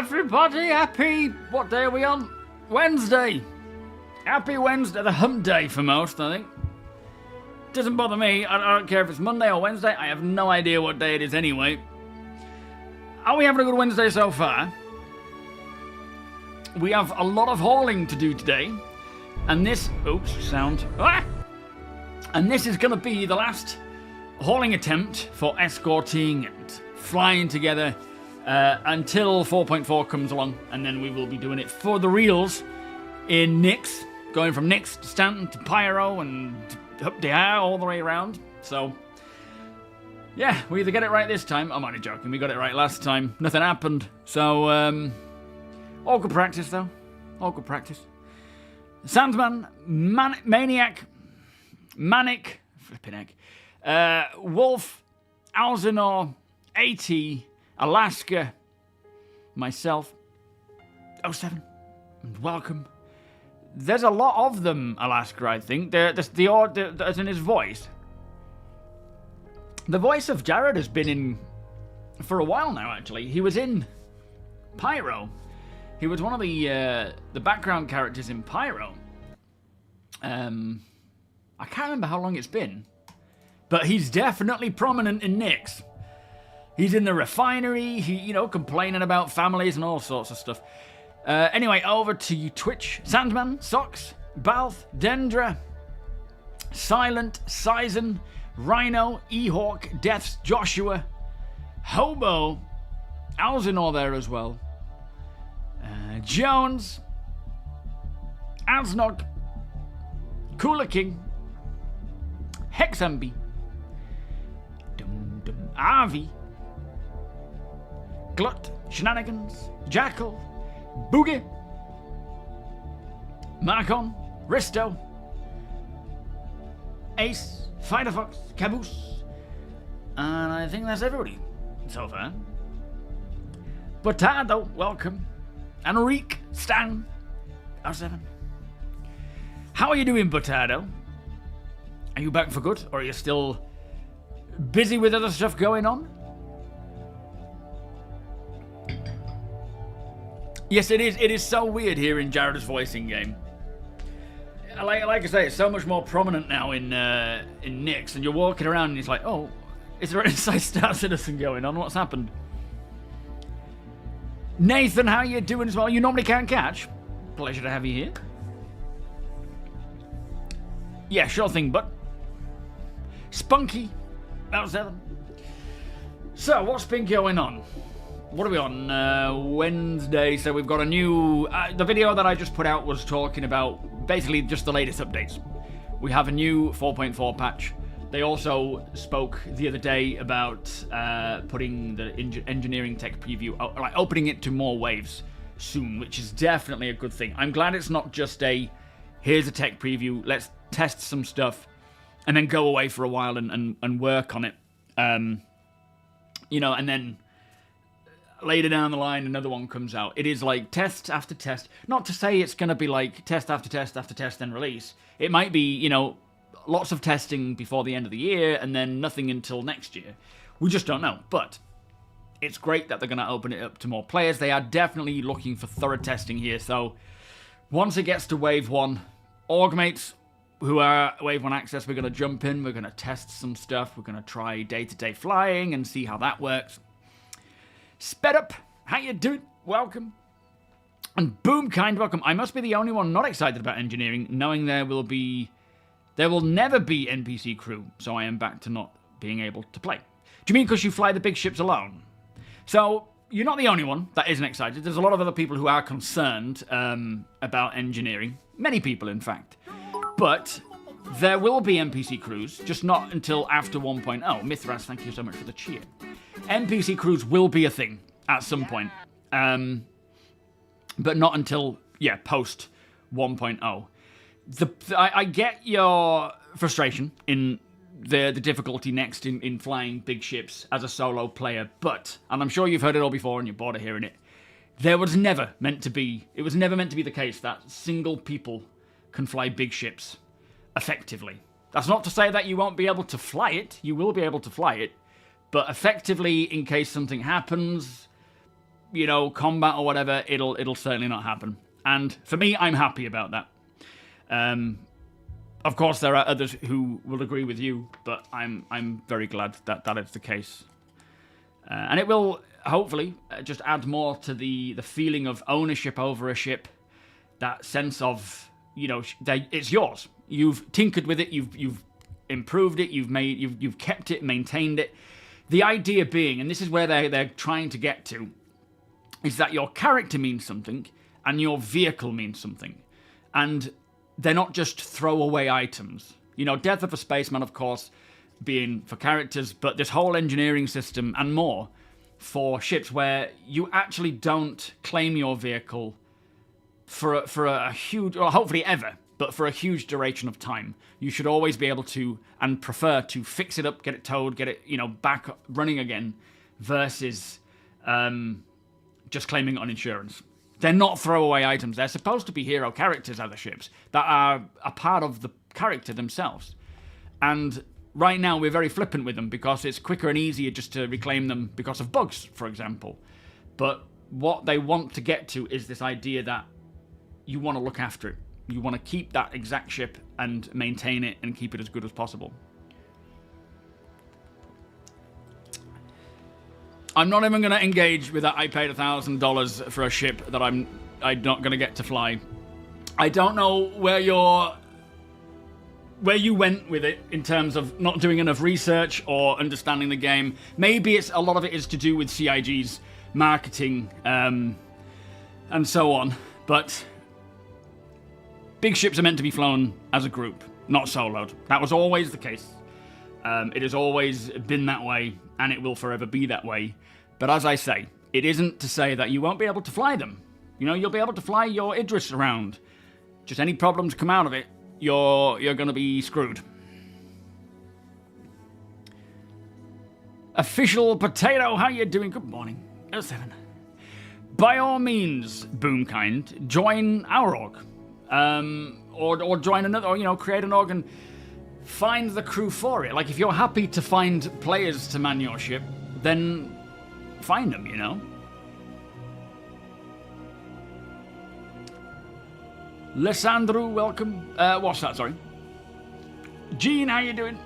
everybody, happy, what day are we on? Wednesday. Happy Wednesday, the hump day for most, I think. Doesn't bother me, I don't care if it's Monday or Wednesday, I have no idea what day it is anyway. Are we having a good Wednesday so far? We have a lot of hauling to do today, and this, and this is going to be the last hauling attempt for escorting and flying together until 4.4 comes along, and then we will be doing it for the reals in Nyx, going from Nyx to Stanton to Pyro and up the air all the way around. So, yeah, we either get it right this time. I'm only joking, we got it right last time. Nothing happened. So, all good practice though. All good practice. Sandman, Maniac, Manic, flipping egg, Wolf, Alzenor, AT, Alaska, myself, 07, and welcome. There's a lot of them, Alaska, I think. As in his voice. The voice of Jared has been in for a while now, actually. He was in Pyro. He was one of the background characters in Pyro. I can't remember how long it's been. But he's definitely prominent in Nyx. He's in the refinery, complaining about families and all sorts of stuff. Anyway, over to you, Twitch. Sandman, Socks, Balth, Dendra, Silent, Sizen, Rhino, Ehawk, Deaths, Joshua, Hobo, Alzenor there as well, Jones, Asnog, Cooler King, Hexambi, Avi, Glut, Shenanigans, Jackal, Boogie, Marcon, Risto, Ace, Firefox, Caboose, and I think that's everybody so far. Potato, welcome. Enrique, Stan, 07. How are you doing, Potato? Are you back for good, or are you still busy with other stuff going on? Yes, it is. It is so weird hearing Jared's voice in game. Like I say, it's so much more prominent now in Nyx, and you're walking around and it's like, oh, is there an inside starcitizen going on? What's happened? Nathan, how you doing as well? You normally can't catch. Pleasure to have you here. Yeah, sure thing, bud. Spunky, 07. So, what's been going on? What are we on? Wednesday, so we've got a new... the video that I just put out was talking about basically just the latest updates. We have a new 4.4 patch. They also spoke the other day about putting the engineering tech preview, like opening it to more waves soon, which is definitely a good thing. I'm glad it's not just a, here's a tech preview, let's test some stuff, and then go away for a while and work on it. And then later down the line, another one comes out. It is like test after test. Not to say it's going to be like test after test after test and release. It might be, lots of testing before the end of the year and then nothing until next year. We just don't know. But it's great that they're going to open it up to more players. They are definitely looking for thorough testing here. So once it gets to Wave 1, Orgmates, who are Wave 1 access, we're going to jump in. We're going to test some stuff. We're going to try day-to-day flying and see how that works. Sped Up, how you doing? Welcome. And Boom, kind welcome. I must be the only one not excited about engineering, knowing there will never be NPC crew, so I am back to not being able to play. Do you mean because you fly the big ships alone? So, you're not the only one that isn't excited. There's a lot of other people who are concerned about engineering. Many people, in fact. But there will be NPC crews, just not until after 1.0. Mithras, thank you so much for the cheer. NPC crews will be a thing at some point. But not until, post 1.0. I get your frustration in the difficulty next in flying big ships as a solo player, but, and I'm sure you've heard it all before and you're bored of hearing it, it was never meant to be the case that single people can fly big ships effectively. That's not to say that you won't be able to fly it, you will be able to fly it, but effectively, in case something happens, you know, combat or whatever, it'll certainly not happen. And for me, I'm happy about that. Of course, there are others who will agree with you, but I'm very glad that that is the case. And it will hopefully just add more to the feeling of ownership over a ship, that sense of, you know, it's yours. You've tinkered with it, you've improved it, you've kept it, maintained it. The idea being, and this is where they're trying to get to, is that your character means something and your vehicle means something. And they're not just throwaway items. You know, Death of a Spaceman, of course, being for characters, but this whole engineering system and more for ships where you actually don't claim your vehicle for a huge, or hopefully ever, but for a huge duration of time. You should always be able to, and prefer to, fix it up, get it towed, get it, you know, back running again, versus just claiming it on insurance. They're not throwaway items. They're supposed to be hero characters, other ships, that are a part of the character themselves. And right now, we're very flippant with them because it's quicker and easier just to reclaim them because of bugs, for example. But what they want to get to is this idea that you want to look after it. You want to keep that exact ship and maintain it and keep it as good as possible. I'm not even going to engage with that. I paid $1,000 for a ship that I'm not going to get to fly. I don't know where you went with it in terms of not doing enough research or understanding the game. Maybe a lot of it is to do with CIG's marketing and so on. But big ships are meant to be flown as a group, not soloed. That was always the case. It has always been that way, and it will forever be that way. But as I say, it isn't to say that you won't be able to fly them. You know, you'll be able to fly your Idris around. Just any problems come out of it, you're going to be screwed. Official Potato, how you doing? Good morning. 07. By all means, Boomkind, join our org. Or join another, or, you know, create an org and find the crew for it. Like, if you're happy to find players to man your ship, then find them, you know? Lysandru, welcome. What's that, sorry? Gene, how you doing?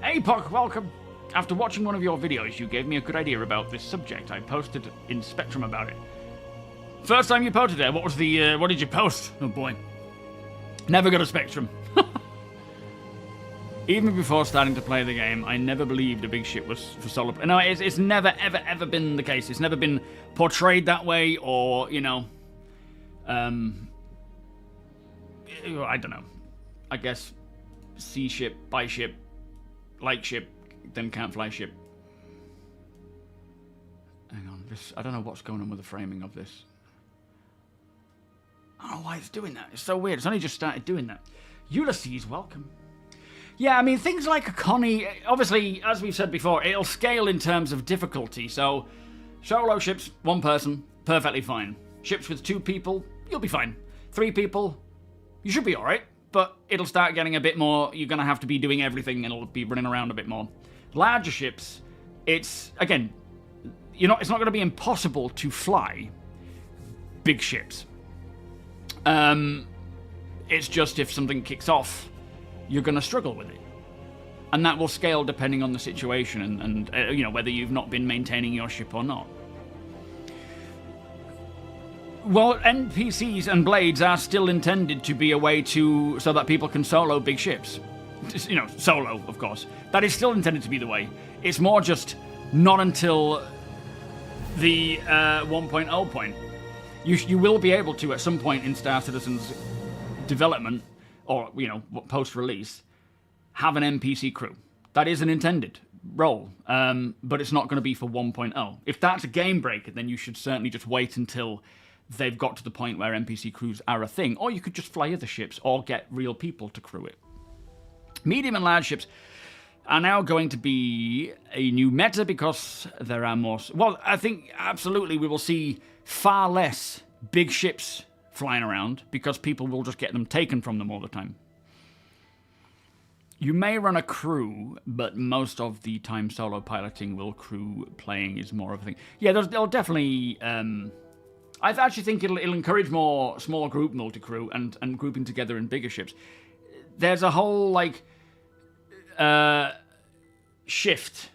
APOC, welcome. After watching one of your videos, you gave me a good idea about this subject. I posted in Spectrum about it. First time you posted it, what did you post? Oh boy. Never got a Spectrum. Even before starting to play the game, I never believed a big ship was for solo play. No, it's never, ever, ever been the case. It's never been portrayed that way, or, you know, I don't know. I guess sea ship, buy ship, like ship, then can't fly ship. Hang on, I don't know what's going on with the framing of this. I don't know why it's doing that. It's so weird. It's only just started doing that. Ulysses, welcome. Yeah, I mean, things like a Connie, obviously, as we've said before, it'll scale in terms of difficulty. So, solo ships, one person, perfectly fine. Ships with 2 people, you'll be fine. 3 people, you should be alright. But it'll start getting a bit more, you're going to have to be doing everything and it'll be running around a bit more. Larger ships, it's, again, it's not going to be impossible to fly big ships. It's just if something kicks off, you're going to struggle with it. And that will scale depending on the situation and you know, whether you've not been maintaining your ship or not. Well, NPCs and blades are still intended to be a way so that people can solo big ships. You know, solo, of course. That is still intended to be the way. It's more just not until the 1.0 point. You will be able to, at some point in Star Citizen's development, or, you know, post-release, have an NPC crew. That is an intended role, but it's not going to be for 1.0. If that's a game breaker, then you should certainly just wait until they've got to the point where NPC crews are a thing, or you could just fly other ships, or get real people to crew it. Medium and large ships are now going to be a new meta because there are more... Well, I think absolutely we will see far less big ships flying around because people will just get them taken from them all the time. You may run a crew, but most of the time solo piloting will crew playing is more of a thing. Yeah, there'll definitely... I actually think it'll encourage more small group multi-crew and grouping together in bigger ships. There's a whole, like, shift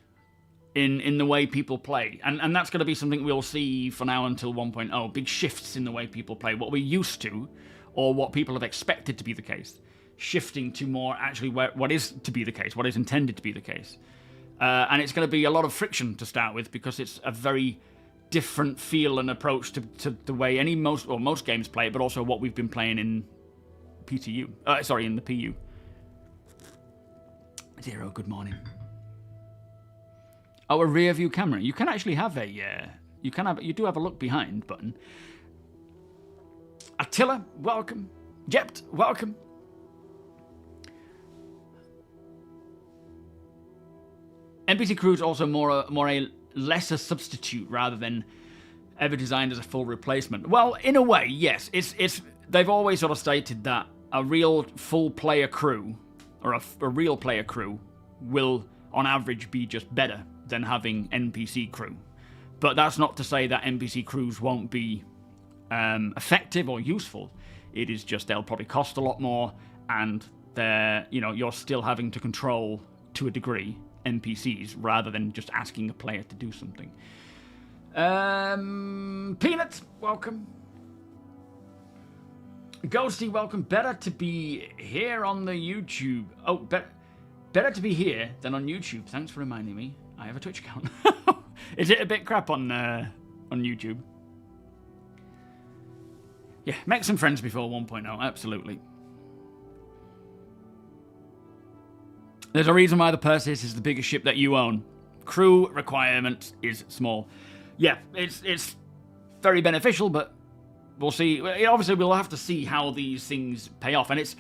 in the way people play. And that's going to be something we'll see for now until 1.0. Big shifts in the way people play. What we're used to, or what people have expected to be the case, shifting to more actually what is to be the case, what is intended to be the case. And it's going to be a lot of friction to start with, because it's a very different feel and approach to the way most games play it, but also what we've been playing in PTU. In the PU. Zero, good morning. Oh, a rear view camera. You can actually have a you do have a look behind button. Attila, welcome. Jept, welcome. NPC crew is also more a lesser substitute rather than ever designed as a full replacement. Well, in a way, yes. It's they've always sort of stated that a real full player crew, or a real player crew, will on average be just better than having NPC crew. But that's not to say that NPC crews won't be effective or useful. It is just they'll probably cost a lot more, and you're still having to control to a degree NPCs rather than just asking a player to do something. Peanut, welcome. Ghosty, welcome. Better to be here on the YouTube. Oh, better to be here than on YouTube. Thanks for reminding me. I have a Twitch account. Is it a bit crap on YouTube? Yeah, make some friends before 1.0, absolutely. There's a reason why the Perseus is the biggest ship that you own. Crew requirement is small. Yeah, it's very beneficial, but we'll see. Obviously, we'll have to see how these things pay off. And it's,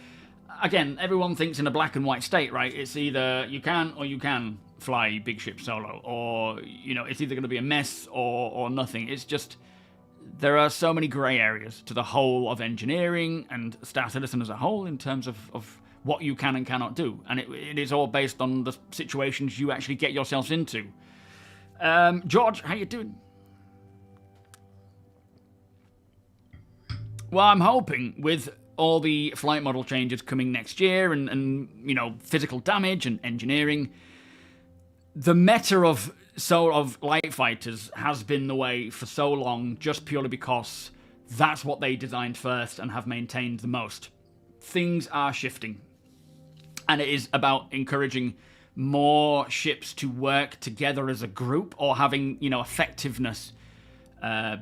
again, everyone thinks in a black and white state, right? It's either you can or you can fly big ships solo, or it's either going to be a mess or nothing. It's just there are so many grey areas to the whole of engineering and Star Citizen as a whole in terms of what you can and cannot do, and it is all based on the situations you actually get yourselves into. George, how you doing? Well, I'm hoping with all the flight model changes coming next year and physical damage and engineering, the meta of light fighters has been the way for so long just purely because that's what they designed first and have maintained the most. Things are shifting, and it is about encouraging more ships to work together as a group, or having effectiveness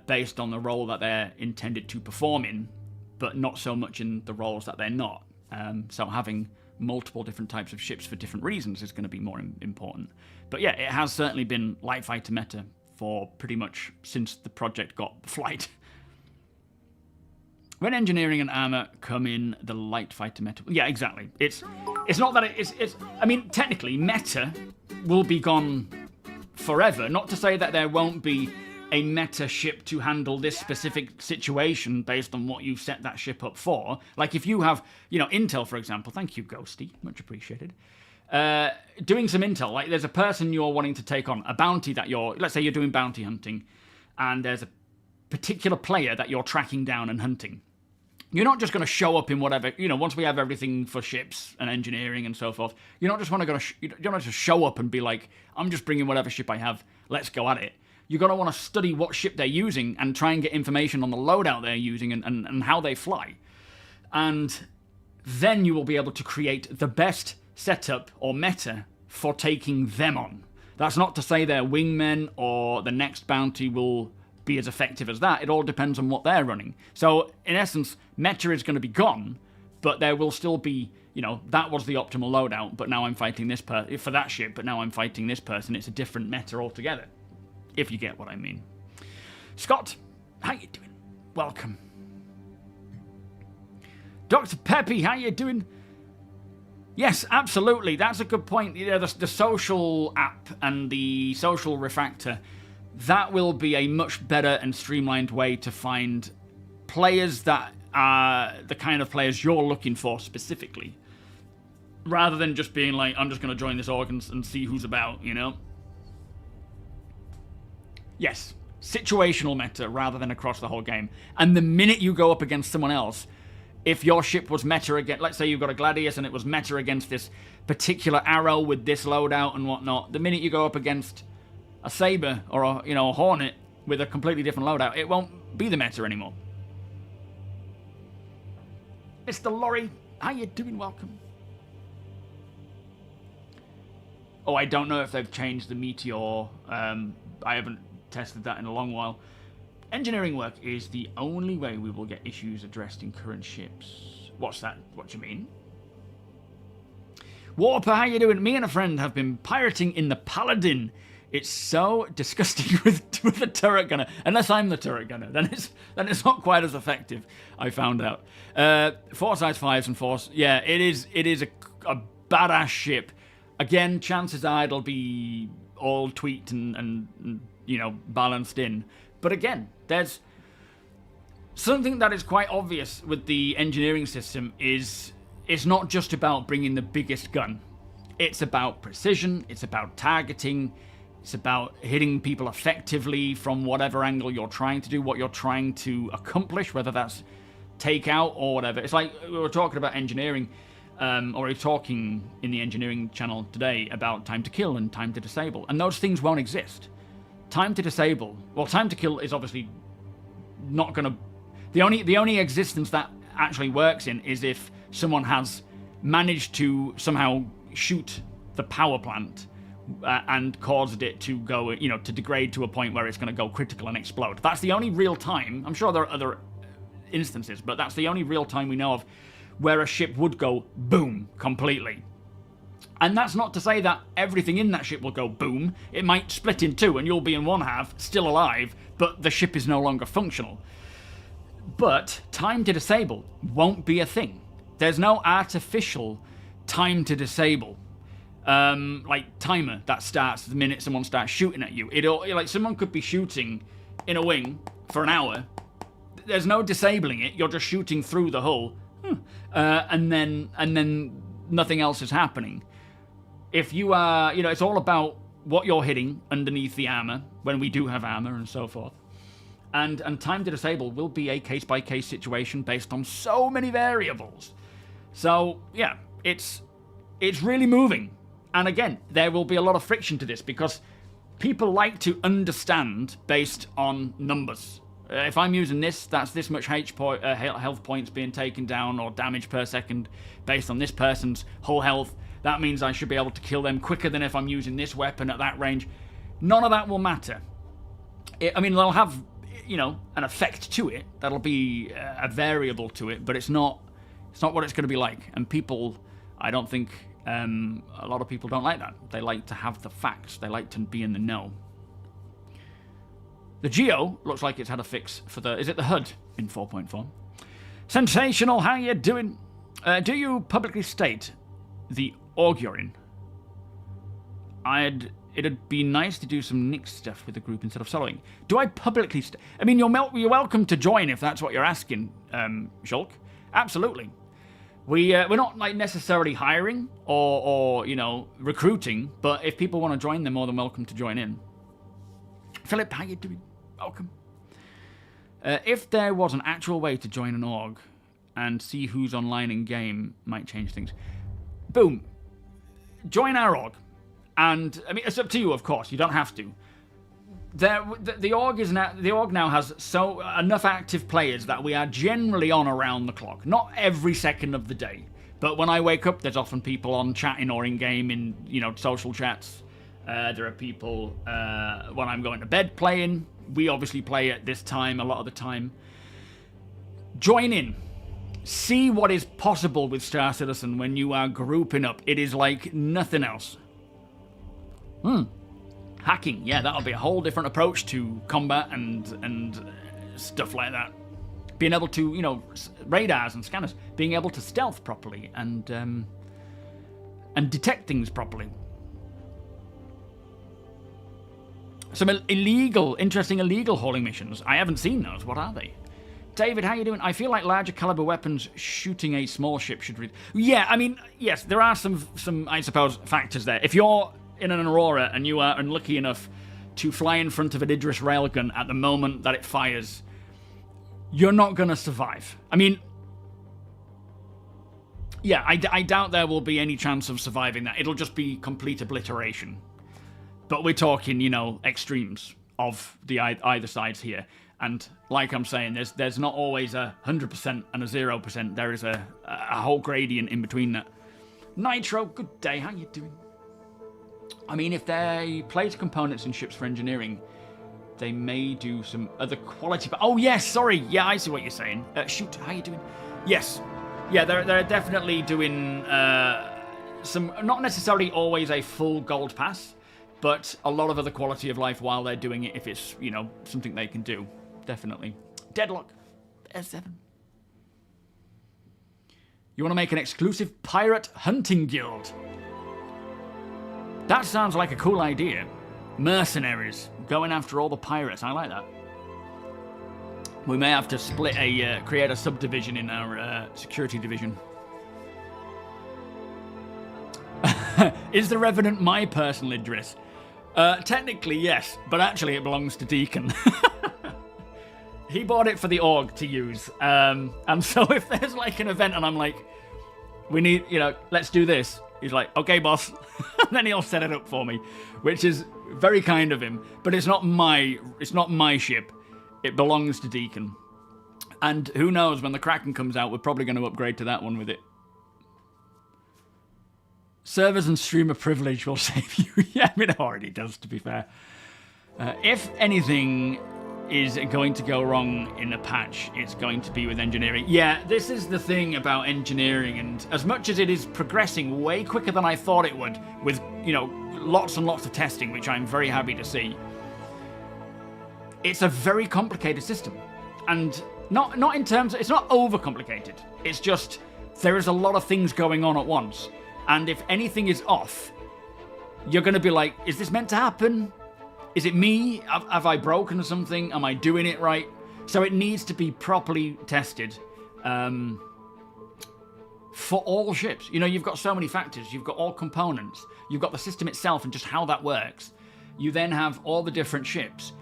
based on the role that they're intended to perform in, but not so much in the roles that they're not. So having multiple different types of ships for different reasons is going to be more important. But yeah, it has certainly been light fighter meta for pretty much since the project got flight. When engineering and armor come in, the light fighter meta... Yeah, exactly. It's not that it's... I mean, technically, meta will be gone forever. Not to say that there won't be a meta ship to handle this specific situation based on what you set that ship up for. Like if you have, intel, for example. Thank you, Ghosty. Much appreciated. Doing some intel, like there's a person you're wanting to take on, a bounty that let's say you're doing bounty hunting, and there's a particular player that you're tracking down and hunting. You're not just going to show up in whatever, once we have everything for ships and engineering and so forth, you're not just show up and be like, I'm just bringing whatever ship I have, let's go at it. You're going to want to study what ship they're using and try and get information on the loadout they're using and how they fly. And then you will be able to create the best setup or meta for taking them on. That's not to say their wingmen or the next bounty will be as effective as that. It all depends on what they're running. So, in essence, meta is going to be gone, but there will still be, that was the optimal loadout, but now I'm fighting this for that ship, but now I'm fighting this person. It's a different meta altogether, if you get what I mean. Scott, how you doing? Welcome. Dr. Peppy, how you doing? Yes, absolutely. That's a good point. The social app and the social refactor, that will be a much better and streamlined way to find players that are the kind of players you're looking for specifically. Rather than just being like, I'm just going to join this org and see who's about, you know? Yes, situational meta rather than across the whole game. And the minute you go up against someone else, if your ship was meta against, let's say you've got a Gladius and it was meta against this particular arrow with this loadout and whatnot, the minute you go up against a Saber or a, you know, a Hornet with a completely different loadout, it won't be the meta anymore. Mr. Laurie, how you doing? Welcome. Oh, I don't know if they've changed the Meteor. I haven't tested that in a long while. Engineering work is the only way we will get issues addressed in current ships. What's that? What do you mean? Warper, how you doing? Me and a friend have been pirating in the Paladin. It's so disgusting with the turret gunner. Unless I'm the turret gunner, then it's not quite as effective. I found out. 4 size 5s and 4s. Yeah, it is a badass ship. Again, chances are it'll be all tweaked and you know, balanced in. But again, there's something that is quite obvious with the engineering system is it's not just about bringing the biggest gun. It's about precision, it's about targeting, it's about hitting people effectively from whatever angle you're trying to do, what you're trying to accomplish, whether that's take out or whatever. It's like we were talking about engineering, or we were talking in the engineering channel today about time to kill and time to disable, and those things won't exist. Time to disable, well, time to kill is obviously not going to... The only existence that actually works in is if someone has managed to somehow shoot the power plant and caused it to go, you know, to degrade to a point where it's going to go critical and explode. That's the only real time. I'm sure there are other instances, but that's the only real time we know of where a ship would go boom completely. And that's not to say that everything in that ship will go boom. It might split in two and you'll be in one half, still alive, but the ship is no longer functional. But time to disable won't be a thing. There's no artificial time to disable. Like timer that starts the minute someone starts shooting at you. Like someone could be shooting in a wing for an hour. There's no disabling it. You're just shooting through the hull, and then nothing else is happening. If you are, you know, it's all about what you're hitting underneath the armor when we do have armor and so forth. And time to disable will be a case-by-case situation based on so many variables. So yeah, it's really moving. And again, there will be a lot of friction to this because people like to understand based on numbers. If I'm using this, that's this much health points being taken down or damage per second based on this person's whole health. That means I should be able to kill them quicker than if I'm using this weapon at that range. None of that will matter. I mean, they'll have, you know, an effect to it. That'll be a variable to it, but it's not what it's going to be like. And people, I don't think, a lot of people don't like that. They like to have the facts. They like to be in the know. The Geo looks like it's had a fix for the... Is it the HUD in 4.4? Sensational, how you doing? Do you publicly state the org you're in? It'd be nice to do some Nick stuff with the group instead of soloing. Do I publicly... I mean, you're welcome to join if that's what you're asking, Shulk. Absolutely. We're not like necessarily hiring or you know, recruiting, but if people want to join, they're more than welcome to join in. Philip, how you doing? Welcome. If there was an actual way to join an org and see who's online in game, might change things. Boom. Join our org. And I mean, it's up to you, of course. You don't have to. The org now has enough active players that we are generally on around the clock. Not every second of the day, but when I wake up, there's often people on chatting or in game in, you know, social chats. There are people when I'm going to bed playing. We obviously play at this time a lot of the time. Join in. See what is possible with Star Citizen when you are grouping up. It is like nothing else. Hacking, yeah, that'll be a whole different approach to combat and stuff like that. Being able to, you know, radars and scanners, being able to stealth properly and detect things properly. Some interesting illegal hauling missions. I haven't seen those. What are they? David, how you doing? I feel like larger caliber weapons shooting a small ship should read. Yeah, I mean, yes, there are some I suppose, factors there. If you're in an Aurora and you are unlucky enough to fly in front of an Idris railgun at the moment that it fires, you're not going to survive. I mean, yeah, I doubt there will be any chance of surviving that. It'll just be complete obliteration. But we're talking, you know, extremes of the either sides here. And like I'm saying, there's not always a 100% and a 0%. There is a whole gradient in between that. Nitro, good day. How you doing? I mean, if they place components in ships for engineering, they may do some other quality. But oh yes, sorry. Yeah, I see what you're saying. Shoot, how you doing? Yes, yeah, they're definitely doing some. Not necessarily always a full gold pass, but a lot of other quality of life while they're doing it. If it's, you know, something they can do, definitely. Deadlock, S7. You want to make an exclusive pirate hunting guild? That sounds like a cool idea. Mercenaries, going after all the pirates. I like that. We may have to split create a subdivision in our security division. Is the Revenant my personal Idris? Technically, yes, but actually it belongs to Deacon. He bought it for the org to use. And so if there's like an event and I'm like, we need, you know, let's do this. He's like, okay, boss. And then he'll set it up for me, which is very kind of him. But it's not my ship. It belongs to Deacon. And who knows, when the Kraken comes out, we're probably going to upgrade to that one with it. Servers and streamer privilege will save you. Yeah, I mean, it already does, to be fair. If anything is going to go wrong in a patch, it's going to be with engineering. Yeah, this is the thing about engineering, and as much as it is progressing way quicker than I thought it would, with, you know, lots and lots of testing, which I'm very happy to see, it's a very complicated system. And not in terms of, it's not overcomplicated. It's just there is a lot of things going on at once. And if anything is off, you're going to be like, is this meant to happen? Is it me? Have I broken something? Am I doing it right? So it needs to be properly tested for all ships. You know, you've got so many factors. You've got all components. You've got the system itself and just how that works. You then have all the different ships,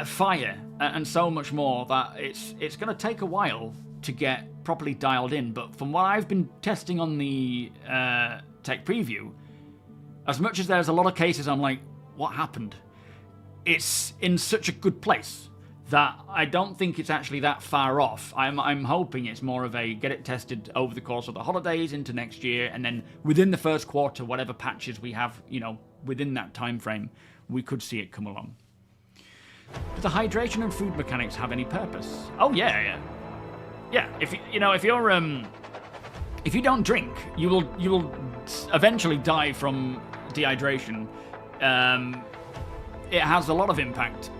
fire, and so much more that it's going to take a while to get properly dialed in. But from what I've been testing on the tech preview, as much as there's a lot of cases I'm like, what happened? It's in such a good place that I don't think it's actually that far off. I'm hoping it's more of a get it tested over the course of the holidays into next year, and then within the first quarter, whatever patches we have, you know, within that time frame, we could see it come along. Do the hydration and food mechanics have any purpose? Oh yeah. If you know, if you don't drink, you will eventually die from dehydration. It has a lot of impact.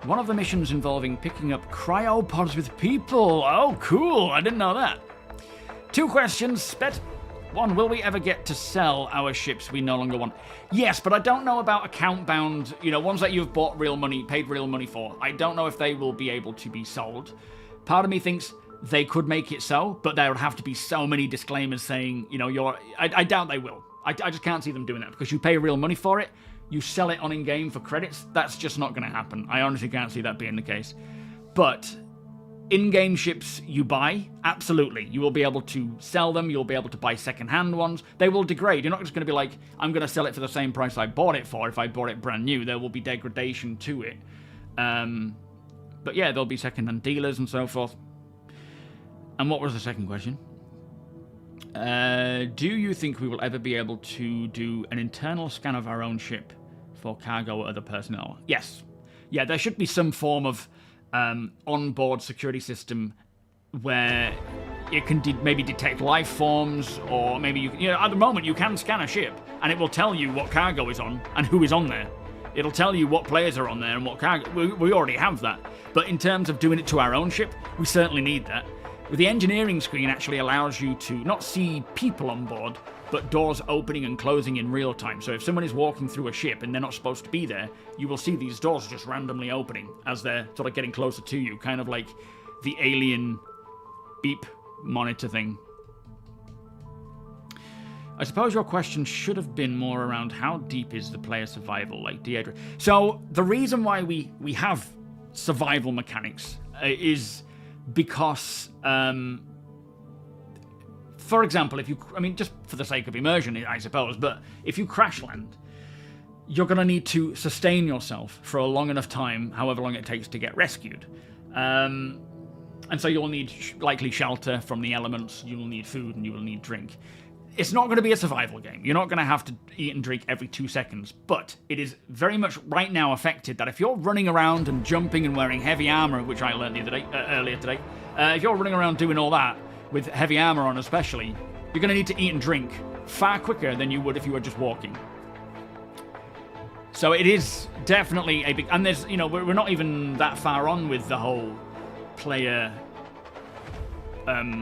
One of the missions involving picking up cryopods with people. Oh, cool. I didn't know that. 2 questions, Spet. 1, will we ever get to sell our ships we no longer want? Yes, but I don't know about account-bound, you know, ones that you've bought real money, paid real money for. I don't know if they will be able to be sold. Part of me thinks they could make it so, but there would have to be so many disclaimers saying, you know, I doubt they will. I just can't see them doing that, because you pay real money for it, you sell it on in-game for credits, that's just not going to happen. I honestly can't see that being the case. But in-game ships you buy, absolutely. You will be able to sell them, you'll be able to buy second-hand ones. They will degrade. You're not just going to be like, I'm going to sell it for the same price I bought it for if I bought it brand new. There will be degradation to it. But yeah, there'll be second-hand dealers and so forth. And what was the second question? Do you think we will ever be able to do an internal scan of our own ship for cargo or other personnel? Yes. Yeah, there should be some form of onboard security system where it can maybe detect life forms, or maybe you know, at the moment you can scan a ship and it will tell you what cargo is on and who is on there. It'll tell you what players are on there and what cargo. We already have that. But in terms of doing it to our own ship, we certainly need that. The engineering screen actually allows you to not see people on board, but doors opening and closing in real time. So if someone is walking through a ship and they're not supposed to be there, you will see these doors just randomly opening as they're sort of getting closer to you, kind of like the alien beep monitor thing. I suppose your question should have been more around how deep is the player survival, like Deidre. So the reason why we have survival mechanics is because, for example, if you, I mean, just for the sake of immersion, I suppose, but if you crash land, you're going to need to sustain yourself for a long enough time, however long it takes to get rescued. And so you'll need likely shelter from the elements, you will need food, and you will need drink. It's not going to be a survival game. You're not going to have to eat and drink every 2 seconds, but it is very much right now affected that if you're running around and jumping and wearing heavy armor, which I learned the other day, earlier today, if you're running around doing all that, with heavy armor on especially, you're going to need to eat and drink far quicker than you would if you were just walking. So it is definitely a big... And there's, you know, we're not even that far on with the whole player...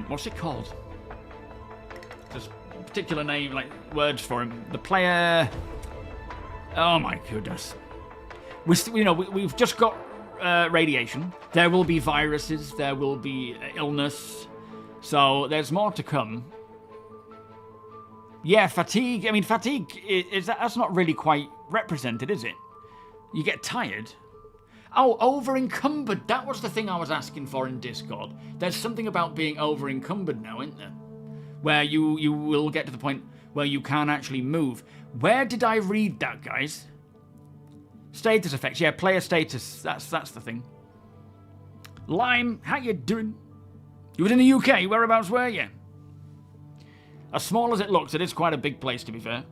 what's it called? There's a particular name, like, words for him. The player... Oh my goodness. We've just got radiation. There will be viruses. There will be illness. So there's more to come. Yeah, fatigue. I mean, fatigue that's not really quite represented, is it? You get tired. Oh, over-encumbered. That was the thing I was asking for in Discord. There's something about being over-encumbered now, isn't there? Where you will get to the point where you can't actually move. Where did I read that, guys? Status effects. Yeah, player status. That's the thing. Lime, how you doing? You was in the UK. Whereabouts were you? As small as it looks, it is quite a big place, to be fair.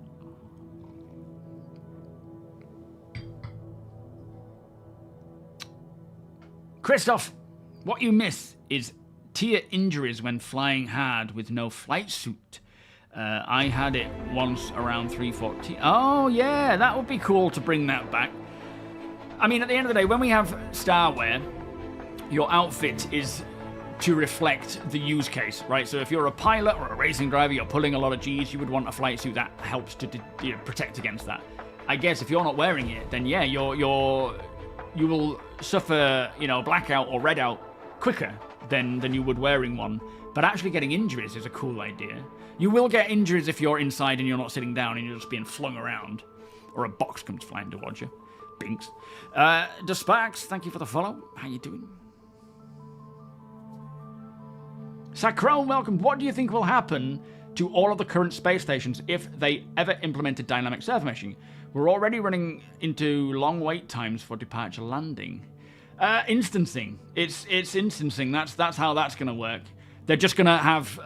Christoph, what you miss is tear injuries when flying hard with no flight suit. I had it once around 314. Oh, yeah, that would be cool to bring that back. I mean, at the end of the day, when we have Starwear, your outfit is to reflect the use case, right? So if you're a pilot or a racing driver, you're pulling a lot of G's, you would want a flight suit that helps to protect against that. I guess if you're not wearing it, then yeah, you will suffer, blackout or red out quicker than you would wearing one. But actually getting injuries is a cool idea. You will get injuries if you're inside and you're not sitting down and you're just being flung around. Or a box comes flying towards you. Binks. Desparks, thank you for the follow. How you doing? Sacrone, welcome. What do you think will happen to all of the current space stations if they ever implemented dynamic server meshing? We're already running into long wait times for departure landing. Instancing. It's instancing. That's how that's going to work. They're just going to have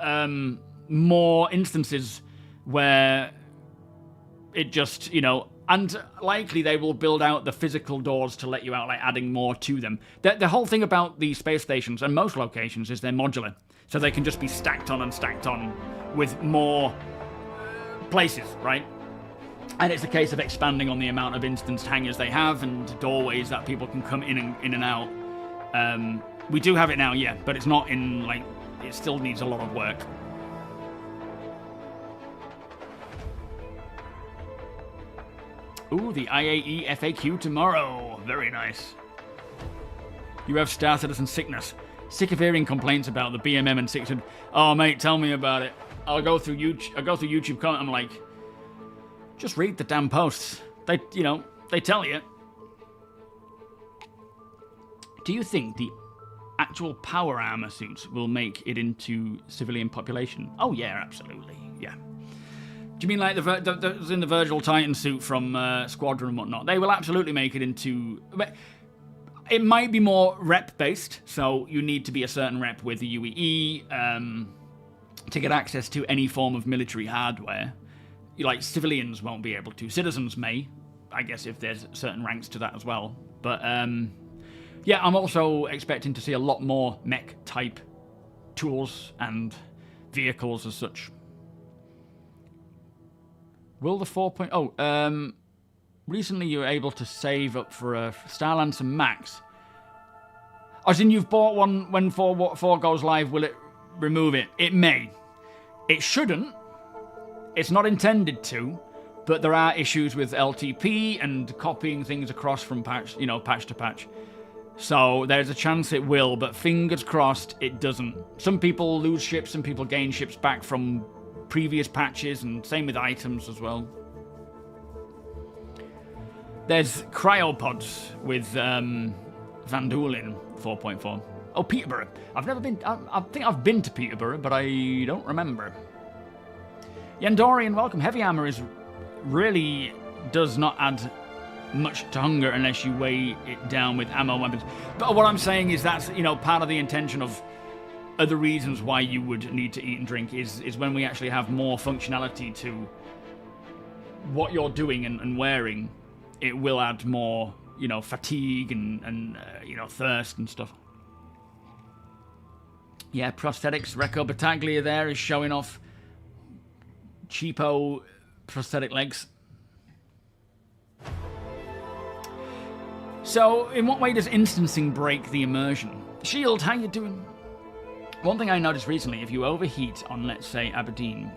more instances where it just, and likely they will build out the physical doors to let you out, like adding more to them. The whole thing about the space stations and most locations is they're modular. So they can just be stacked on and stacked on with more places, right? And it's a case of expanding on the amount of instanced hangars they have and doorways that people can come in and out. We do have it now, yeah, but it's not in, it still needs a lot of work. Ooh, the IAE FAQ tomorrow. Very nice. You have Star Citizen sickness. Sick of hearing complaints about the BMM and 600. Oh, mate, tell me about it. I'll go through YouTube comment. I'm like, just read the damn posts. They tell you. Do you think the actual power armor suits will make it into civilian population? Oh, yeah, absolutely. Yeah. Do you mean like the Virgil Titan suit from Squadron and whatnot? They will absolutely make it into... It might be more rep-based, so you need to be a certain rep with the UEE to get access to any form of military hardware. Like, civilians won't be able to. Citizens may, I guess, if there's certain ranks to that as well. But, yeah, I'm also expecting to see a lot more mech-type tools and vehicles as such. Will the 4.0... recently you were able to save up for a Starlancer Max. As in you've bought one when 4 goes live, will it remove it? It may. It shouldn't. It's not intended to, but there are issues with LTP and copying things across from patch, patch to patch. So there's a chance it will, but fingers crossed it doesn't. Some people lose ships, some people gain ships back from previous patches, and same with items as well. There's cryopods with Vanduul in 4.4. Oh, Peterborough. I've never been... I think I've been to Peterborough, but I don't remember. Yandorian, welcome. Heavy armor really does not add much to hunger unless you weigh it down with ammo weapons. But what I'm saying is that's, part of the intention of other reasons why you would need to eat and drink is when we actually have more functionality to what you're doing and wearing. It will add more, fatigue and thirst and stuff. Yeah, prosthetics. Recco Battaglia there is showing off cheapo prosthetic legs. So, in what way does instancing break the immersion? Shield, how you doing? One thing I noticed recently, if you overheat on, let's say, Aberdeen,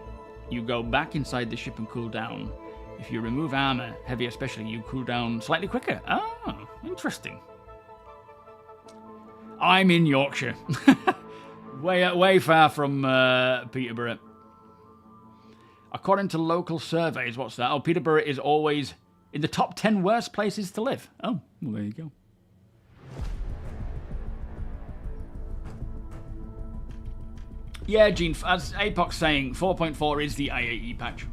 you go back inside the ship and cool down. If you remove armor, heavy especially, you cool down slightly quicker. Oh, interesting. I'm in Yorkshire. way far from Peterborough. According to local surveys, what's that? Oh, Peterborough is always in the top 10 worst places to live. Oh, well, there you go. Yeah, Gene, as Apoc's saying, 4.4 is the IAE patch.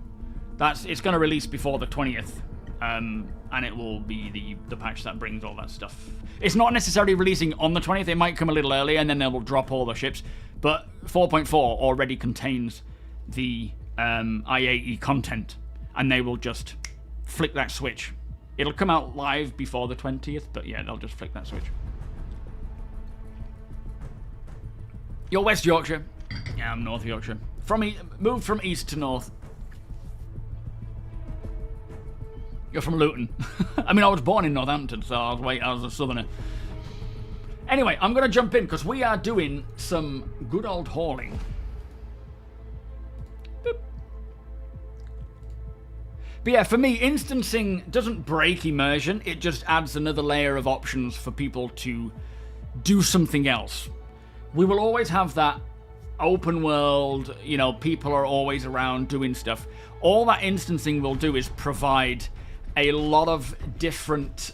It's going to release before the 20th, and it will be the patch that brings all that stuff. It's not necessarily releasing on the 20th. It might come a little early, and then they will drop all the ships. But 4.4 already contains the IAE content, and they will just flick that switch. It'll come out live before the 20th, but yeah, they'll just flick that switch. You're West Yorkshire. Yeah, I'm North Yorkshire. Moved from east to north. You're from Luton. I mean, I was born in Northampton, so I was a southerner. Anyway, I'm going to jump in, because we are doing some good old hauling. Boop. But yeah, for me, instancing doesn't break immersion. It just adds another layer of options for people to do something else. We will always have that open world, people are always around doing stuff. All that instancing will do is provide a lot of different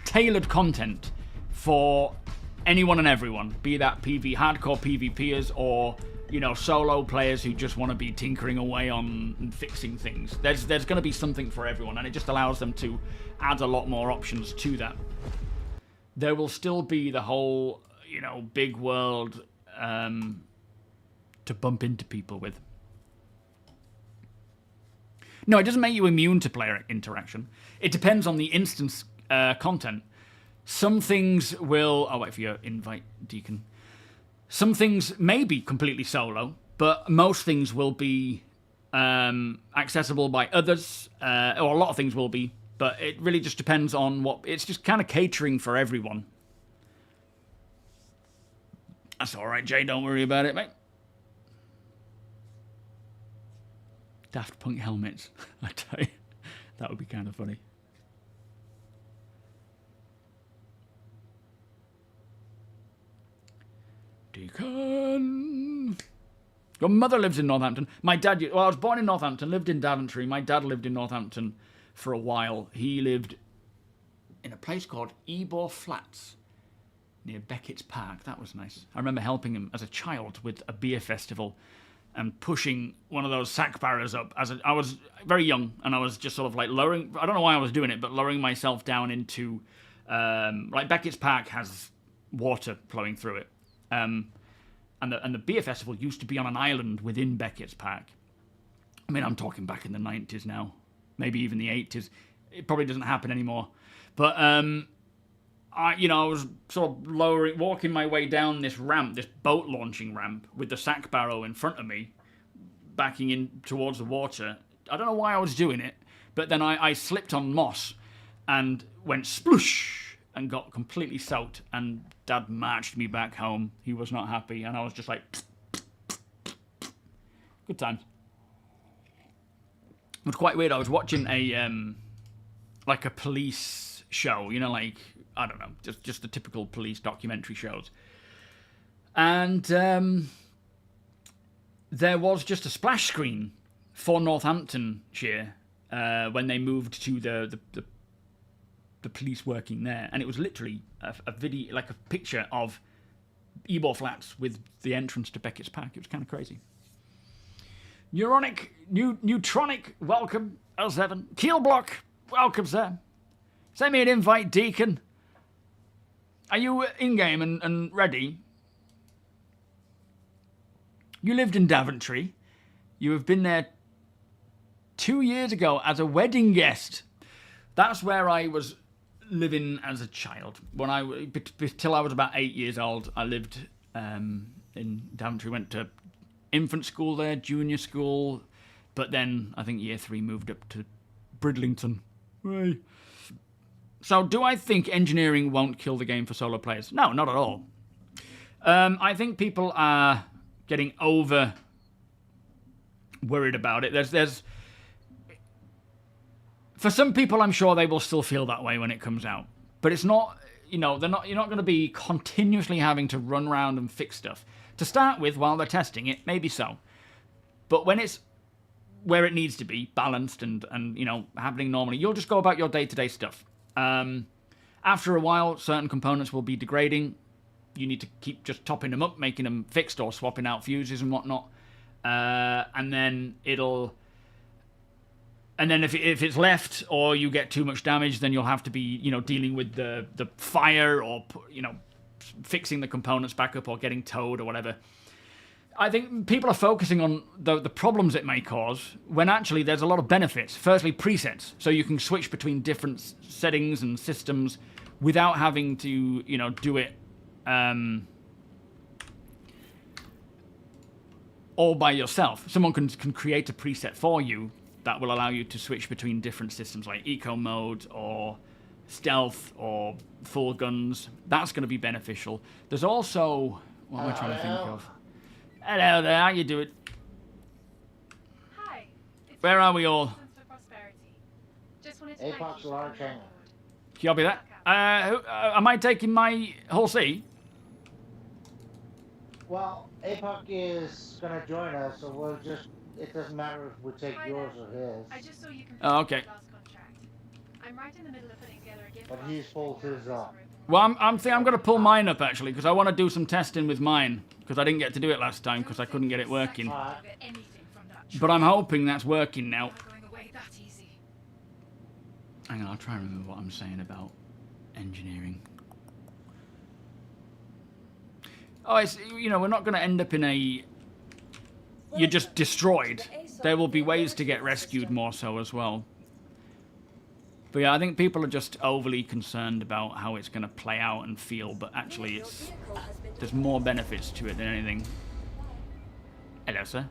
tailored content for anyone and everyone, be that hardcore PvPers or solo players who just want to be tinkering away on and fixing things. There's going to be something for everyone, and it just allows them to add a lot more options to that. There will still be the whole big world to bump into people with. No, it doesn't make you immune to player interaction. It depends on the instance content. Some things will... I'll wait for your invite, Deacon. Some things may be completely solo, but most things will be accessible by others, or a lot of things will be, but it really just depends on what... It's just kind of catering for everyone. That's alright, Jay, don't worry about it, mate. Daft Punk helmets. I tell you, that would be kind of funny. Deacon. Your mother lives in Northampton. My dad, I was born in Northampton, lived in Daventry. My dad lived in Northampton for a while. He lived in a place called Ebor Flats near Beckett's Park. That was nice. I remember helping him as a child with a beer festival and pushing one of those sack barrows up. I was very young, and I was just sort of like lowering... I don't know why I was doing it, but lowering myself down into... like Beckett's Park has water flowing through it. And the beer festival used to be on an island within Beckett's Park. I mean, I'm talking back in the 90s now. Maybe even the 80s. It probably doesn't happen anymore. But... I was sort of walking my way down this ramp, this boat launching ramp, with the sack barrow in front of me, backing in towards the water. I don't know why I was doing it, but then I slipped on moss and went sploosh and got completely soaked, and Dad marched me back home. He was not happy, and I was just like... Good times. was quite weird. I was watching a like a police show, you know, like I don't know, just the typical police documentary shows, and there was just a splash screen for Northamptonshire when they moved to the police working there, and it was literally a video, like a picture of Ebor Flats with the entrance to Beckett's Park. It was kind of crazy. Neutronic, welcome. L7. Keelblock, welcome, sir. Send me an invite, Deacon. Are you in-game and ready? You lived in Daventry. You have been there 2 years ago as a wedding guest. That's where I was living as a child. Till I was about 8 years old, I lived in Daventry. Went to infant school there, junior school, but then I think year 3 moved up to Bridlington. Hey. So do I think engineering won't kill the game for solo players? No, not at all. I think people are getting over worried about it. There's for some people, I'm sure they will still feel that way when it comes out, but it's not. You know, you're not going to be continuously having to run around and fix stuff. To start with, while they're testing it, maybe so. But when it's where it needs to be, balanced and you know, happening normally, you'll just go about your day-to-day stuff. After a while, certain components will be degrading. You need to keep just topping them up, making them fixed or swapping out fuses and whatnot. And then it'll... And then if it's left or you get too much damage, then you'll have to be, you know, dealing with the fire or, you know, fixing the components back up or getting towed or whatever. I think people are focusing on the problems it may cause when actually there's a lot of benefits. Firstly, presets. So you can switch between different settings and systems without having to, you know, do it all by yourself. Someone can create a preset for you that will allow you to switch between different systems like eco mode or stealth or full guns. That's going to be beneficial. There's also... What am I trying to think of? Hello there, how you doing? Hi. Where are we all? Apex large hangar. Copy that. Am I taking my Hull C? Well, APOC is going to join us, so we'll just... It doesn't matter if we take yours or his. I just saw you Oh, okay. last contract. I'm right in the middle of putting together a gift. But he's pulled his up. Well, I'm going to pull mine up, actually, because I want to do some testing with mine, because I didn't get to do it last time, because I couldn't get it working. But I'm hoping that's working now. Hang on, I'll try and remember what I'm saying about engineering. Oh, it's, you know, we're not going to end up in a... You're just destroyed. There will be ways to get rescued more so as well. But yeah, I think people are just overly concerned about how it's going to play out and feel, but actually there's more benefits to it than anything. Hello, sir.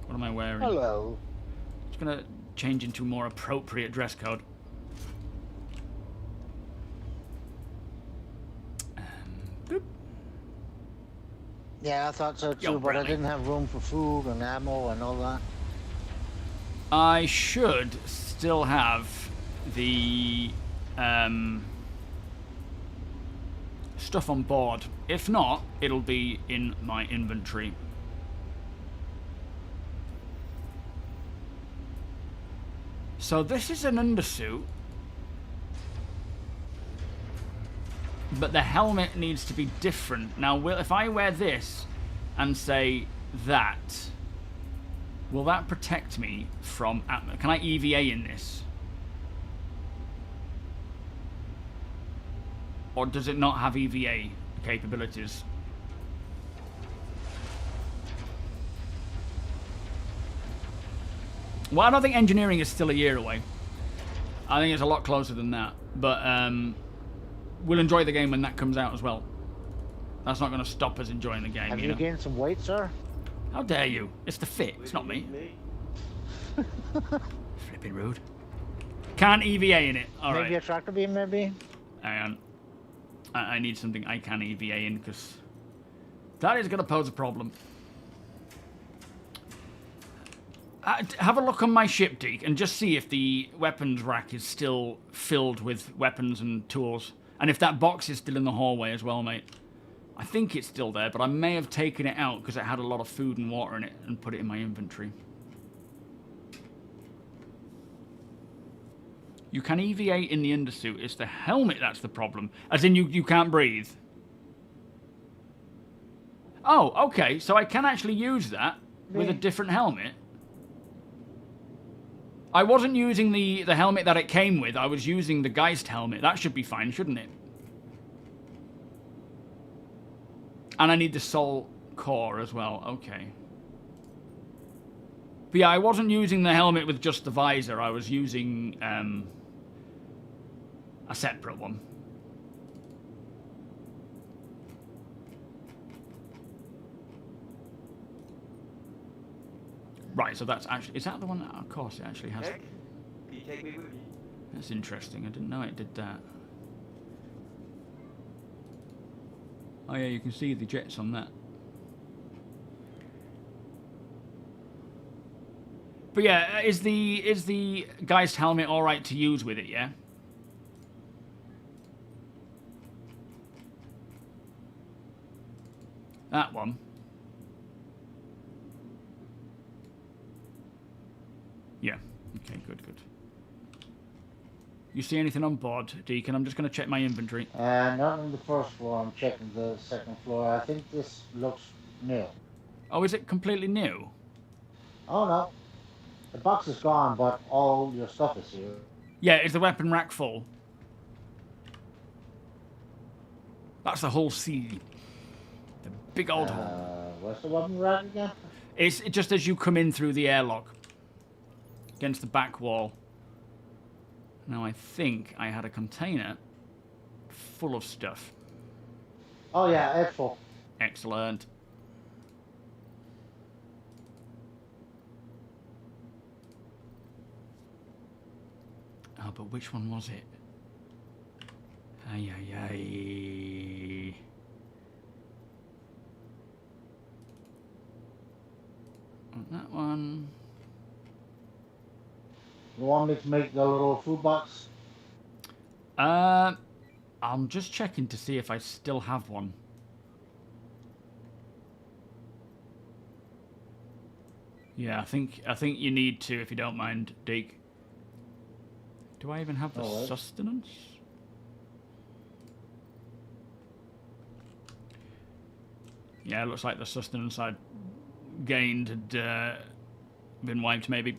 What am I wearing? Hello. Just going to change into a more appropriate dress code. Boop. Yeah, I thought so too, but I didn't have room for food and ammo and all that. I should still have the stuff on board. If not, it'll be in my inventory. So this is an undersuit, but the helmet needs to be different. Now, if I wear this and say that, will that protect me from... Can I EVA in this? Or does it not have EVA capabilities? Well, I don't think engineering is still a year away. I think it's a lot closer than that. But we'll enjoy the game when that comes out as well. That's not going to stop us enjoying the game. Have you gained some weight, sir? How dare you? It's the fit. It's not me. Flipping rude. Can't EVA in it. All right. Maybe a tractor beam, maybe? Hang on. I need something I can EVA in, because that is going to pose a problem. Have a look on my ship, Deke, and just see if the weapons rack is still filled with weapons and tools. And if that box is still in the hallway as well, mate. I think it's still there, but I may have taken it out because it had a lot of food and water in it and put it in my inventory. You can EVA in the undersuit. It's the helmet that's the problem. As in you can't breathe. Oh, okay. So I can actually use that with a different helmet. I wasn't using the helmet that it came with. I was using the Geist helmet. That should be fine, shouldn't it? And I need the soul core as well. Okay. But yeah, I wasn't using the helmet with just the visor. I was using a separate one. Right, so that's actually... Is that the one that... Of course, it actually has... Heck, can you take me with you? That's interesting. I didn't know it did that. Oh yeah, you can see the jets on that. But yeah, is the Geist helmet all right to use with it? Yeah. That one. Yeah. Okay. Good. Good. You see anything on board, Deacon? I'm just going to check my inventory. Not on the first floor. I'm checking the second floor. I think this looks new. Oh, is it completely new? Oh no, the box is gone, but all your stuff is here. Yeah, is the weapon rack full? That's the whole sea. The big old hole. Where's the weapon rack again? It's just as you come in through the airlock. Against the back wall. Now, I think I had a container full of stuff. Oh yeah, it's full. Excellent. Oh, but which one was it? Ay, ay, ay. That one. You want me to make the little food box? I'm just checking to see if I still have one. Yeah, I think you need to, if you don't mind, Deke. Do I even have the sustenance? Yeah, it looks like the sustenance I'd gained had been wiped, maybe.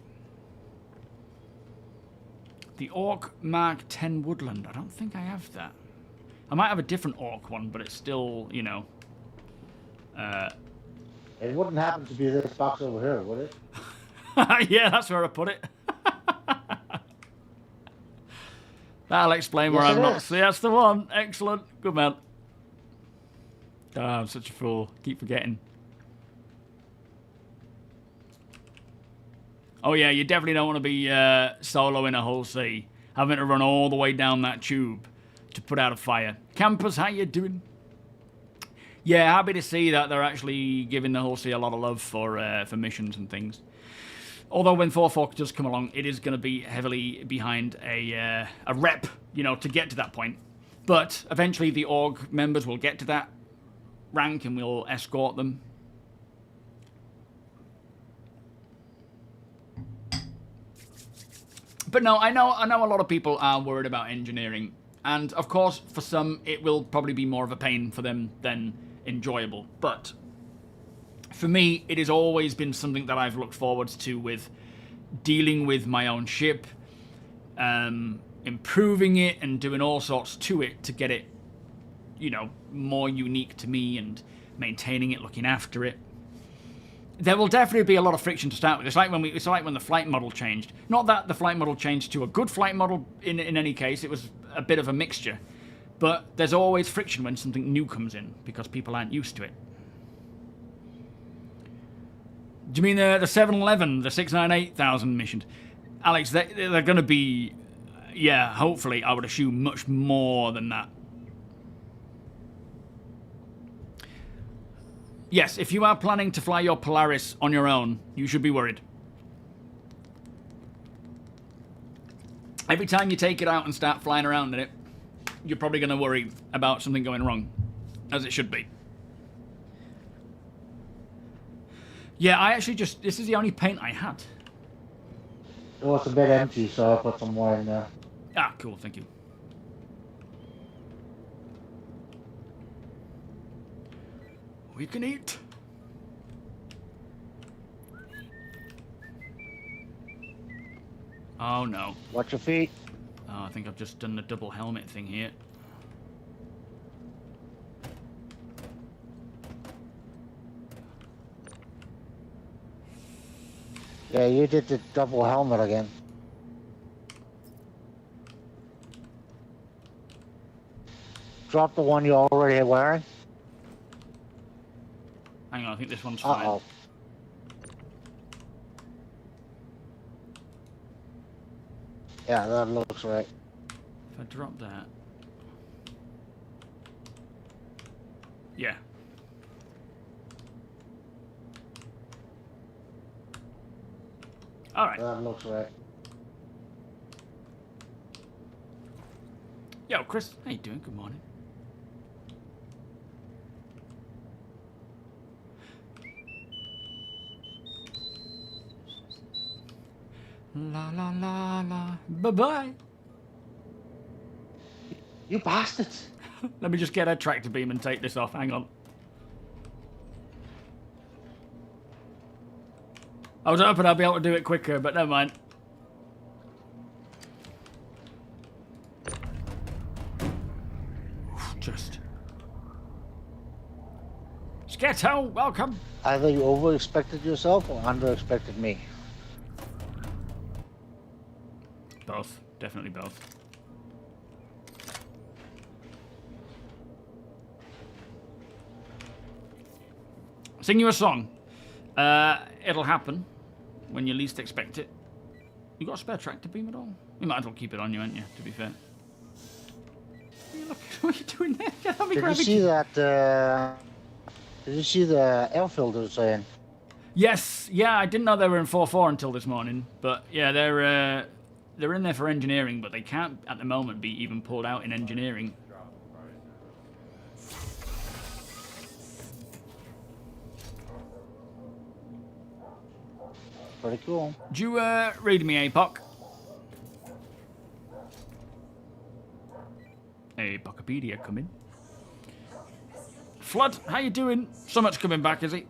The Orc Mark 10 Woodland. I don't think I have that. I might have a different Orc one, but it's still, you know... It wouldn't happen to be this box over here, would it? Yeah, that's where I put it. That'll explain where I'm not. See, that's the one. Excellent. Good man. Oh, I'm such a fool. Keep forgetting. Oh yeah, you definitely don't want to be soloing a whole sea, having to run all the way down that tube to put out a fire. Campers, how you doing? Yeah, happy to see that they're actually giving the whole sea a lot of love for missions and things. Although when Thor Fork does come along, it is going to be heavily behind a rep, you know, to get to that point. But eventually the org members will get to that rank and we'll escort them. But no, I know a lot of people are worried about engineering. And of course, for some, it will probably be more of a pain for them than enjoyable. But for me, it has always been something that I've looked forward to with dealing with my own ship, improving it and doing all sorts to it to get it, you know, more unique to me and maintaining it, looking after it. There will definitely be a lot of friction to start with. It's like when the flight model changed. Not that the flight model changed to a good flight model in any case. It was a bit of a mixture. But there's always friction when something new comes in because people aren't used to it. Do you mean the 711, the 698,000 missions? Alex, they're going to be, yeah, hopefully, I would assume, much more than that. Yes, if you are planning to fly your Polaris on your own, you should be worried. Every time you take it out and start flying around in it, you're probably going to worry about something going wrong, as it should be. Yeah, I actually just... This is the only paint I had. Well, it's a bit empty, so I'll put some more in there. Ah, cool, thank you. We can eat. Oh no. Watch your feet. Oh, I think I've just done the double helmet thing here. Yeah, you did the double helmet again. Drop the one you're already wearing. Hang on, I think this one's fine. Uh-oh. Yeah, that looks right. If I drop that... Yeah. Alright. That looks right. Yo, Chris, how you doing? Good morning. La la la la. Bye-bye. You bastards! Let me just get a tractor beam and take this off. Hang on. I was hoping I'd be able to do it quicker, but never mind. Just. Sketto, welcome. Either you over-expected yourself or under-expected me. Both. Definitely both. Sing you a song. It'll happen when you least expect it. You got a spare tractor beam at all? You might as well keep it on you, ain't you, to be fair. Hey, look, what are you doing there? Did you see that, did you see the air filters in? Yes, yeah, I didn't know they were in 4.4 until this morning. But yeah, they're in there for engineering, but they can't at the moment be even pulled out in engineering. Pretty cool. Do you read me, APOC? APOCopedia coming. Flood, how you doing? So much coming back, is he?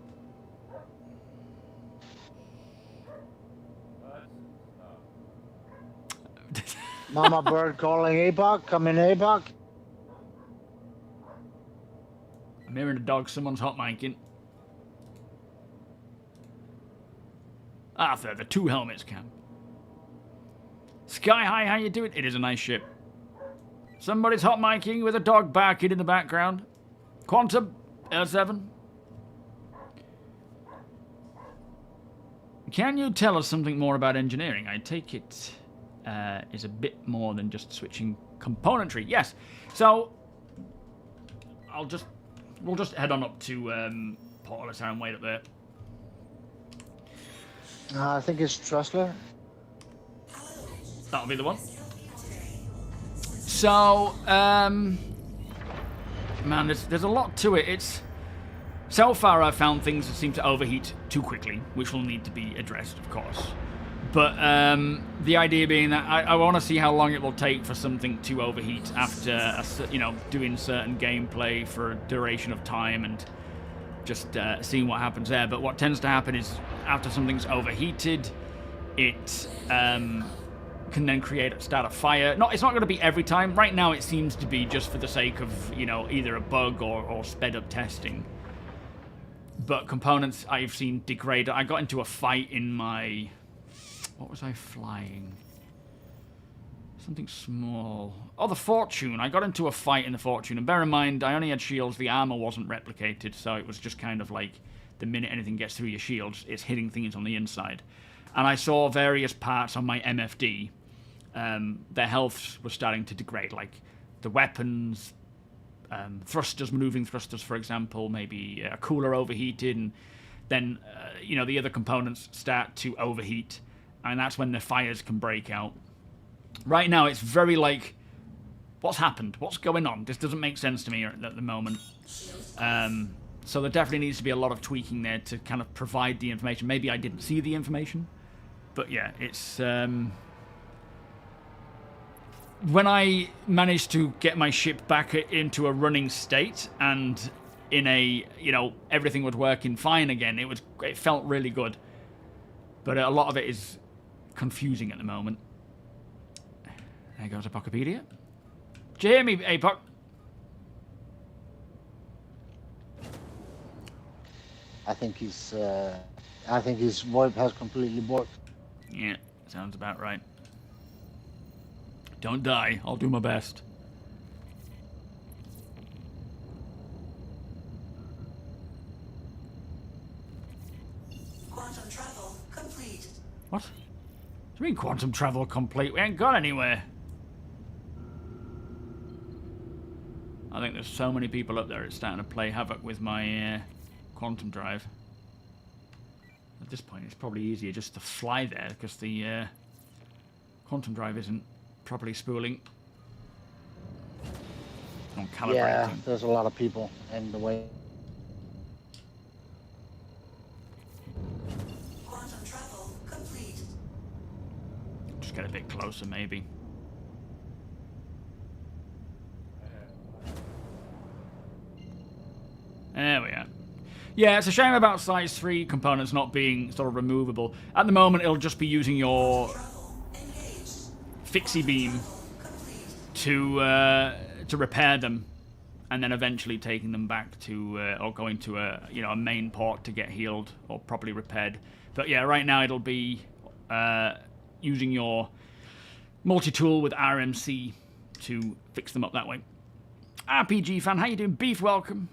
Mama bird calling APOC. Come in, APOC. I'm hearing a dog. Someone's hot micing. Arthur, the two helmets cam. Sky High, how you doing? It is a nice ship. Somebody's hot micing with a dog barking in the background. Quantum, L7. Can you tell us something more about engineering? I take it is a bit more than just switching componentry. Yes. So we'll just head on up to Portless and wait up there. I think it's Trustler. That'll be the one. So, man, there's a lot to it. It's so far I've found things that seem to overheat too quickly, which will need to be addressed, of course. But the idea being that I want to see how long it will take for something to overheat after, doing certain gameplay for a duration of time and just seeing what happens there. But what tends to happen is after something's overheated, it can then start a fire. It's not going to be every time. Right now it seems to be just for the sake of, either a bug or sped up testing. But components I've seen degrade. I got into a fight in my... What was I flying? Something small. Oh, the Fortune. I got into a fight in the Fortune. And bear in mind, I only had shields. The armor wasn't replicated. So it was just kind of like the minute anything gets through your shields, it's hitting things on the inside. And I saw various parts on my MFD. Their healths were starting to degrade. Like the weapons, thrusters, maneuvering thrusters, for example. Maybe a cooler overheated. And then, the other components start to overheat. And that's when the fires can break out. Right now, it's very like, what's happened? What's going on? This doesn't make sense to me at the moment. So there definitely needs to be a lot of tweaking there to kind of provide the information. Maybe I didn't see the information. But yeah, it's... when I managed to get my ship back into a running state and in a, you know, everything was working fine again, it felt really good. But a lot of it is confusing at the moment. There goes Apocopedia. Do you hear me, Apoc? I think his VoIP has completely worked. Yeah, sounds about right. Don't die. I'll do my best. Quantum travel complete. What? What do you mean quantum travel complete? We ain't got anywhere. I think there's so many people up there it's starting to play havoc with my quantum drive. At this point, it's probably easier just to fly there because the quantum drive isn't properly spooling. On calibrating. Yeah, there's a lot of people in the way. Quantum travel complete. Just get a bit closer, maybe. There we are. Yeah, it's a shame about size 3 components not being sort of removable. At the moment, it'll just be using your fixie beam to repair them, and then eventually taking them back to or going to a a main port to get healed or properly repaired. But yeah, right now it'll be using your multi-tool with RMC to fix them up that way. RPG fan, how you doing? Beef, welcome.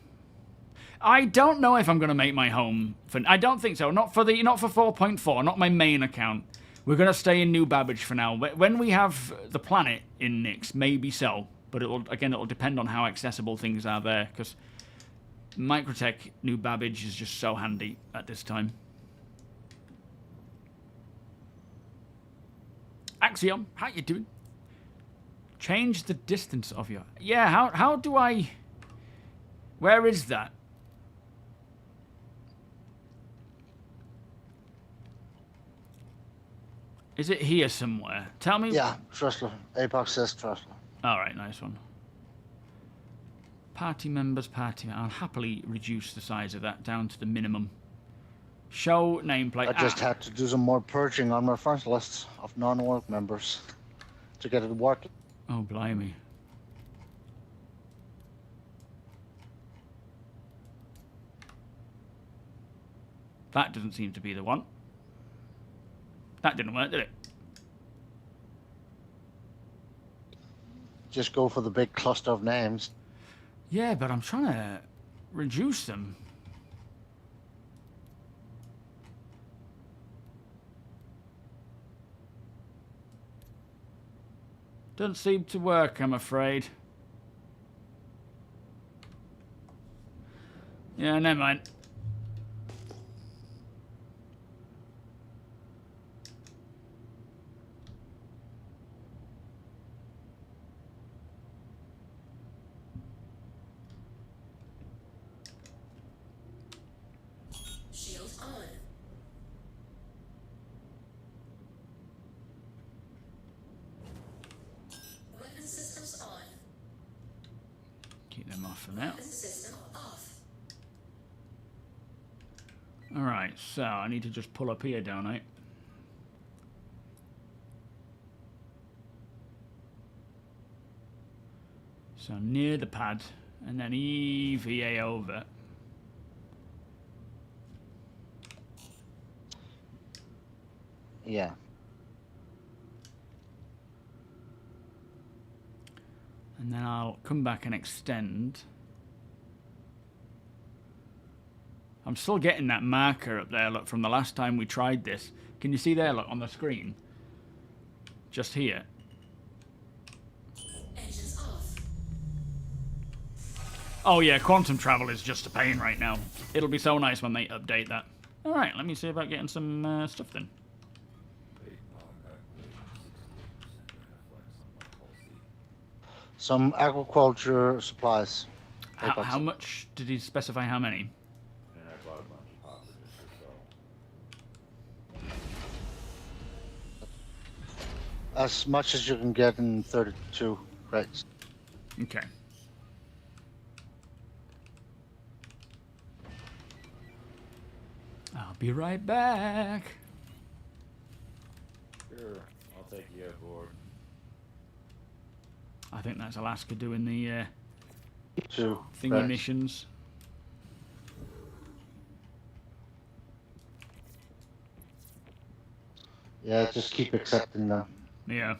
I don't know if I'm going to make my home for... I don't think so. Not for 4.4. Not my main account. We're going to stay in New Babbage for now. When we have the planet in Nyx, maybe so. But it'll depend on how accessible things are there. Because Microtech New Babbage is just so handy at this time. Axiom, how you doing? Change the distance of your... Yeah, how do I... Where is that? Is it here somewhere? Tell me. Yeah, Trustler. Apox says Trustler. Alright, nice one. Party members, I'll happily reduce the size of that down to the minimum. Show nameplate. I just had to do some more purging on my friends list of non-work members to get it working. Oh, blimey. That doesn't seem to be the one. That didn't work, did it? Just go for the big cluster of names. Yeah, but I'm trying to reduce them. Doesn't seem to work, I'm afraid. Yeah, never mind. Alright, so I need to just pull up here, don't I? So near the pad, and then EVA over. Yeah. And then I'll come back and extend. I'm still getting that marker up there, look, from the last time we tried this. Can you see there, look, on the screen? Just here. Engines off. Oh yeah, quantum travel is just a pain right now. It'll be so nice when they update that. Alright, let me see about getting some stuff then. Some agriculture supplies. I got How some. much did he specify? How many? And I bought a bunch of hostages to sell. As much as you can get in 32 crates. Okay. I'll be right back. Sure, I'll take you aboard. I think that's Alaska doing the 2 thingy crates. missions. Yeah, just keep accepting them. Yeah.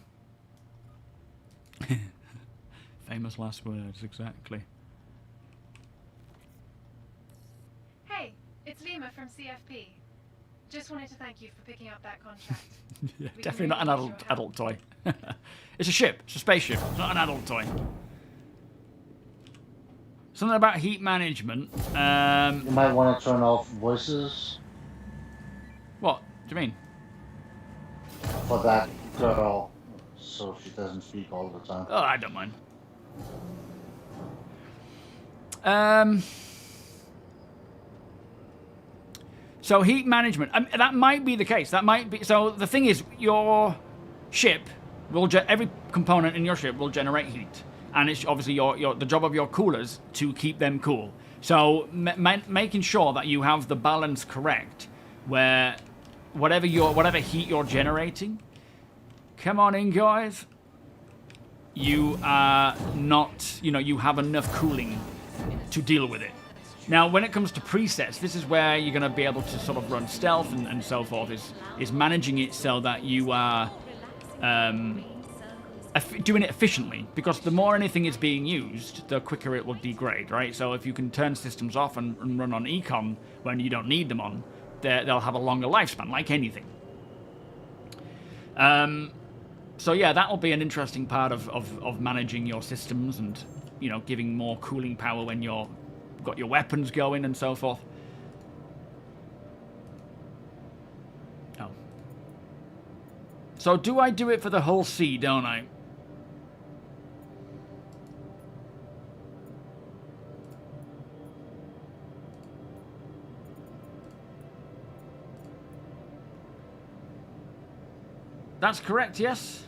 Famous last words, exactly. Hey, it's Lima from CFP. Just wanted to thank you for picking up that contract. Yeah, We definitely can not an really use adult your toy. It's a ship. It's a spaceship. Not an adult toy. Something about heat management. You might want to turn off voices What do you mean? for that girl so she doesn't speak all the time. Oh, I don't mind. So heat management. That might be the case. That might be. So the thing is, your ship will every component in your ship will generate heat, and it's obviously the job of your coolers to keep them cool. So making sure that you have the balance correct, where whatever heat you're generating, come on in, guys. You are not, you have enough cooling to deal with it. Now, when it comes to presets, this is where you're going to be able to sort of run stealth and so forth, is managing it so that you are doing it efficiently. Because the more anything is being used, the quicker it will degrade, right? So if you can turn systems off and run on econ when you don't need them on, they'll have a longer lifespan, like anything. So yeah, that will be an interesting part of managing your systems and, giving more cooling power when you're got your weapons going and so forth. Oh. So do I do it for the whole sea, don't I? That's correct, yes.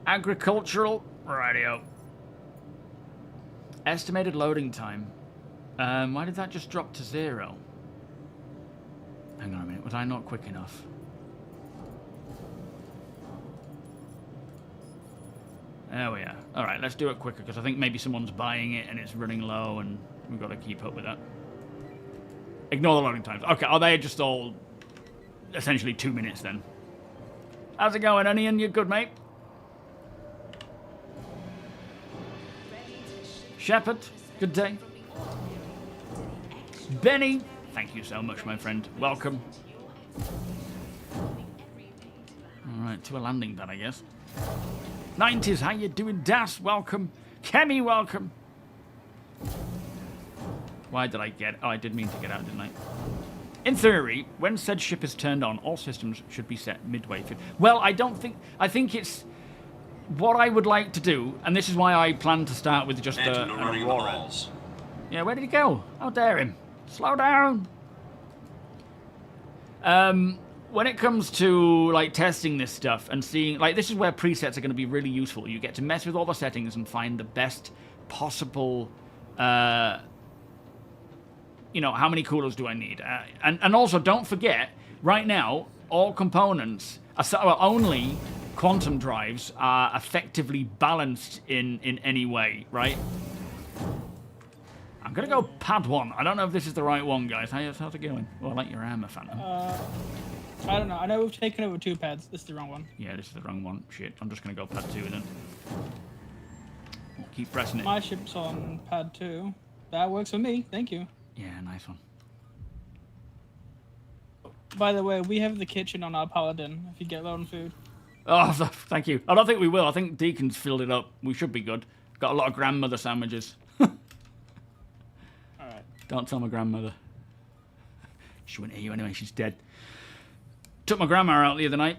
Agricultural, rightio. Estimated loading time. Why did that just drop to 0? Hang on a minute, was I not quick enough? There we are. Alright, let's do it quicker, because I think maybe someone's buying it and it's running low and we've got to keep up with that. Ignore the loading times. Okay, are they just all essentially 2 minutes then? How's it going, Onion? You good, mate? Shepard, good day. Benny, thank you so much, my friend. Welcome. Alright, to a landing pad, I guess. 90s, how you doing? Das, welcome. Kemi, welcome. Why did I get... Oh, I did mean to get out, didn't I? In theory, when said ship is turned on, all systems should be set midway through. Well, I don't think... I think it's... What I would like to do, and this is why I plan to start with just an Aurora. Yeah, where did he go? How dare him? Slow down. When it comes to like testing this stuff and seeing, like, this is where presets are going to be really useful. You get to mess with all the settings and find the best possible, how many coolers do I need? And also, don't forget, right now, all components are only quantum drives are effectively balanced in any way, right? I'm gonna go pad 1. I don't know if this is the right one, guys. How's it going? Well, I like your armor, Phantom. I don't know. I know we've taken over 2 pads. This is the wrong one. Yeah, this is the wrong one. Shit, I'm just gonna go pad 2 then. Keep pressing it. My ship's on pad 2. That works for me. Thank you. Yeah, nice one. By the way, we have the kitchen on our Paladin if you get low on food. Oh, thank you. I don't think we will. I think Deacon's filled it up. We should be good. Got a lot of grandmother sandwiches. Alright. Don't tell my grandmother. She wouldn't hear you anyway. She's dead. Took my grandma out the other night.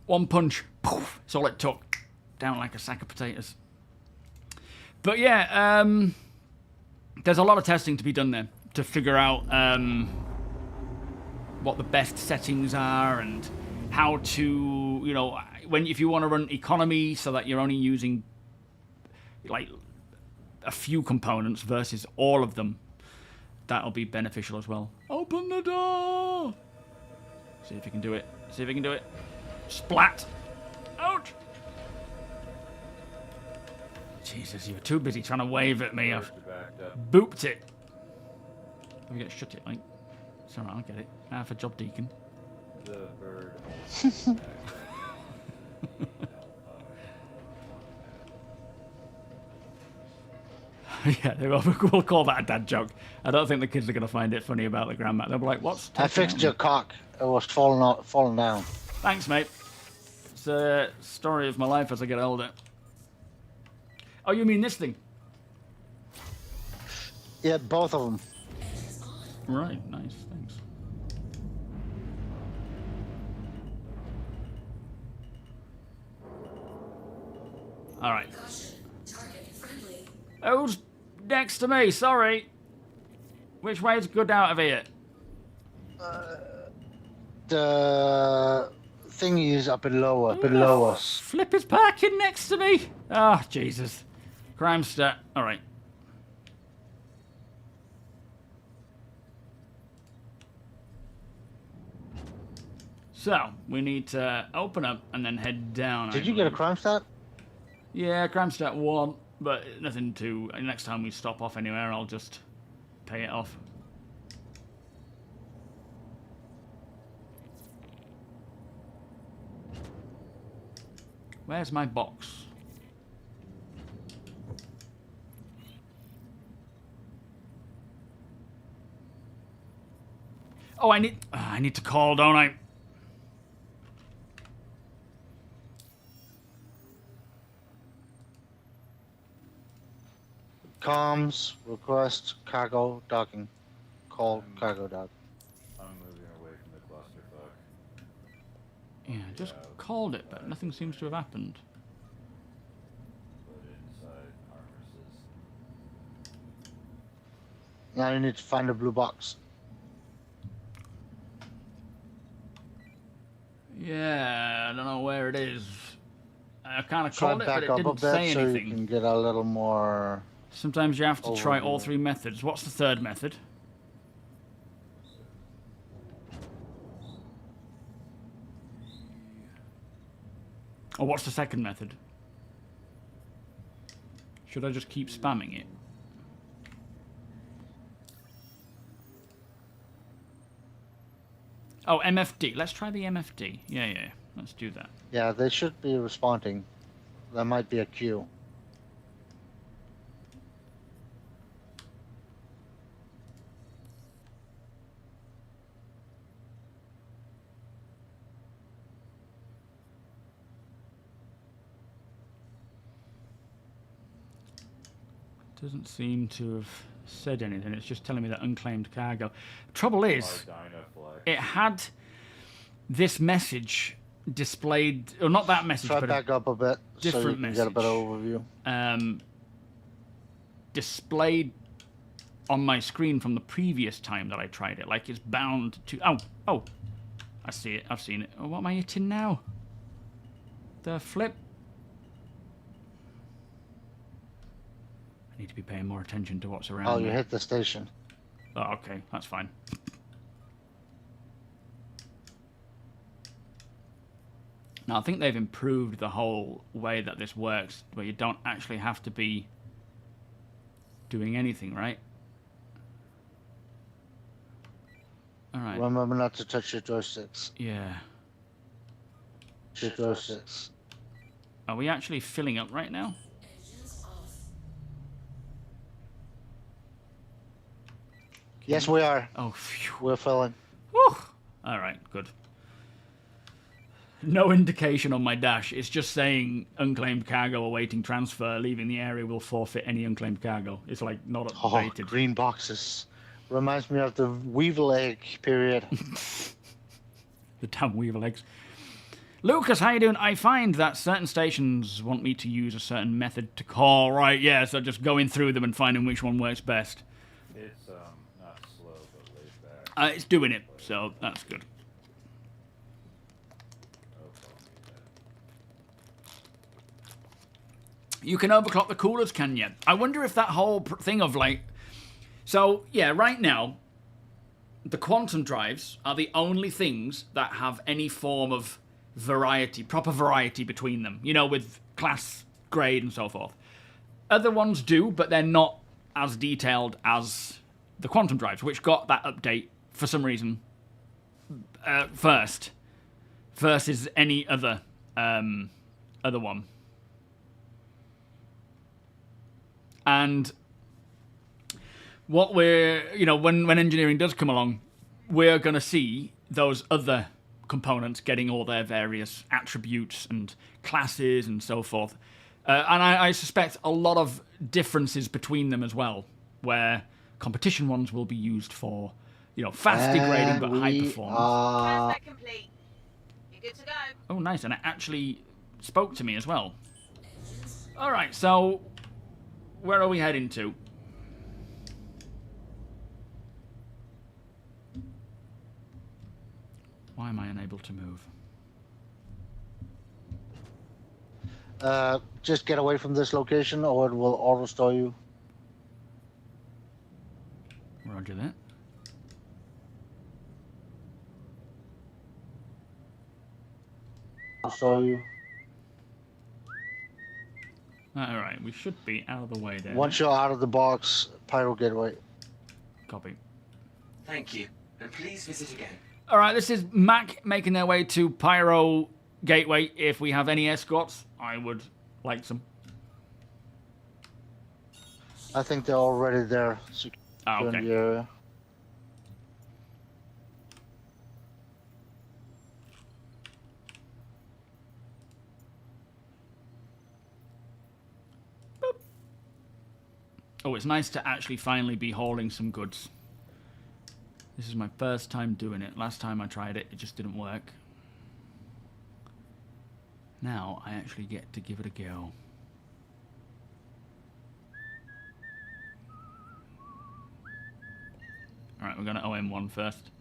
One punch. Poof. That's all it took. down like a sack of potatoes. But yeah, there's a lot of testing to be done there to figure out what the best settings are and how to, you know, if you want to run economy so that you're only using like a few components versus all of them, that'll be beneficial as well. Open the door! See if you can do it. See if you can do it. Splat! Ouch! Jesus, you were too busy trying to wave at me. I've booped it. Let me get shut it, like. It's alright, I'll get it. Half a job, Deacon. The bird. Yeah, we'll call that a dad joke. I don't think the kids are going to find it funny about the grandma. They'll be like, what's... I fixed your cock. It was falling down. Thanks, mate. It's a story of my life as I get older. Oh, you mean this thing? Yeah, both of them. Right, nice, thanks. Alright. Who's next to me? Sorry. Which way is good out of here? The thingy is up below us. Flip is parking next to me. Oh, Jesus. Crime stat. Alright. So, we need to open up and then head down. Did you get a crime stat? Yeah, crime stat 1, but nothing to... Next time we stop off anywhere, I'll just pay it off. Where's my box? Oh, I need to call, don't I? Comms, request, cargo, docking. Call, cargo, dock. I'm moving away from the clusterfuck. Yeah, I just called it, but nothing seems to have happened. Put it inside armors. Now you need to find the blue box. Yeah, I don't know where it is. I kind of Try called it, but back it up a didn't bit say so you anything. can get a little more... Sometimes you have to try all overview. 3 methods. What's the third method? Or what's the second method? Should I just keep spamming it? Oh, MFD. Let's try the MFD. Yeah. Let's do that. Yeah, they should be responding. There might be a queue. Doesn't seem to have said anything. It's just telling me that unclaimed cargo. Trouble is, it had this message displayed, or not that message, Try but back up a bit so you different can get a better message. overview. Displayed on my screen from the previous time that I tried it. Like it's bound to... Oh! I see it. I've seen it. Oh, what am I hitting now? The flip. I need to be paying more attention to what's around Oh, me. you hit the station. Oh, okay. That's fine. Now, I think they've improved the whole way that this works, where you don't actually have to be doing anything, right? All right. Remember not to touch your joysticks. Yeah. Your joysticks. Are we actually filling up right now? Yes, we are. Oh, phew. We're filling. Whew. All right, good. No indication on my dash. It's just saying unclaimed cargo awaiting transfer. Leaving the area will forfeit any unclaimed cargo. It's like not Oh, updated. green boxes. Reminds me of the Weevil egg period. The damn weevil eggs. Lucas, how you doing? I find that certain stations want me to use a certain method to call. Right, yeah, so just going through them and finding which one works best. It's not slow, but laid back. It's doing it, so that's good. Oh, call me that. You can overclock the coolers, can you? I wonder if that whole thing of like... So, yeah, right now, the quantum drives are the only things that have any form of variety, proper variety between them. You know, with class, grade, and so forth. Other ones do, but they're not as detailed as the quantum drives, which got that update, for some reason, first. Versus any other one. And what we're, you know, when engineering does come along, we're going to see those other components getting all their various attributes and classes and so forth. And I suspect a lot of differences between them as well, where competition ones will be used for, you know, fast degrading but high performance. Transfer complete. You're good to go. Oh, nice. And it actually spoke to me as well. All right, so where are we heading to? Why am I unable to move? Just get away from this location or it will auto-store you. Roger that. Auto-store you. Alright, we should be out of the way there. Once you're out of the box, Pyro Gateway. Copy. Thank you, and please visit again. Alright, this is Mac making their way to Pyro Gateway. If we have any escorts, I would like some. I think they're already there. Oh, In okay. the area. Oh, it's nice to actually finally be hauling some goods. This is my first time doing it. Last time I tried it, it just didn't work. Now I actually get to give it a go. Alright, we're going to OM1 first.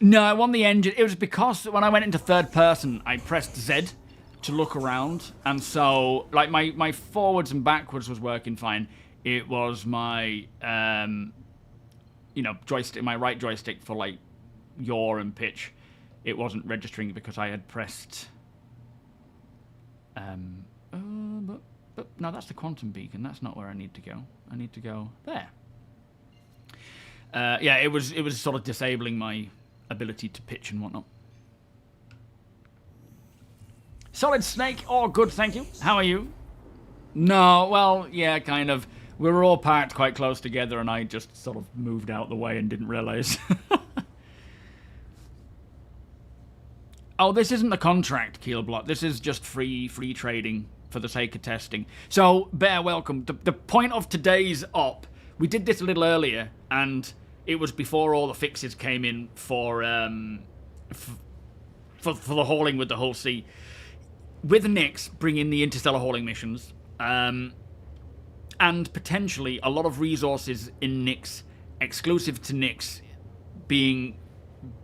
No, I won the engine. It was because when I went into third person, I pressed Z to look around. And so, like, my forwards and backwards was working fine. It was my, you know, joystick, my right joystick for, like, yaw and pitch. It wasn't registering because I had pressed... but no, that's the quantum beacon. That's not where I need to go. I need to go there. Yeah, it was sort of disabling my ability to pitch and whatnot. Solid Snake, oh good, thank you. How are you? No, well, yeah, kind of. We were all parked quite close together and I just sort of moved out the way and didn't realise. Oh, this isn't the contract, Keelblot. This is just free trading for the sake of testing. So, bear welcome. The point of today's op, we did this a little earlier, and it was before all the fixes came in for the hauling with the Hull C. With Nyx bringing the Interstellar hauling missions, and potentially a lot of resources in Nyx, exclusive to Nyx, being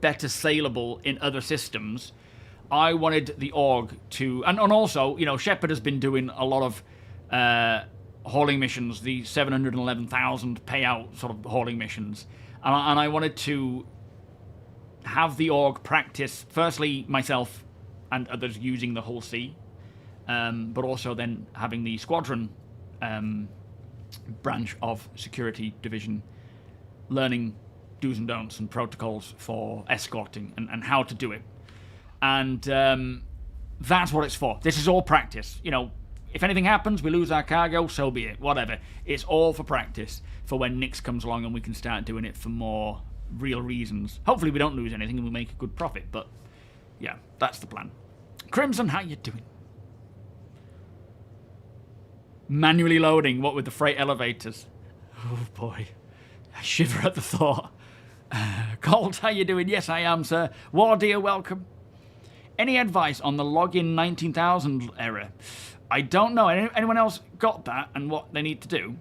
better saleable in other systems, I wanted the org to... And also, you know, Shepard has been doing a lot of hauling missions, the 711,000 payout sort of hauling missions. And I wanted to have the org practice, firstly, myself and others using the Hull C, but also then having the Squadron branch of security division learning do's and don'ts and protocols for escorting and how to do it. And that's what it's for. This is all practice. You know, if anything happens, we lose our cargo, so be it. Whatever. It's all for practice for when Nyx comes along and we can start doing it for more real reasons. Hopefully we don't lose anything and we make a good profit, but yeah, that's the plan. Crimson, how you doing? Manually loading, what with the freight elevators? Oh boy. I shiver at the thought. Colt, how you doing? Yes, I am, sir. War dear, welcome. Any advice on the login 19,000 error? I don't know. Anyone else got that and what they need to do?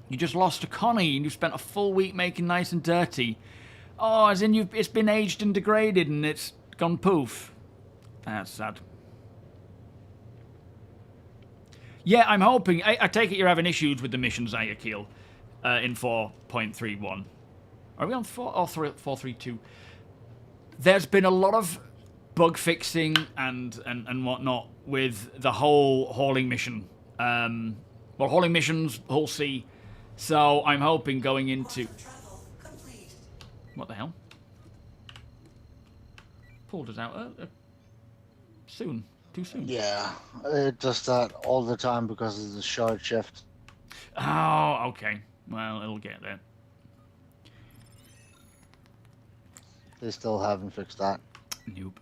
You just lost to Connie and you spent a full week making nice and dirty. Oh, as in it's been aged and degraded and it's gone poof. That's sad. Yeah, I'm hoping. I take it you're having issues with the missions, Ayakil, in 4.31. Are we on 4 or 4.32? There's been a lot of bug fixing and whatnot with the whole hauling mission. Well, hauling missions, Hull C. So I'm hoping going into... What the hell? Pulled us out soon. Too soon. Yeah, it does that all the time because of the short shift. Oh, okay. Well, it'll get there. They still haven't fixed that. Nope.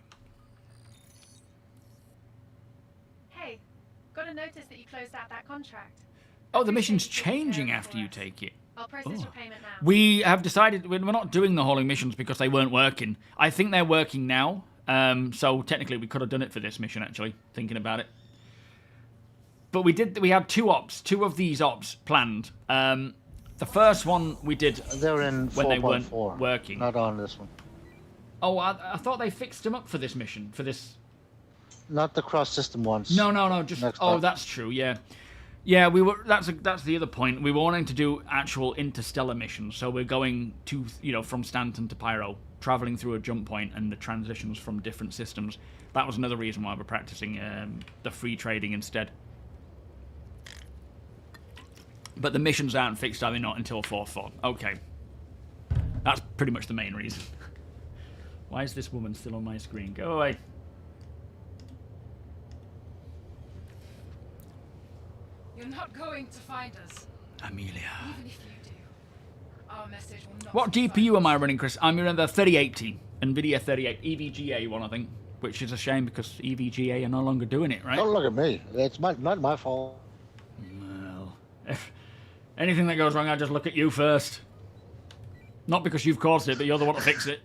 Hey, got a notice that you closed out that contract. Oh, the mission's Appreciate you taking changing care of it after for you us. take it. I'll process your payment now. We have decided we're not doing the hauling missions because they weren't working. I think they're working now. So technically we could have done it for this mission, actually, thinking about it. But we had two of these ops planned. The first one we did They're in when they weren't 4.4, working. not on this one. Oh, I thought they fixed them up for this mission, for this... Not the cross-system ones. No, just... Next Oh, time. that's true, yeah. Yeah, we were. That's the other point. We were wanting to do actual interstellar missions, so we're going to, from Stanton to Pyro, traveling through a jump point and the transitions from different systems. That was another reason why we're practicing the free trading instead. But the missions aren't fixed, are they not, until 4.4? Okay. That's pretty much the main reason. Why is this woman still on my screen? Go away. You're not going to find us. Amelia. Even if you do, our message will not. What GPU am I running, Chris? I'm running the 3080, NVIDIA 38, EVGA one, I think. Which is a shame because EVGA are no longer doing it, right? Don't look at me. It's not my fault. Well, if anything that goes wrong, I just look at you first. Not because you've caused it, but you're the one to fix it.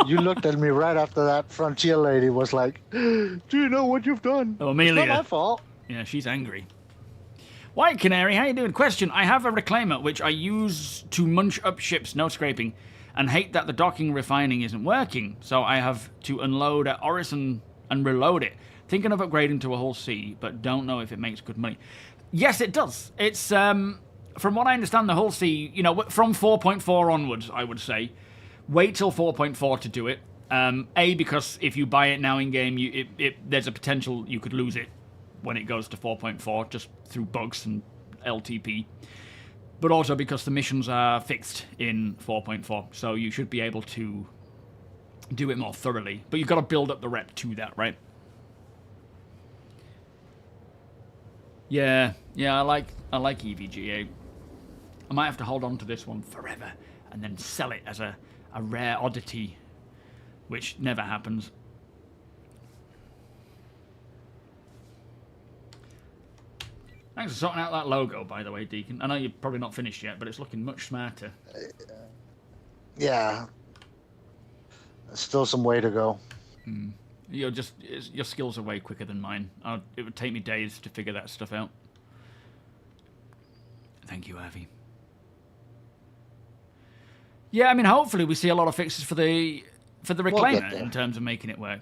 You looked at me right after that frontier lady was like, "Do you know what you've done?" Oh, Amelia. It's not my fault. Yeah, she's angry. White Canary, how you doing? Question, I have a reclaimer which I use to munch up ships, no scraping, and hate that the docking refining isn't working, so I have to unload at Orison and reload it. Thinking of upgrading to a Hull C, but don't know if it makes good money. Yes, it does. It's, from what I understand, the Hull C, from 4.4 onwards, I would say, wait till 4.4 to do it. A, because if you buy it now in-game, there's a potential you could lose it when it goes to 4.4, just through bugs and LTP. But also because the missions are fixed in 4.4, so you should be able to do it more thoroughly. But you've got to build up the rep to that, right? Yeah, I like EVGA. I might have to hold on to this one forever and then sell it as a rare oddity, which never happens. Thanks for sorting out that logo, by the way, Deacon. I know you're probably not finished yet, but it's looking much smarter. Yeah. Still some way to go. Your skills are way quicker than mine. It would take me days to figure that stuff out. Thank you, Avi. Yeah, I mean, hopefully we see a lot of fixes for the reclaimer in terms of making it work.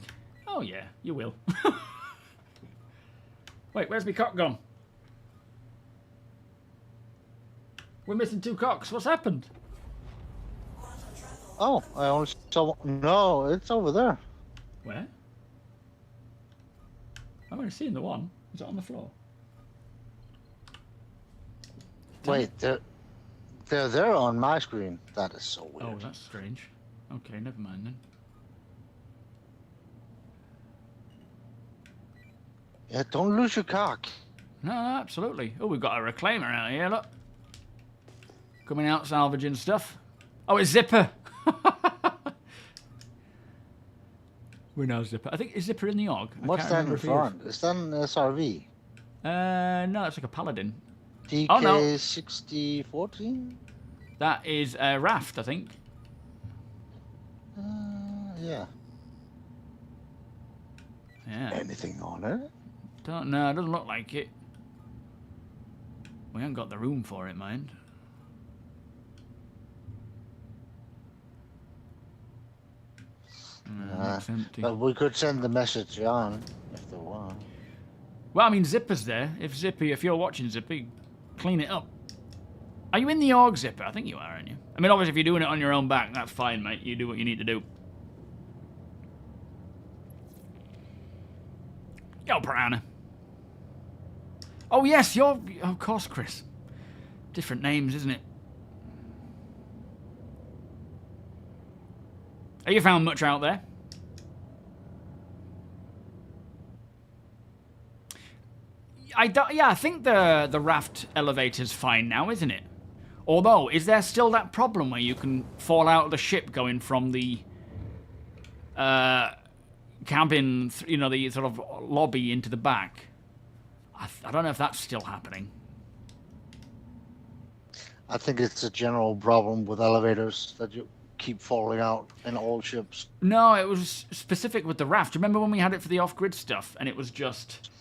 Oh yeah, you will. Wait, where's my cock gone? We're missing 2 cocks. What's happened? Oh, I only saw one. No, it's over there. Where? I've only seen the one. Is it on the floor? Wait, they're there on my screen. That is so weird. Oh, that's strange. Okay, never mind then. Yeah, don't lose your cock. No, absolutely. Oh, we've got a reclaimer out here, look. Coming out salvaging stuff. Oh, it's Zipper. We're now Zipper. I think, is Zipper in the AUG? What's that in front? Is that an SRV? No, it's like a Paladin. DK Oh, no. 6014? That is a raft, I think. Yeah. Yeah. Anything on it? Don't know. It doesn't look like it. We haven't got the room for it, mind. It's empty. But we could send the message on if they want. Well, I mean, Zipper's there. If you're watching Zippy, clean it up. Are you in the org, Zipper? I think you are, aren't you? I mean, obviously, if you're doing it on your own back, that's fine, mate. You do what you need to do. Yo, Piranha. Oh, yes, you're... Of course, Chris. Different names, isn't it? Have you found much out there? I think the raft elevator's fine now, isn't it? Although, is there still that problem where you can fall out of the ship going from the cabin, you know, the sort of lobby into the back? I don't know if that's still happening. I think it's a general problem with elevators that you keep falling out in all ships. No, it was specific with the raft. Remember when we had it for the off-grid stuff, and it was just...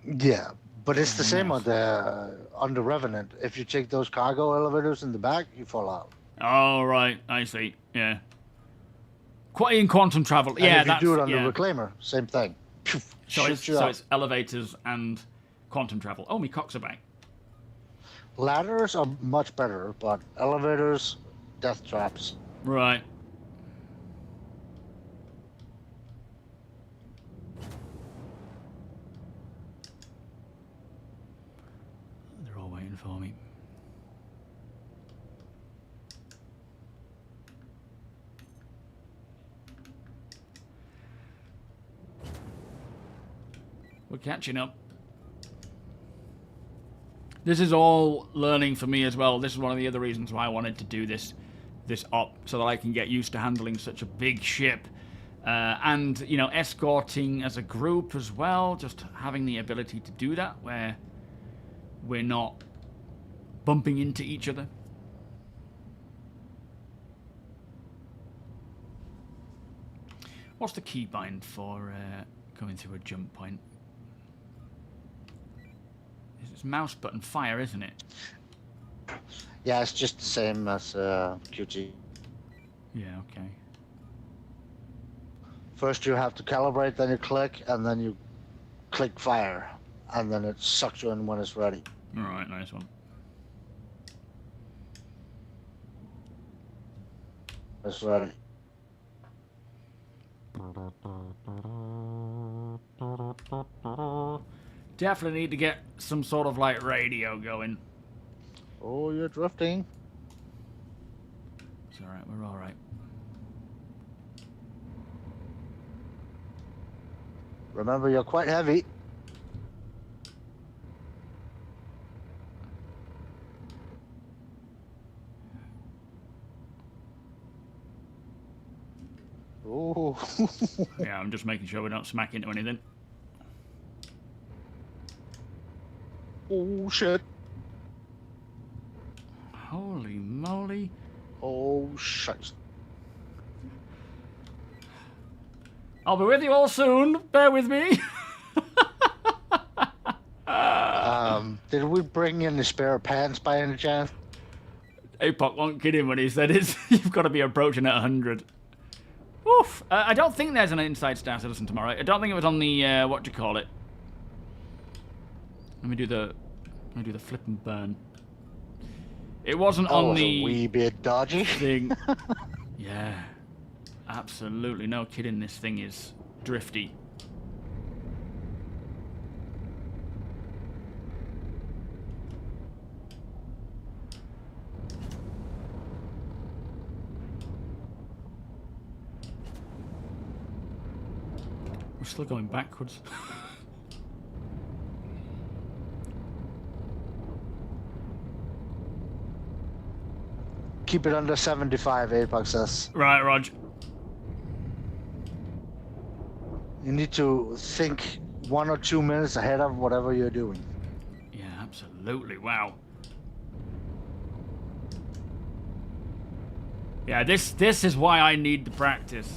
Yeah, but it's the same on the Revenant. If you take those cargo elevators in the back, you fall out. Oh, right. I see. Yeah. In quantum travel. And Yeah, if you do it on the the Reclaimer, same thing. So it's elevators and quantum travel. Oh, me cocks are back. Ladders are much better, but elevators, death traps. Right. They're all waiting for me. We're catching up. This is all learning for me as well. This is one of the other reasons why I wanted to do this op, so that I can get used to handling such a big ship. And, you know, escorting as a group as well. Just having the ability to do that where we're not bumping into each other. What's the keybind for going through a jump point? It's mouse button fire, isn't it? Yeah, it's just the same as QT. Yeah, okay. First you have to calibrate, then you click, and then you click fire. And then it sucks you in when it's ready. Alright, nice one. It's ready. Definitely need to get some sort of like radio going. Oh, you're drifting. It's alright, we're alright. Remember, you're quite heavy. Oh. Yeah, I'm just making sure we don't smack into anything. Oh, shit. Holy moly. Oh, shit. I'll be with you all soon. Bear with me. Did we bring in the spare pants by any chance? Apoc won't kid him when he said it's you've got to be approaching at 100. Oof. I don't think there's an inside Star Citizen tomorrow. I don't think it was on the what do you call it? Let me do the flip and burn. It wasn't on the a wee bit dodgy thing. Yeah. Absolutely no kidding, this thing is drifty. We're still going backwards. Keep it under 75, Apex says. Right, Rog. You need to think 1 or 2 minutes ahead of whatever you're doing. Yeah, absolutely. Wow. Yeah, this is why I need the practice.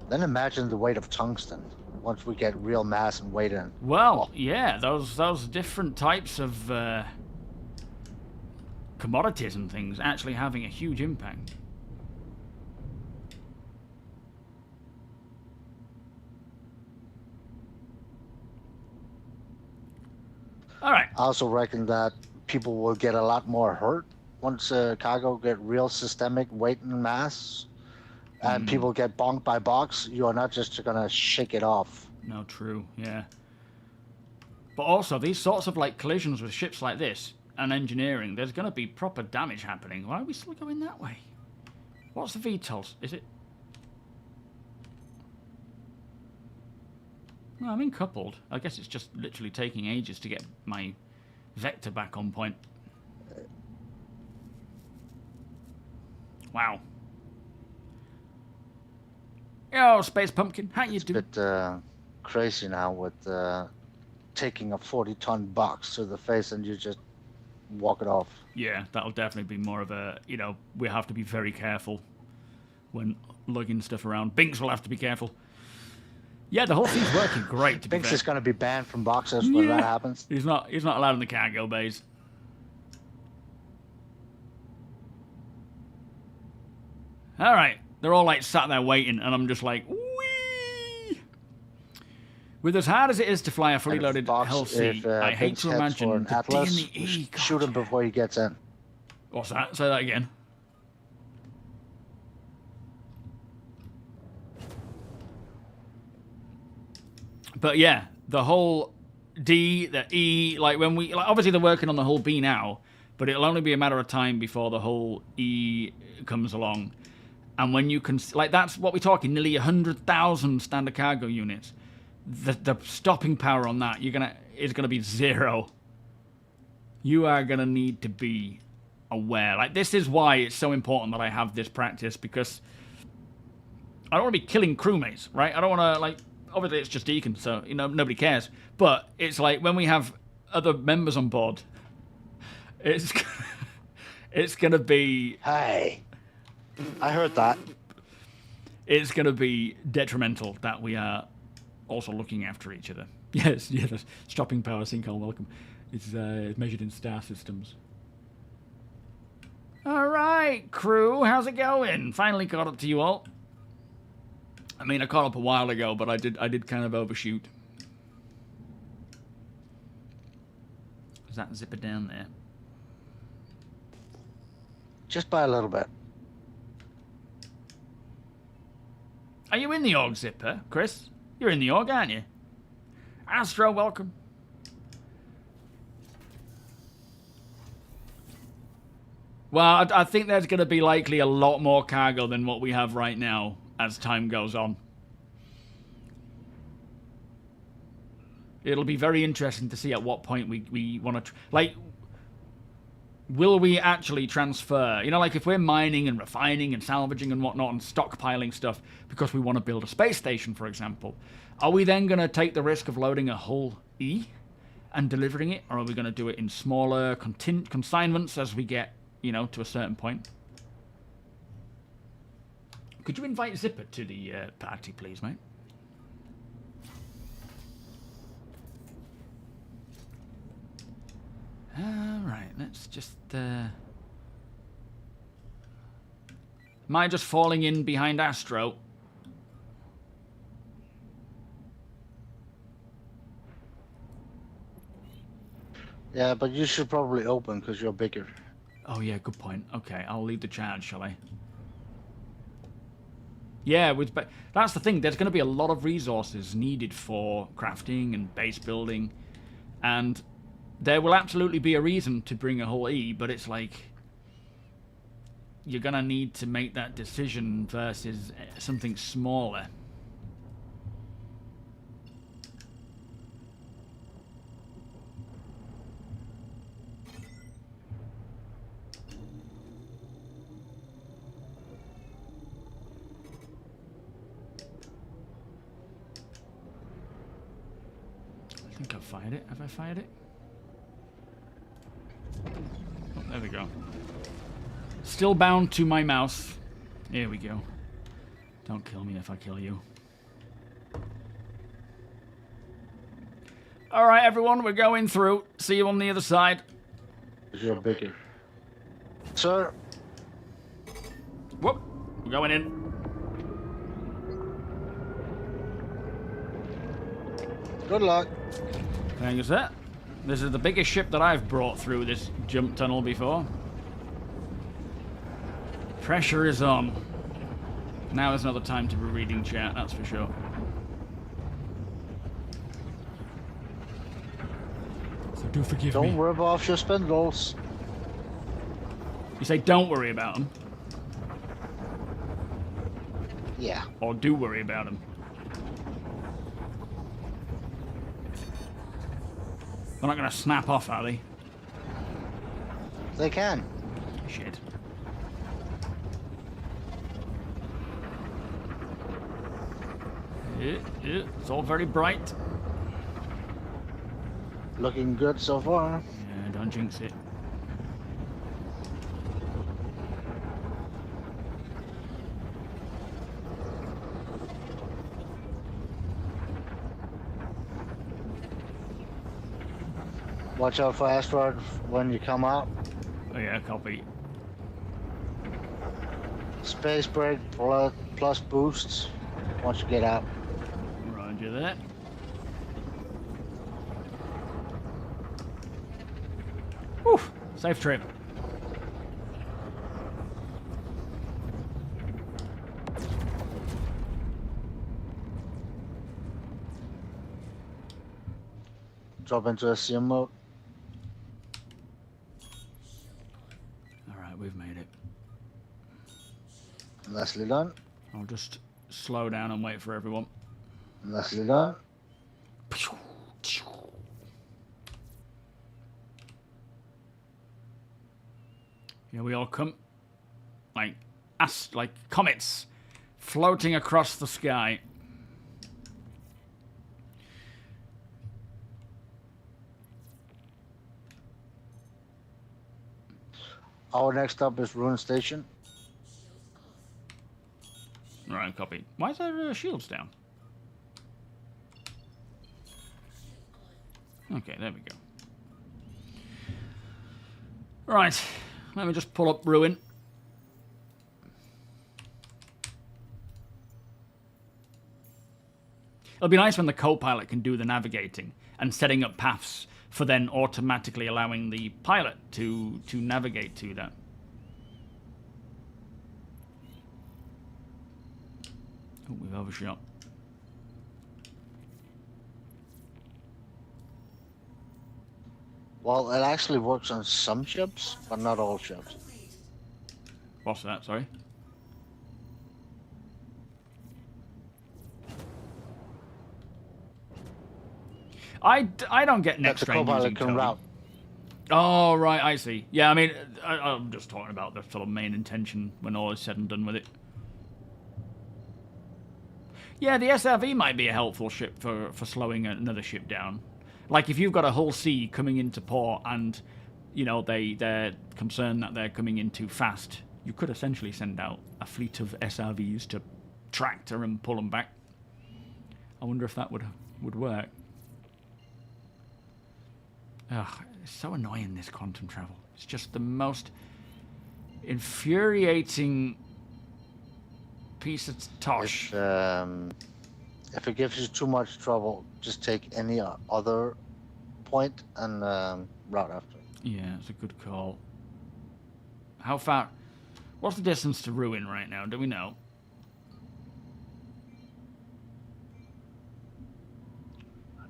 Then imagine the weight of tungsten once we get real mass and weight in. Well, yeah, those different types of commodities and things actually having a huge impact. All right. I also reckon that people will get a lot more hurt once cargo get real systemic weight and mass, and people get bonked by box. You are not just gonna shake it off. No, true, yeah. But also, these sorts of like collisions with ships like this and engineering, there's gonna be proper damage happening. Why are we still going that way? What's the VTOLs? Is it? No, I'm in coupled. I guess it's just literally taking ages to get my vector back on point. Wow. Yo, Space Pumpkin, how you doing? It's a bit crazy now with taking a 40-ton box to the face and you just walk it off. Yeah, that'll definitely be more of a, you know, we have to be very careful when lugging stuff around. Binks will have to be careful. Yeah, the whole thing's working great, to be Binks fair. is going to be banned from boxes when that happens. He's not allowed in the cargo bays. All right, they're all like sat there waiting, and I'm just like, whee! With as hard as it is to fly a fully loaded Hull C, I hate Binks to heads for imagine an the Atlas, D&E. shoot him before he gets in. What's that? Say that again. But yeah, the whole D, the E, like when we, like obviously they're working on the whole B now, but it'll only be a matter of time before the whole E comes along. And when you can, like that's what we're talking, nearly 100,000 standard cargo units. The stopping power on that, is gonna be zero. You are gonna need to be aware. Like this is why it's so important that I have this practice, because I don't want to be killing crewmates, right? I don't want to like. Obviously, it's just Deacon, so you know nobody cares. But it's like when we have other members on board, it's gonna be. Hey, I heard that. It's gonna be detrimental that we are also looking after each other. Yes, the stopping power sinkhole welcome. It's measured in star systems. All right, crew, how's it going? Finally caught up to you all. I mean, I caught up a while ago, but I did kind of overshoot. Is that zipper down there? Just by a little bit. Are you in the org, Zipper, Chris? You're in the org, aren't you? Astro, welcome. Well, I think there's going to be likely a lot more cargo than what we have right now as time goes on. It'll be very interesting to see at what point we want to... like, will we actually transfer... You know, like if we're mining and refining and salvaging and whatnot and stockpiling stuff because we want to build a space station, for example, are we then going to take the risk of loading a whole E and delivering it? Or are we going to do it in smaller consignments as we get, you know, to a certain point? Could you invite Zipper to the party, please, mate? Alright, let's just... Am I just falling in behind Astro? Yeah, but you should probably open because you're bigger. Oh yeah, good point. Okay, I'll lead the charge, shall I? Yeah, that's the thing. There's going to be a lot of resources needed for crafting and base building, and there will absolutely be a reason to bring a whole E, but it's like you're going to need to make that decision versus something smaller. I think I've fired it. Have I fired it? Oh, there we go. Still bound to my mouse. Here we go. Don't kill me if I kill you. Alright, everyone, we're going through. See you on the other side. You're bigger. Sir. Whoop. We're going in. Good luck. Thank you, sir. This is the biggest ship that I've brought through this jump tunnel before. Pressure is on. Now is not the time to be reading chat, that's for sure. So do forgive me. Don't rip off your spindles. You say don't worry about them? Yeah. Or do worry about them? They're not going to snap off, are they? They can. Shit. It's all very bright. Looking good so far. Yeah, don't jinx it. Watch out for asteroids when you come out. Oh yeah, copy. Space brake plus boosts once you get out. Roger that. Whew, safe trip. Drop into SCM mode. Alright, we've made it. Nicely done. I'll just slow down and wait for everyone. Nicely done. Here we all come. Like comets floating across the sky. Our next up is Ruin Station. Right, copy. Why is there shields down? Okay, there we go. Right, let me just pull up Ruin. It'll be nice when the co-pilot can do the navigating and setting up paths for then automatically allowing the pilot to navigate to that. Oh, we've overshot. Well, it actually works on some ships, but not all ships. What's that, sorry? I don't get next The train co-pilot using can TOBII. route. Oh, right, I see. Yeah, I mean, I'm just talking about the sort of main intention when all is said and done with it. Yeah, the SRV might be a helpful ship for slowing another ship down. Like, if you've got a whole sea coming into port and, you know, they're concerned that they're coming in too fast, you could essentially send out a fleet of SRVs to tractor and pull them back. I wonder if that would work. Ugh, it's so annoying, this quantum travel. It's just the most infuriating piece of tosh. If it gives you too much trouble, just take any other point and route after. Yeah, it's a good call. How far? What's the distance to Ruin right now? Do we know?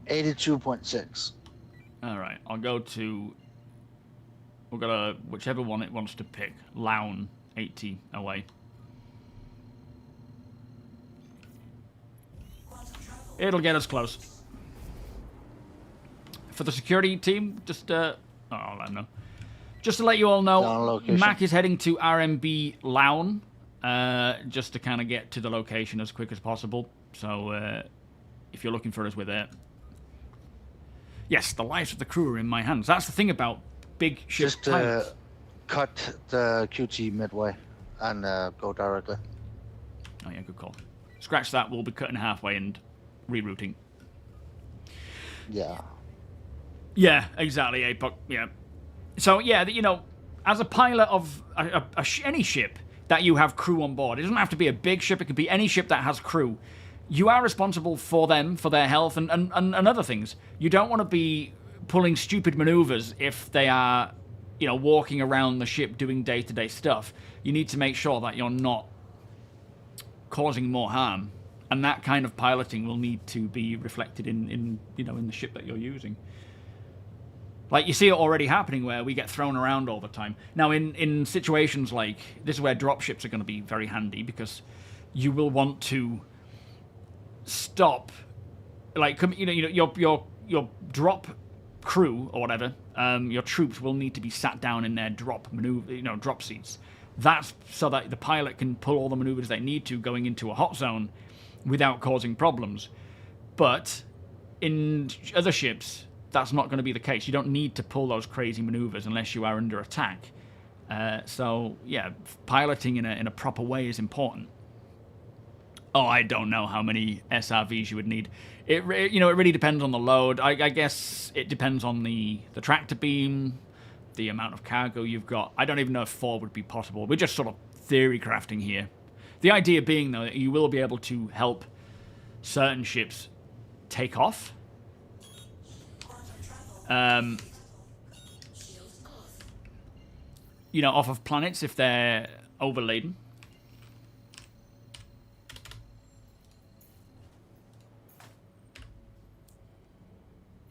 $82.6. All right, I'll go to. We'll go to whichever one it wants to pick. Lown, 80 away. It'll get us close. For the security team, just I'll let them know. Just to let you all know, Mac is heading to RMB Lown, just to kind of get to the location as quick as possible. So, if you're looking for us, we're there. Yes, the lives of the crew are in my hands. That's the thing about big ship pilots. cut the QT midway and go directly. Oh yeah, good call. Scratch that. We'll be cutting halfway and rerouting. Yeah. Yeah, exactly, Apoc. Yeah. So yeah, you know, as a pilot of any ship that you have crew on board, it doesn't have to be a big ship. It could be any ship that has crew. You are responsible for them, for their health, and other things. You don't want to be pulling stupid maneuvers if they are, you know, walking around the ship doing day-to-day stuff. You need to make sure that you're not causing more harm, and that kind of piloting will need to be reflected in you know, in the ship that you're using. Like, you see it already happening where we get thrown around all the time. Now, in situations like this is where dropships are going to be very handy, because you will want to stop, like, you know, your drop crew or whatever, your troops will need to be sat down in their drop maneuver, you know, drop seats. That's so that the pilot can pull all the maneuvers they need to going into a hot zone without causing problems. But in other ships, that's not going to be the case. You don't need to pull those crazy maneuvers unless you are under attack. So yeah, piloting in a proper way is important. Oh, I don't know how many SRVs you would need. It really depends on the load. I guess it depends on the tractor beam, the amount of cargo you've got. I don't even know if 4 would be possible. We're just sort of theory crafting here. The idea being, though, that you will be able to help certain ships take off. You know, off of planets if they're overladen.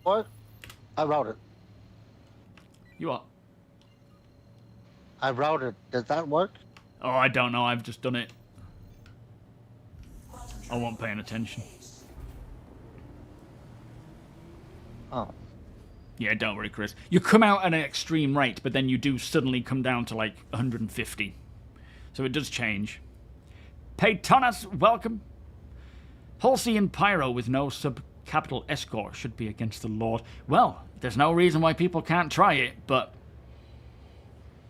What? I routed. You what? I routed. Did that work? Oh, I don't know. I've just done it. I wasn't paying attention. Oh. Yeah, don't worry, Chris. You come out at an extreme rate, but then you do suddenly come down to like 150. So it does change. Paytonas, welcome. Halsey and Pyro with no sub-capital escort should be against the Lord. Well, there's no reason why people can't try it, but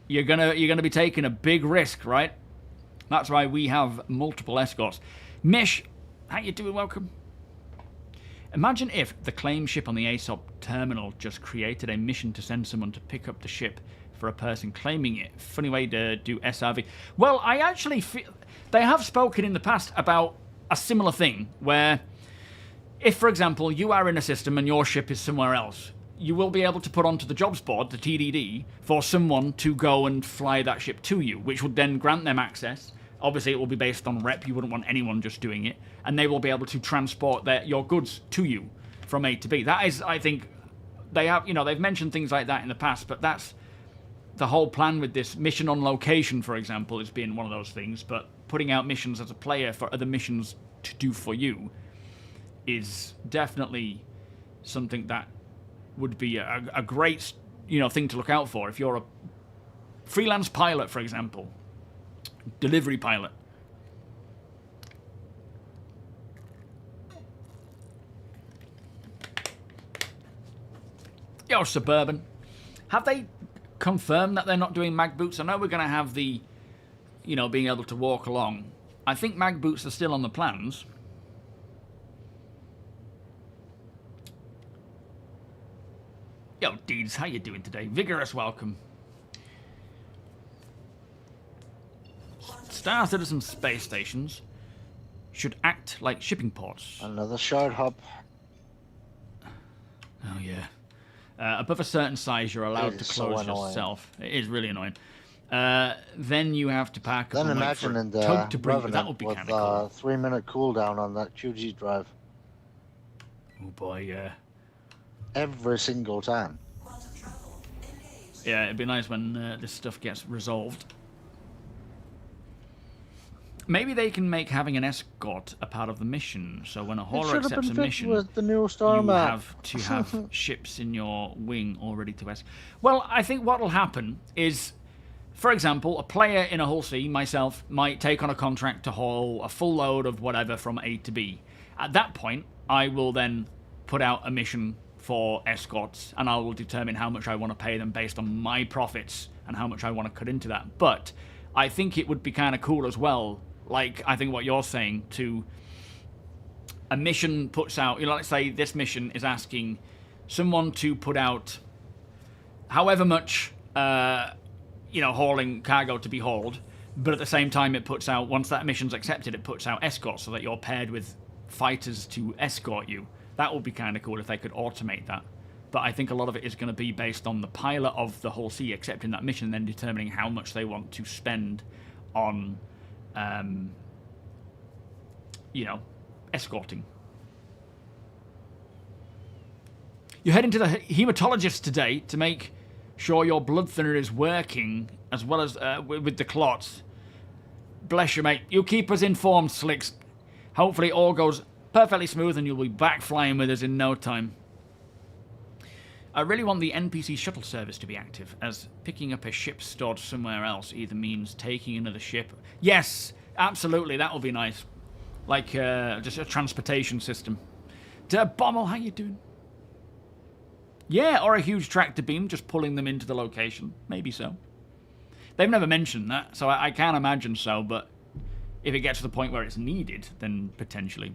you're gonna be taking a big risk, right? That's why we have multiple escorts. Mish, how you doing? Welcome. Imagine if the claim ship on the ASOP terminal just created a mission to send someone to pick up the ship for a person claiming it. Funny way to do SRV. Well, I actually feel they have spoken in the past about a similar thing where if, for example, you are in a system and your ship is somewhere else, you will be able to put onto the jobs board, the TDD, for someone to go and fly that ship to you, which would then grant them access. Obviously, it will be based on rep. You wouldn't want anyone just doing it. And they will be able to transport your goods to you from A to B. That is, I think, they have, you know, they've mentioned things like that in the past, but that's the whole plan with this. Mission on location, for example, is being one of those things, but putting out missions as a player for other missions to do for you is definitely something that would be a great, you know, thing to look out for if you're a freelance pilot, for example. Delivery pilot. Yo, Suburban. Have they confirmed that they're not doing mag boots? I know we're going to have the, you know, being able to walk along. I think mag boots are still on the plans. Yo, Deeds, how you doing today? Vigorous welcome. Star Citizen space stations should act like shipping ports. Another shard hub. Oh, yeah. Above a certain size, you're allowed to close yourself. It is really annoying. Then you have to pack up Then and wait imagine for a in the tug to bring you. That Revenant would be with kind of cool. 3-minute cooldown on that QG drive. Oh, boy, yeah. Every single time. Yeah, it'd be nice when this stuff gets resolved. Maybe they can make having an escort a part of the mission, so when a hauler accepts a mission, with the new star you map. have to have ships in your wing all ready to escort. Well, I think what will happen is, for example, a player in a Hull C, myself, might take on a contract to haul a full load of whatever from A to B. At that point, I will then put out a mission for escorts, and I will determine how much I want to pay them based on my profits and how much I want to cut into that. But I think it would be kind of cool as well, like I think what you're saying, to a mission puts out, you know, let's say this mission is asking someone to put out however much, you know, hauling cargo to be hauled, but at the same time it puts out, once that mission's accepted, it puts out escorts so that you're paired with fighters to escort you. That would be kind of cool if they could automate that. But I think a lot of it is going to be based on the pilot of the whole sea accepting that mission and then determining how much they want to spend on, you know, escorting. You head into the hematologist today to make sure your blood thinner is working, as well as with the clots. Bless you, mate. You keep us informed, Slicks. Hopefully it all goes perfectly smooth and you'll be back flying with us in no time. I really want the NPC shuttle service to be active, as picking up a ship stored somewhere else either means taking another ship. Yes, absolutely, that will be nice. Like just a transportation system. Bommel, how you doing? Yeah, or a huge tractor beam just pulling them into the location. Maybe so. They've never mentioned that, so I can't imagine so, but if it gets to the point where it's needed, then potentially.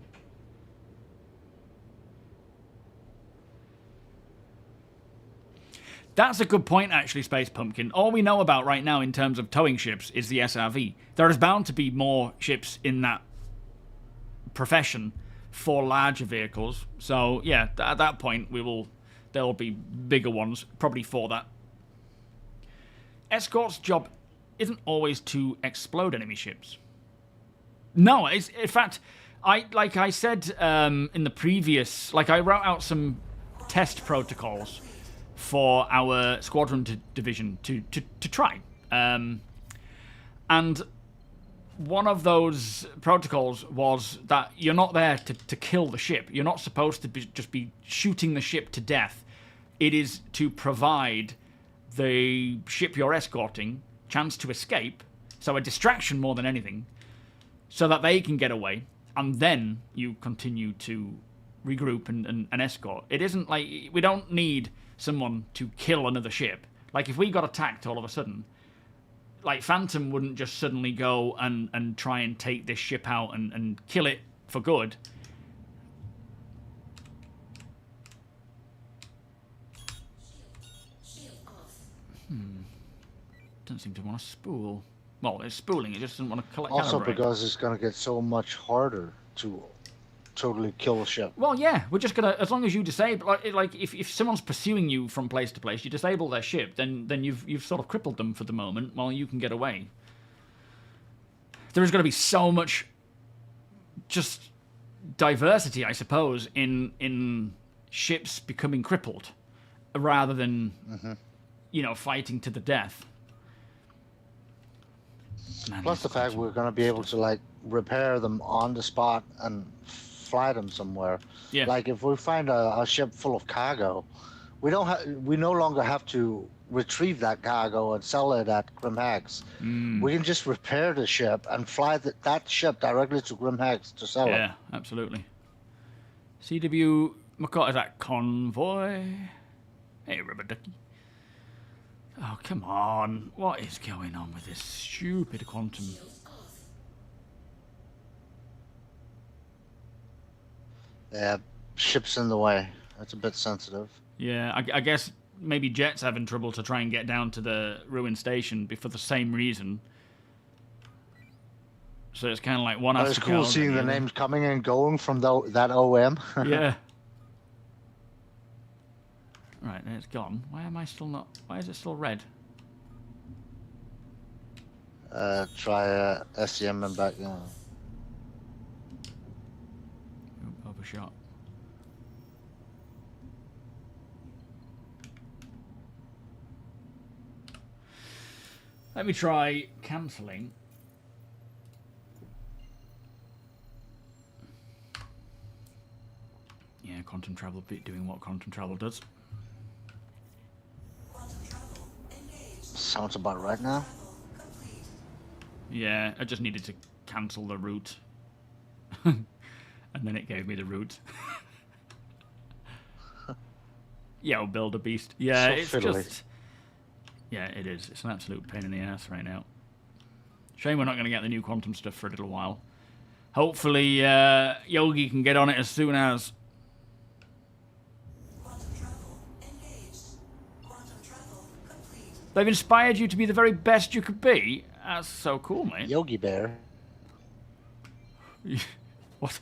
That's a good point, actually, Space Pumpkin. All we know about right now in terms of towing ships is the SRV. There is bound to be more ships in that profession for larger vehicles. So, yeah, at that point, there will be bigger ones, probably for that. Escort's job isn't always to explode enemy ships. No, in fact, like I said in the previous... Like, I wrote out some test protocols for our Squadron division to try. And one of those protocols was that you're not there to kill the ship. You're not supposed to just be shooting the ship to death. It is to provide the ship you're escorting chance to escape, so a distraction more than anything, so that they can get away, and then you continue to regroup and escort. It isn't like... We don't need someone to kill another ship. Like, if we got attacked all of a sudden, like, Phantom wouldn't just suddenly go and try and take this ship out and kill it for good. Doesn't seem to want to spool. Well, it's spooling, it just doesn't want to calibrate. Also because it's going to get so much harder to totally kill a ship. Well, yeah, we're just gonna, as long as you disable, like if someone's pursuing you from place to place, you disable their ship, then you've sort of crippled them for the moment while you can get away. There is going to be so much just diversity, I suppose, in ships becoming crippled, rather than you know, fighting to the death. Man, plus the fact we're going to be able to like repair them on the spot and fly them somewhere. Yeah. Like if we find a ship full of cargo, we no longer have to retrieve that cargo and sell it at Grimhags. We can just repair the ship and fly that ship directly to Grimhags to sell it. Yeah, absolutely. CW McCall, is that Convoy? Hey, Rubber Ducky. Oh, come on. What is going on with this stupid quantum? Yeah, ship's in the way. That's a bit sensitive. Yeah, I guess maybe Jet's having trouble to try and get down to the ruined station for the same reason. So it's kind of like one has to go. It's cool seeing the names coming and going from that OM. Yeah. Right, it's gone. Why am I still not... Why is it still red? Try SCM and back, yeah. Oop, overshot. Let me try cancelling. Yeah, quantum travel doing what quantum travel does. Sounds about right now. Yeah, I just needed to cancel the route. And then it gave me the route. Yeah, we'll build a beast. Yeah, So it's fiddly. just... Yeah, it is. It's an absolute pain in the ass right now. Shame we're not going to get the new quantum stuff for a little while. Hopefully, Yogi can get on it as soon as... Quantum travel engaged. Quantum travel complete. They've inspired you to be the very best you could be? That's so cool, mate. Yogi Bear. What?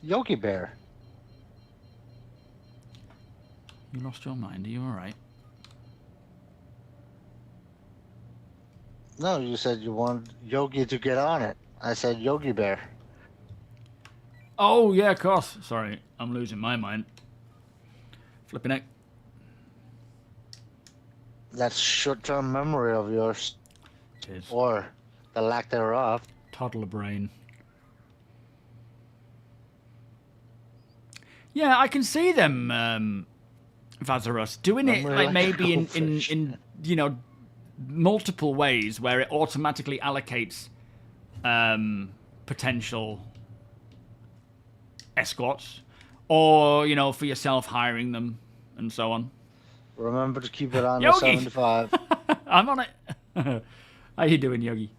Yogi Bear. You lost your mind. Are you alright? No, you said you want Yogi to get on it. I said Yogi Bear. Oh, yeah, of course. Sorry, I'm losing my mind. Flipping it. That's short-term memory of yours. It is. Or the lack thereof. Toddler brain. Yeah, I can see them, Vazarus, doing it Memory like like maybe a in goldfish. you know, multiple ways where it automatically allocates potential escorts, or you know, for yourself hiring them and so on. Remember to keep it on the Yogi! 75. I'm on it. How you doing, Yogi?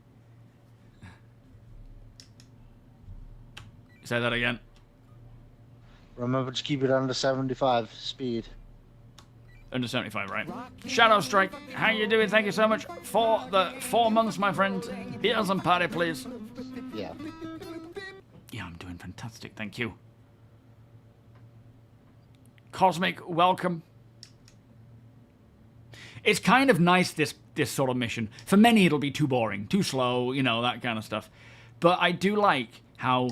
Say that again. Remember to keep it under 75 speed. Under 75, right? Shadow Strike, how you doing? Thank you so much for the 4 months, my friend. Beers and party, please. Yeah. Yeah, I'm doing fantastic, thank you. Cosmic, welcome. It's kind of nice, this sort of mission. For many, it'll be too boring, too slow, you know, that kind of stuff. But I do like how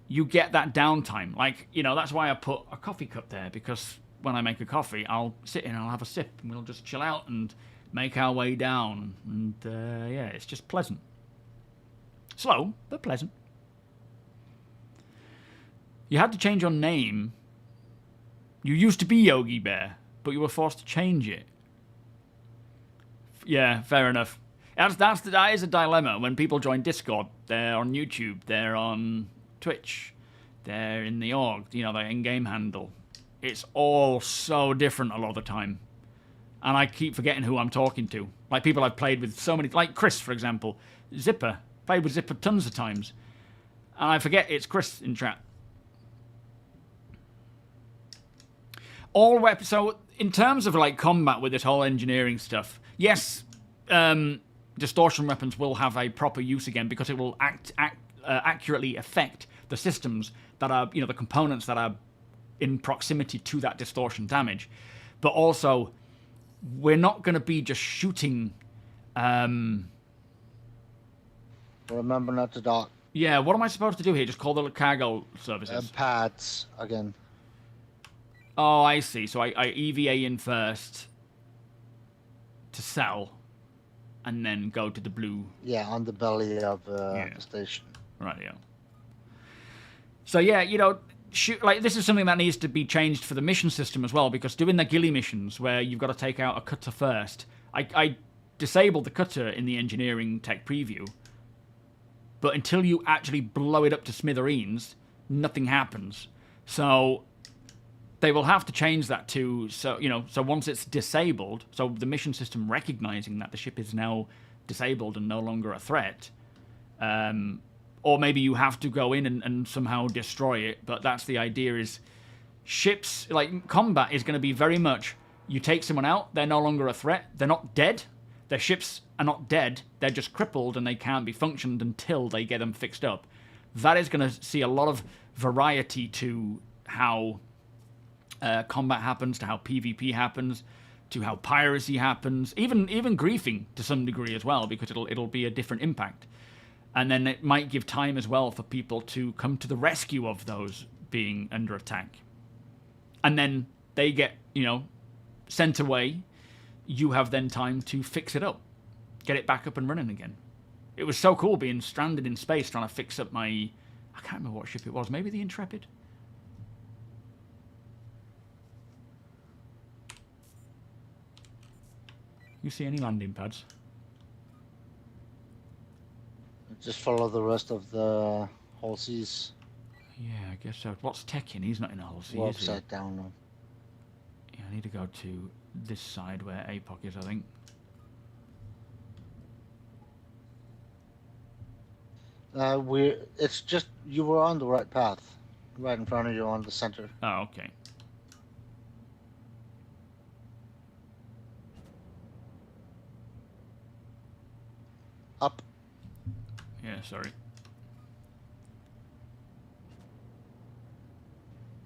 you get that downtime. Like, you know, that's why I put a coffee cup there, because when I make a coffee, I'll sit in, I'll have a sip, and we'll just chill out and make our way down. And, yeah, it's just pleasant. Slow, but pleasant. You had to change your name. You used to be Yogi Bear, but you were forced to change it. Yeah, fair enough. That is a dilemma. When people join Discord, they're on YouTube, they're on Twitch, they're in the org, you know, their in-game handle. It's all so different a lot of the time. And I keep forgetting who I'm talking to. Like people I've played with so many, like Chris, for example. Zipper. Played with Zipper tons of times. And I forget it's Chris in chat. All weapons. So in terms of like combat with this whole engineering stuff, yes, distortion weapons will have a proper use again because it will accurately affect the systems that are, you know, the components that are in proximity to that distortion damage. But also, we're not going to be just shooting. Remember not to dock. Yeah, what am I supposed to do here? Just call the cargo services? Pads again. Oh, I see. So I EVA in first to sell, and then go to the blue. Yeah, on the belly of the station. Right, yeah. So yeah, you know, like this is something that needs to be changed for the mission system as well, because doing the ghillie missions where you've got to take out a cutter first, I disabled the cutter in the engineering tech preview, but until you actually blow it up to smithereens, nothing happens. So they will have to change that to, so once it's disabled, so the mission system recognizing that the ship is now disabled and no longer a threat, or maybe you have to go in and somehow destroy it, but that's the idea, is ships, like combat is going to be very much, you take someone out, they're no longer a threat, they're not dead, their ships are not dead, they're just crippled and they can't be functioned until they get them fixed up. That is going to see a lot of variety to how combat happens, to how PvP happens, to how piracy happens, even griefing to some degree as well, because it'll be a different impact. And then it might give time as well for people to come to the rescue of those being under attack. And then they get, you know, sent away. You have then time to fix it up, get it back up and running again. It was so cool being stranded in space trying to fix up my, I can't remember what ship it was, maybe the Intrepid? You see any landing pads? Just follow the rest of the whole seas. Yeah, I guess so. What's Tech in? He's not in a whole sea, We're is he? upside down now. Yeah, I need to go to this side where APOC is, I think. It's just, you were on the right path. Right in front of you on the center. Oh, okay. Up. Yeah, sorry.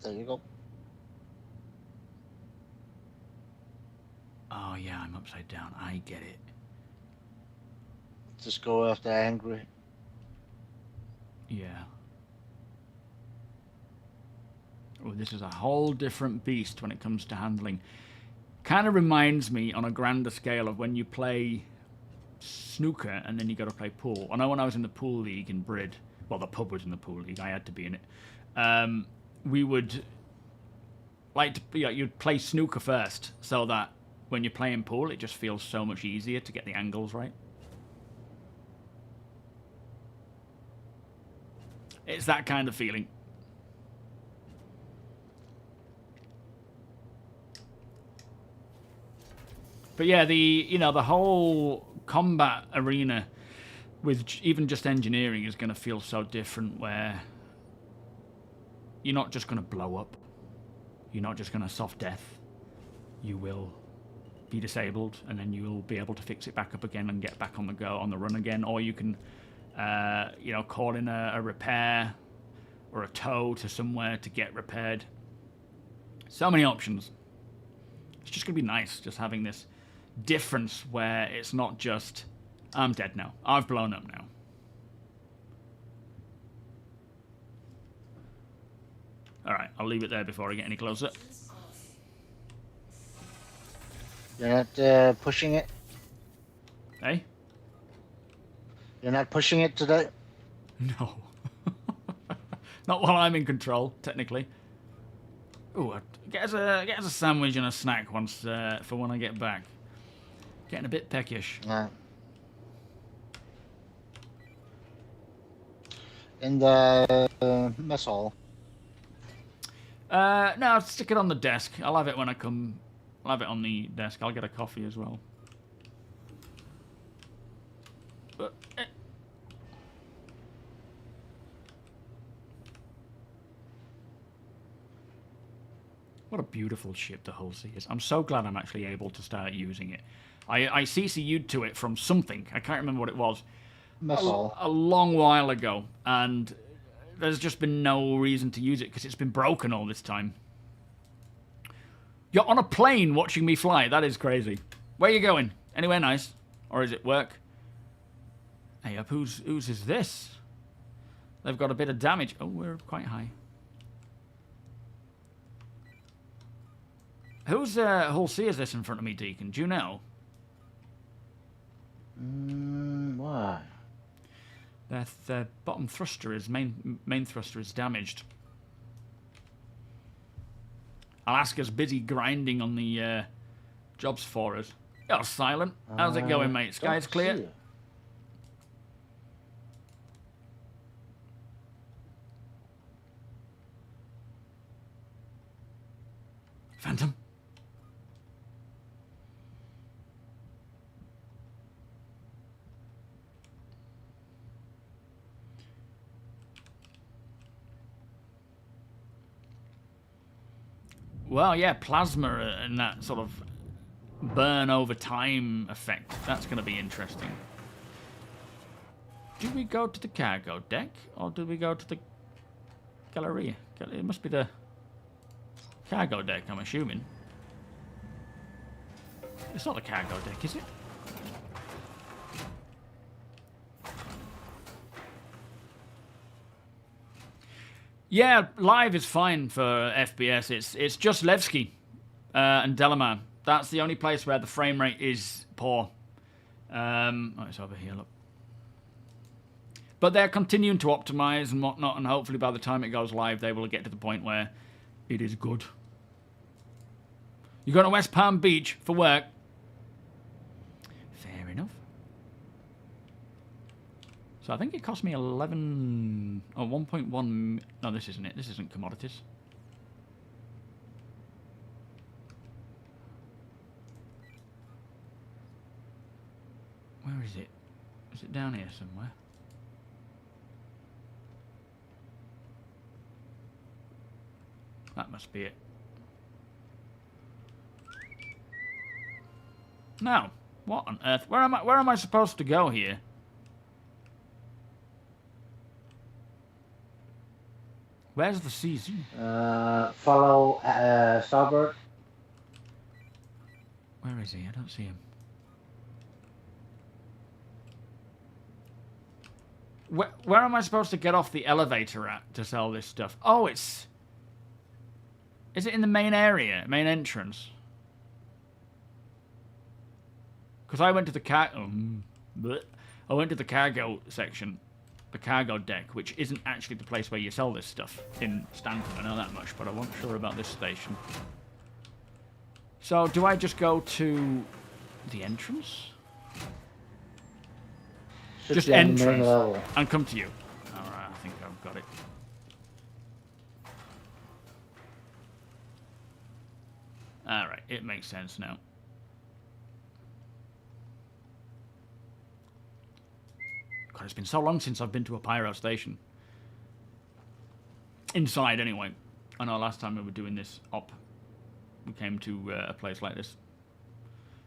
There you go. Oh, yeah, I'm upside down. I get it. Just go after angry. Yeah. Oh, this is a whole different beast when it comes to handling. Kind of reminds me on a grander scale of when you play snooker and then you got to play pool. I know when I was in the pool league in Brid, well, the pub was in the pool league, I had to be in it. We would like to, you'd play snooker first so that when you're playing pool, it just feels so much easier to get the angles right. It's that kind of feeling. But yeah, the whole combat arena with even just engineering is going to feel so different, where you're not just going to blow up. You're not just going to soft death. You will be disabled, and then you will be able to fix it back up again and get back on the go, on the run again. Or you can, call in a repair or a tow to somewhere to get repaired. So many options. It's just going to be nice just having this difference where it's not just, I'm dead now. I've blown up now. Alright, I'll leave it there before I get any closer. You're not pushing it? Hey? You're not pushing it today? No. Not while I'm in control, technically. Ooh, get us a sandwich and a snack once for when I get back. Getting a bit peckish. Yeah. In the mess hall. No, stick it on the desk. I'll have it when I come. I'll have it on the desk. I'll get a coffee as well. But, What a beautiful ship the Hull Sea is. I'm so glad I'm actually able to start using it. I CCU'd to it from something. I can't remember what it was. A long while ago. And there's just been no reason to use it because it's been broken all this time. You're on a plane watching me fly. That is crazy. Where are you going? Anywhere nice? Or is it work? Hey up, whose is this? They've got a bit of damage. Oh, we're quite high. Whose Hull Sea is this in front of me, Deacon? Do you know? Why? Their bottom thruster is main thruster is damaged. Alaska's busy grinding on the jobs for us. You're silent. How's it going, mate? Sky's clear. Phantom. Well, yeah, plasma and that sort of burn over time effect. That's going to be interesting. Do we go to the cargo deck or do we go to the Galleria? It must be the cargo deck, I'm assuming. It's not the cargo deck, is it? Yeah, live is fine for FPS. It's just Levski and Delamar. That's the only place where the frame rate is poor. Oh, it's over here, look. But they're continuing to optimize and whatnot, and hopefully by the time it goes live, they will get to the point where it is good. You going to West Palm Beach for work? Fair enough. So I think it cost me 11... Oh, 1.1... No, this isn't it. This isn't commodities. Where is it? Is it down here somewhere? That must be it. No. What on earth? Where am I supposed to go here? Where's the season? Follow starboard. Where is he? I don't see him. Where am I supposed to get off the elevator at to sell this stuff? Oh, it's... Is it in the main area? Main entrance? Because I went to the I went to the cargo section. The cargo deck, which isn't actually the place where you sell this stuff in Stanford. I know that much, but I wasn't sure about this station. So, do I just go to the entrance? Just entrance and come to you. Alright, I think I've got it. Alright, it makes sense now. God, it's been so long since I've been to a pyro station. Inside, anyway. I know last time we were doing this op, we came to a place like this.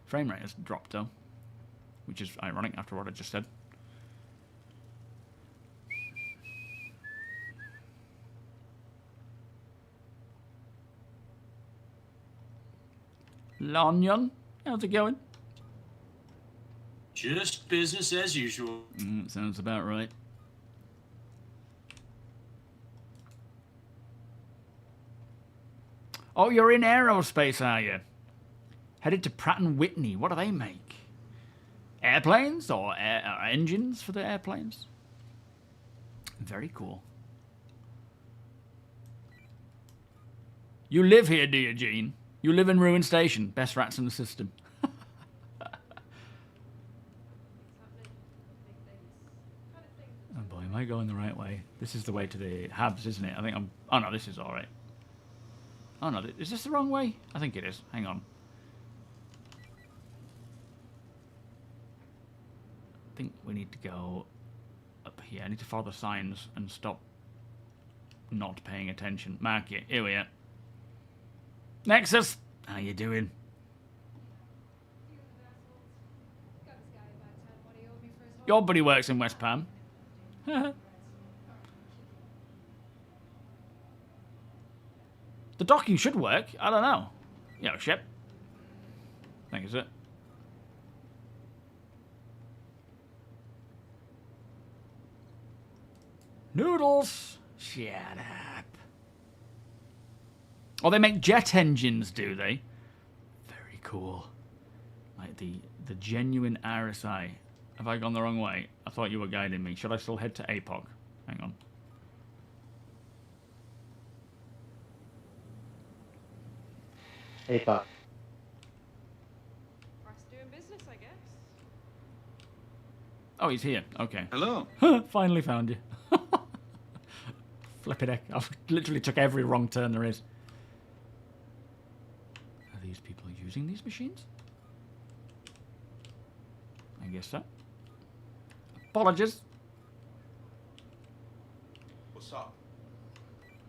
Frame rate has dropped, though. Which is ironic after what I just said. Lanyon, how's it going? Just business as usual. Sounds about right. Oh, you're in aerospace, are you? Headed to Pratt & Whitney. What do they make? Airplanes or engines for the airplanes? Very cool. You live here, do you, Gene? You live in Ruin Station. Best rats in the system. Oh boy, am I going the right way? This is the way to the Habs, isn't it? I think I'm... Oh no, this is alright. Oh no, is this the wrong way? I think it is. Hang on. I think we need to go up here. I need to follow the signs and stop not paying attention. Mark it. Here we are. Nexus! How you doing? Your buddy works in West Palm. The docking should work. I don't know. Yo, ship. Thank you, sir. Noodles! Shut up. Oh, they make jet engines, do they? Very cool. Like the genuine RSI. Have I gone the wrong way? I thought you were guiding me. Should I still head to APOC? Hang on. APOC. Doing business, I guess. Oh, he's here. Okay. Hello. Finally found you. Flippin' heck. I literally took every wrong turn there is. Are these people using these machines? I guess so. Apologies. What's up?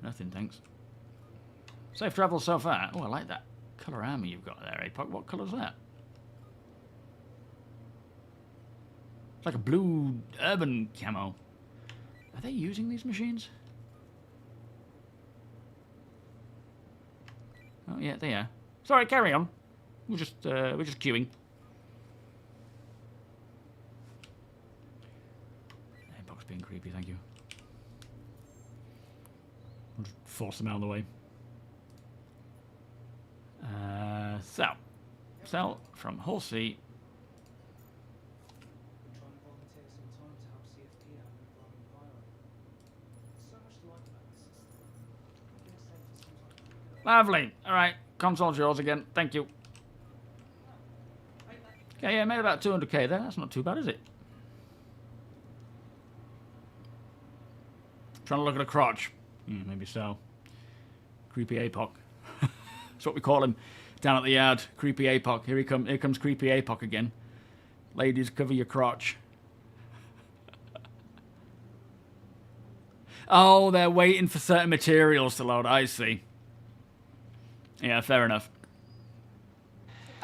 Nothing, thanks. Safe travel so far. Oh, I like that colour armour you've got there, APOC. What colour's that? It's like a blue urban camo. Are they using these machines? Oh yeah, they are. Sorry, carry on. We're just queuing. Box being creepy, thank you. I'll just force them out of the way. Sell from Hull C. Lovely. All right, console's yours again. Thank you. Okay, yeah, made about 200k there. That's not too bad, is it? Trying to look at a crotch. Maybe so. Creepy APOC. That's what we call him down at the yard. Creepy APOC. Here comes Creepy APOC again. Ladies, cover your crotch. Oh, they're waiting for certain materials to load. I see. Yeah, fair enough.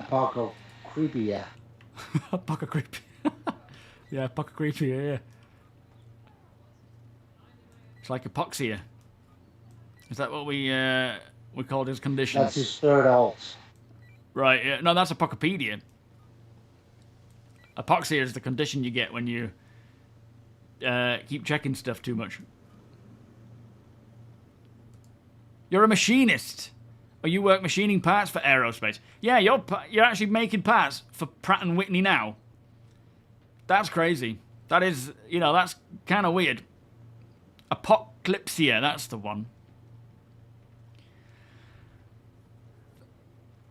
Paco creepy, yeah. Paco creepy. Yeah, Paco creepy, yeah. It's like epoxia. Is that what we called his condition? That's his third alt. Right, yeah. No, that's Apocopedia. Epoxia is the condition you get when you keep checking stuff too much. You're a machinist. Or you work machining parts for aerospace. Yeah, you're actually making parts for Pratt & Whitney now. That's crazy. That is, that's kind of weird. Apocalypsia, that's the one.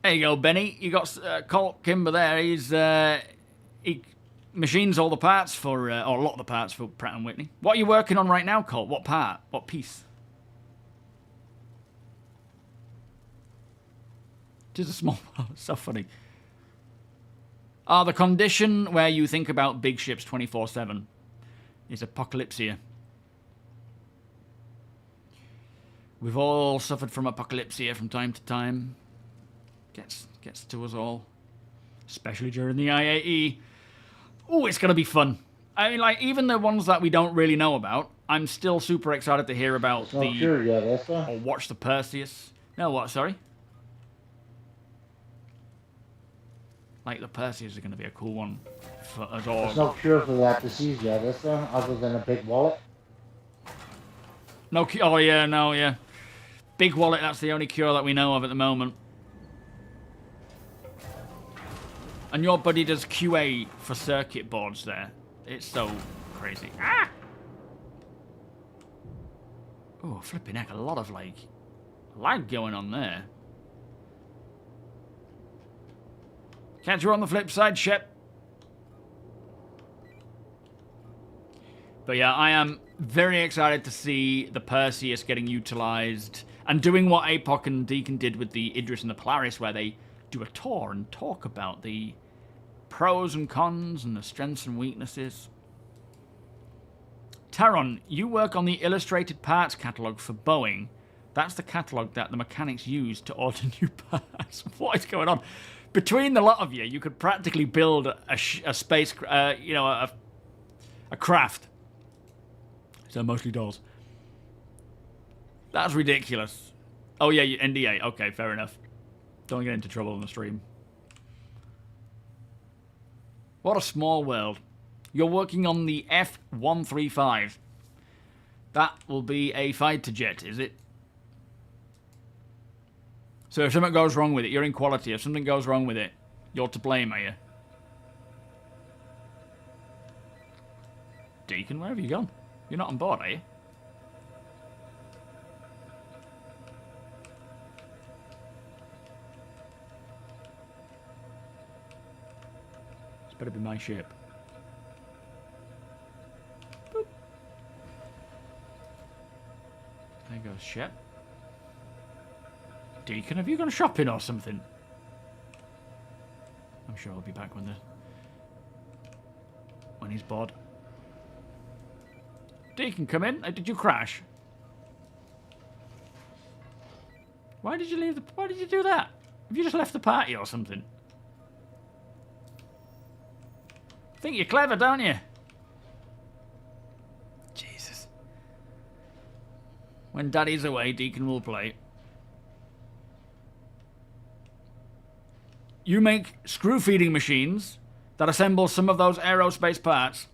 There you go, Benny. You got Colt Kimber there. He machines all the parts for, or a lot of the parts for Pratt & Whitney. What are you working on right now, Colt? What part? What piece? Just a small part. So funny. The condition where you think about big ships 24/7 is apocalypsia. We've all suffered from apocalypsia from time to time. Gets to us all. Especially during the IAE. Oh, it's going to be fun. I mean, like, even the ones that we don't really know about, I'm still super excited to hear about or watch the Perseus. No, what? Sorry? Like, the Perseus is going to be a cool one for us all. There's no cure for that disease yet, is there? Other than a big wallet? No cure. Oh, yeah, no, yeah. Big wallet, that's the only cure that we know of at the moment. And your buddy does QA for circuit boards there. It's so crazy. Ah! Oh, flipping heck, a lot of, like, lag going on there. Catch you on the flip side, Shep. But yeah, I am very excited to see the Perseus getting utilized and doing what APOC and Deacon did with the Idris and the Polaris, where they do a tour and talk about the pros and cons and the strengths and weaknesses. Taron, you work on the illustrated parts catalogue for Boeing. That's the catalogue that the mechanics use to order new parts. What is going on? Between the lot of you, you could practically build a space, a craft. So mostly dolls. That's ridiculous. Oh yeah, NDA. Okay, fair enough. Don't get into trouble on the stream. What a small world. You're working on the F-135. That will be a fighter jet, is it? So if something goes wrong with it, you're in quality. If something goes wrong with it, you're to blame, are you? Deacon, where have you gone? You're not on board, are you? This better be my ship. Boop. There goes ship. Deacon, have you gone shopping or something? I'm sure he'll be back when he's bored. Deacon, come in. Did you crash? Why did you leave the... Why did you do that? Have you just left the party or something? Think you're clever, don't you? Jesus. When Daddy's away, Deacon will play. You make screw-feeding machines that assemble some of those aerospace parts.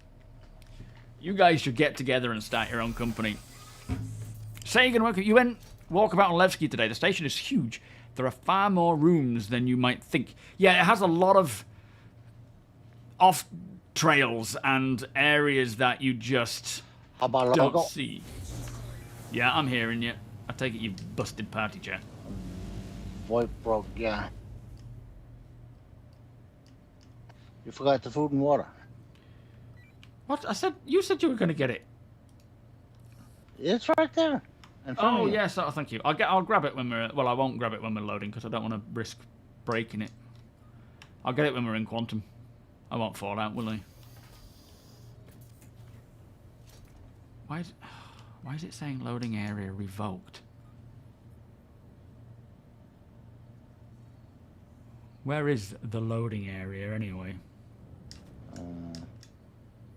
You guys should get together and start your own company. Sagan, you went walkabout on Levski today. The station is huge. There are far more rooms than you might think. Yeah, it has a lot of off-trails and areas that you just don't see. Yeah, I'm hearing you. I take it you've busted party chat. Voice broke, yeah. You forgot the food and water. What? You said you were going to get it. It's right there. In front Oh of you. yes, oh, thank you. I'll grab it when we're. Well, I won't grab it when we're loading because I don't want to risk breaking it. I'll get it when we're in quantum. I won't fall out, will I? Why is it saying loading area revoked? Where is the loading area anyway?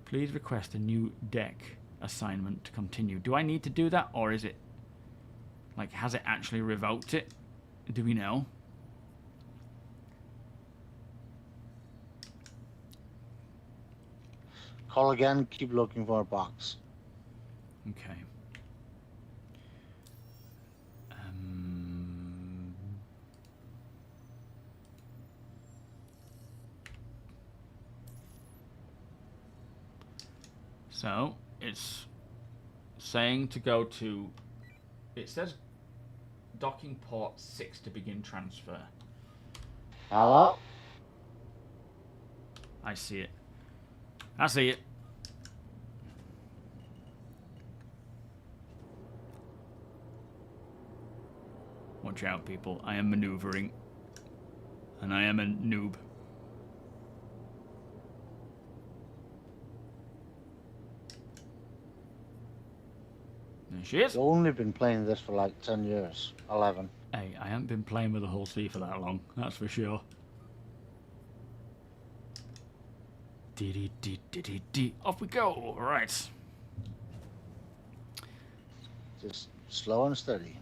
Please request a new deck assignment to continue. Do I need to do that, or is it like, has it actually revoked it? Do we know? Call again. Keep looking for a box. Okay. So it's saying to go to. It says docking port 6 to begin transfer. Hello? I see it. I see it. Watch out, people. I am maneuvering. And I am a noob. There she is. You've only been playing this for like 10 years. 11. Hey, I haven't been playing with the whole sea for that long. That's for sure. Dee. Off we go. All right. Just slow and steady.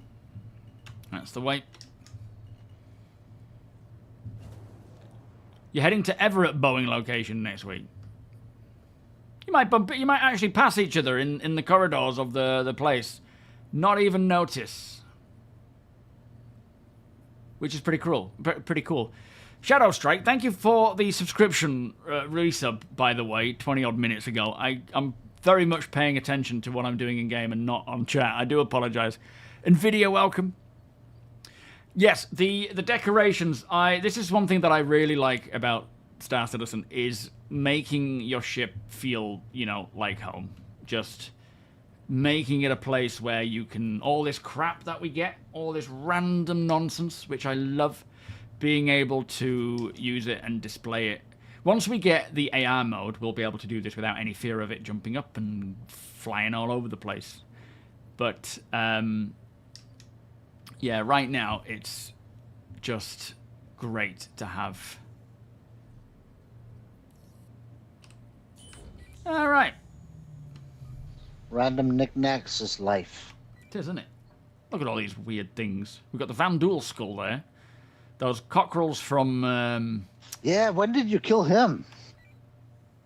That's the way. You're heading to Everett Boeing location next week. You might bump. You might actually pass each other in the corridors of the place. Not even notice. Which is pretty cool. Pretty cool. Shadow Strike, thank you for the subscription resub, by the way, 20 odd minutes ago. I'm very much paying attention to what I'm doing in game and not on chat. I do apologize. Nvidia, welcome. Yes, the decorations. This is one thing that I really like about Star Citizen is making your ship feel, you know, like home. Just making it a place where you can, all this crap that we get, all this random nonsense, which I love, being able to use it and display it. Once we get the AR mode, we'll be able to do this without any fear of it jumping up and flying all over the place. But, yeah, right now, it's just great to have. All right. Random knickknacks is life. It is, isn't it? Look at all these weird things. We've got the Vanduul skull there. Those cockerels from... Yeah, when did you kill him?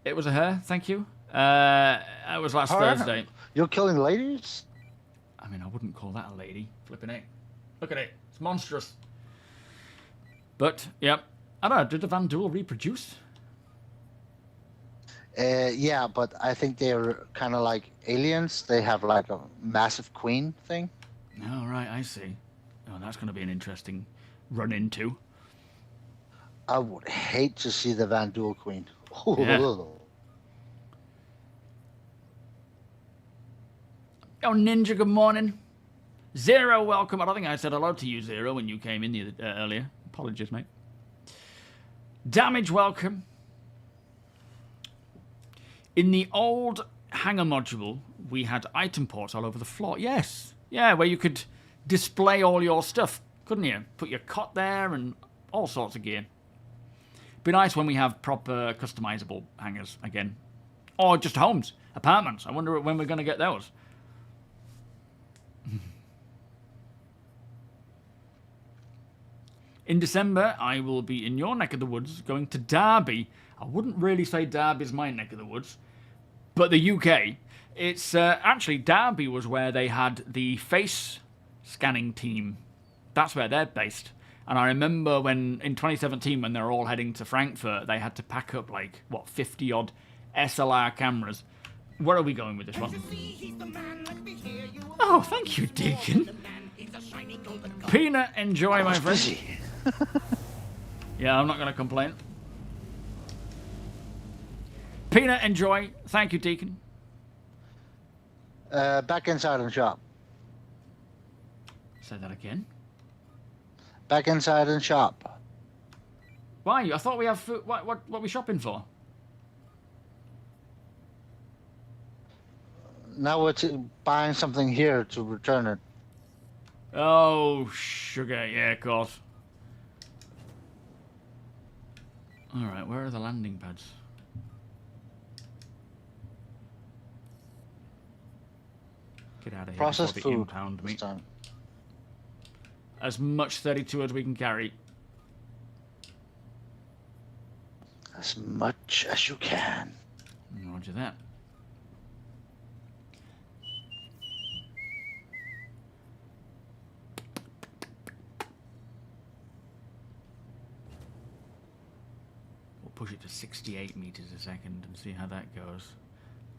It was a her, thank you. It was last Thursday. You're killing ladies? I mean, I wouldn't call that a lady. Flipping it. Look at it. It's monstrous. But, yep. I don't know, did the Vanduul reproduce? Yeah, but I think they're kind of like aliens. They have like a massive queen thing. Oh, right, I see. Oh, that's going to be an interesting run into. I would hate to see the Vanduul queen. Yeah. Oh, Ninja, good morning. Zero, welcome. I don't think I said hello to you, Zero, when you came in earlier. Apologies, mate. Damage, welcome. In the old hangar module, we had item ports all over the floor. Yes. Yeah, where you could display all your stuff, couldn't you? Put your cot there and all sorts of gear. Be nice when we have proper customizable hangars again. Or just homes, apartments. I wonder when we're going to get those. In December, I will be in your neck of the woods, going to Derby. I wouldn't really say Derby's my neck of the woods, but the UK. It's actually, Derby was where they had the face scanning team. That's where they're based. And I remember when, in 2017, when they were all heading to Frankfurt, they had to pack up, like, what, 50-odd SLR cameras. Where are we going with this one? Oh, thank you, Deacon. Peanut, enjoy, my friend. Yeah, I'm not going to complain. Peanut, enjoy. Thank you, Deacon. Back inside in shop. Say that again. Back inside in shop. Why? I thought we have food. What are we shopping for? Now we're buying something here to return it. Oh, sugar. Yeah, of course. Alright, where are the landing pads? Get out of here. Processed before they food. impound me. This time. As much 32 as we can carry. As much as you can. Roger that. We'll push it to 68 meters a second and see how that goes.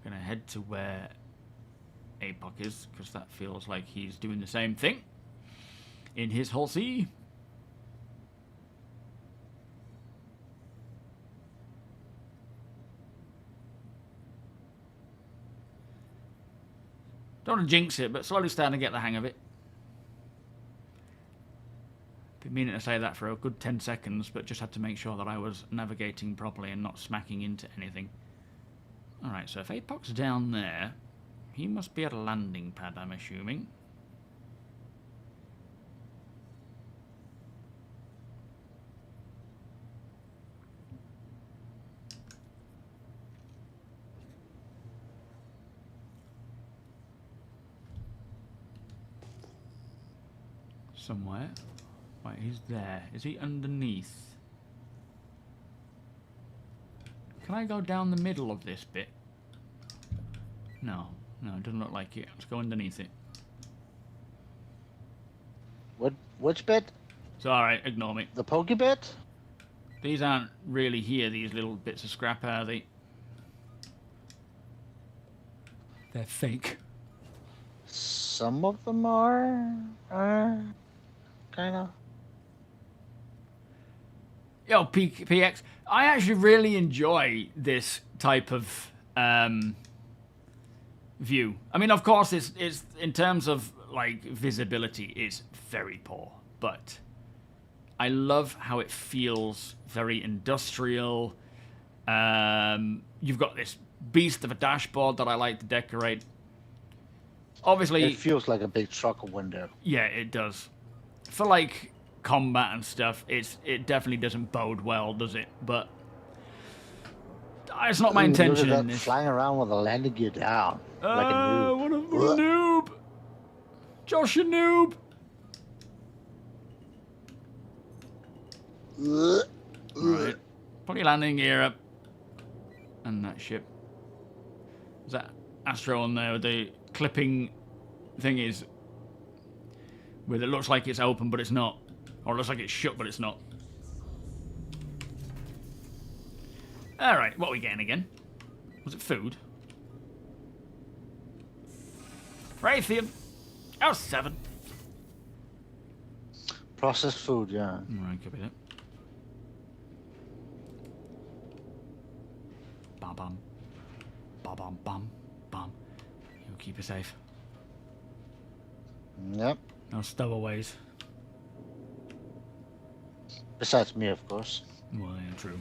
Gonna head to where APOC is, because that feels like he's doing the same thing in his Hull C. Don't want to jinx it, but slowly starting to get the hang of it. Been meaning to say that for a good 10 seconds, but just had to make sure that I was navigating properly and not smacking into anything. Alright, so if APOC's down there, he must be at a landing pad, I'm assuming. Somewhere. Wait, he's there. Is he underneath? Can I go down the middle of this bit? No. No, it doesn't look like it. Let's go underneath it. Which bit? It's alright, ignore me. The pokey bit? These aren't really here, these little bits of scrap, are they? They're fake. Some of them are kind of. Yo, PX, I actually really enjoy this type of view. I mean, of course, it's in terms of like visibility, it's very poor, but I love how it feels very industrial. You've got this beast of a dashboard that I like to decorate. Obviously, It feels like a big truck window. yeah, it does. For like combat and stuff, it definitely doesn't bode well, does it? But it's not my intention. Look at in that this. flying around with a landing gear down. Like a noob. What a noob! Josh, you noob! Right. Put your landing gear up. And that ship. Is that Astro on there with the clipping thingies? Where it looks like it's open but it's not. Or it looks like it's shut but it's not. Alright, what are we getting again? Was it food? Raytheon. Oh, 7. Processed food, yeah. Alright, copy that. Bam bam. Bam bam bam bam. You'll keep it safe. Yep. No stowaways. Besides me, of course. Well, yeah, true.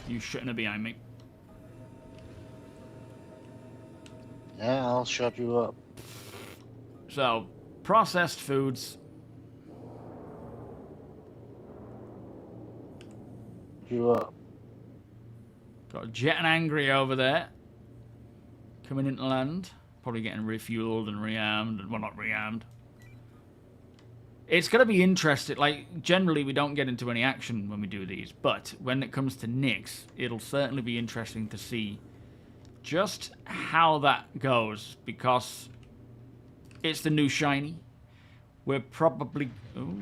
You shouldn't have behind me. Yeah, I'll shut you up. So, processed foods. You up. Got Jet and Angry over there. Coming into land. Probably getting refueled and rearmed. Well, not rearmed. It's going to be interesting. Like, generally we don't get into any action when we do these. But when it comes to Nyx, it'll certainly be interesting to see just how that goes. Because it's the new shiny. We're probably... Ooh.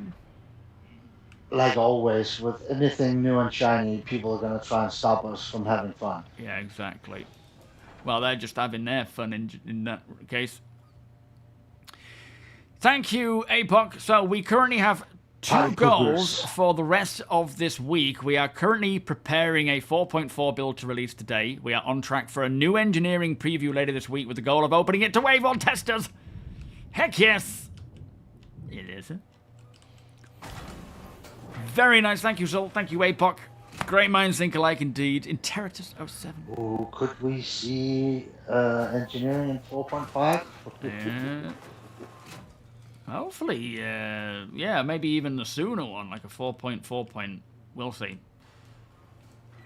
Like always, with anything new and shiny, people are going to try and stop us from having fun. Yeah, exactly. Well, they're just having their fun in that case. Thank you, APOC. So we currently have two Party goals poopers. for the rest of this week. We are currently preparing a 4.4 build to release today. We are on track for a new engineering preview later this week with the goal of opening it to Wave 1 testers. Heck yes! It is. Very nice. Thank you, Zol. Thank you, APOC. Great minds think alike indeed. Interitus 07. Ooh, could we see engineering in 4.5? Hopefully, yeah, maybe even the sooner one, like a 4.4 point. We'll see.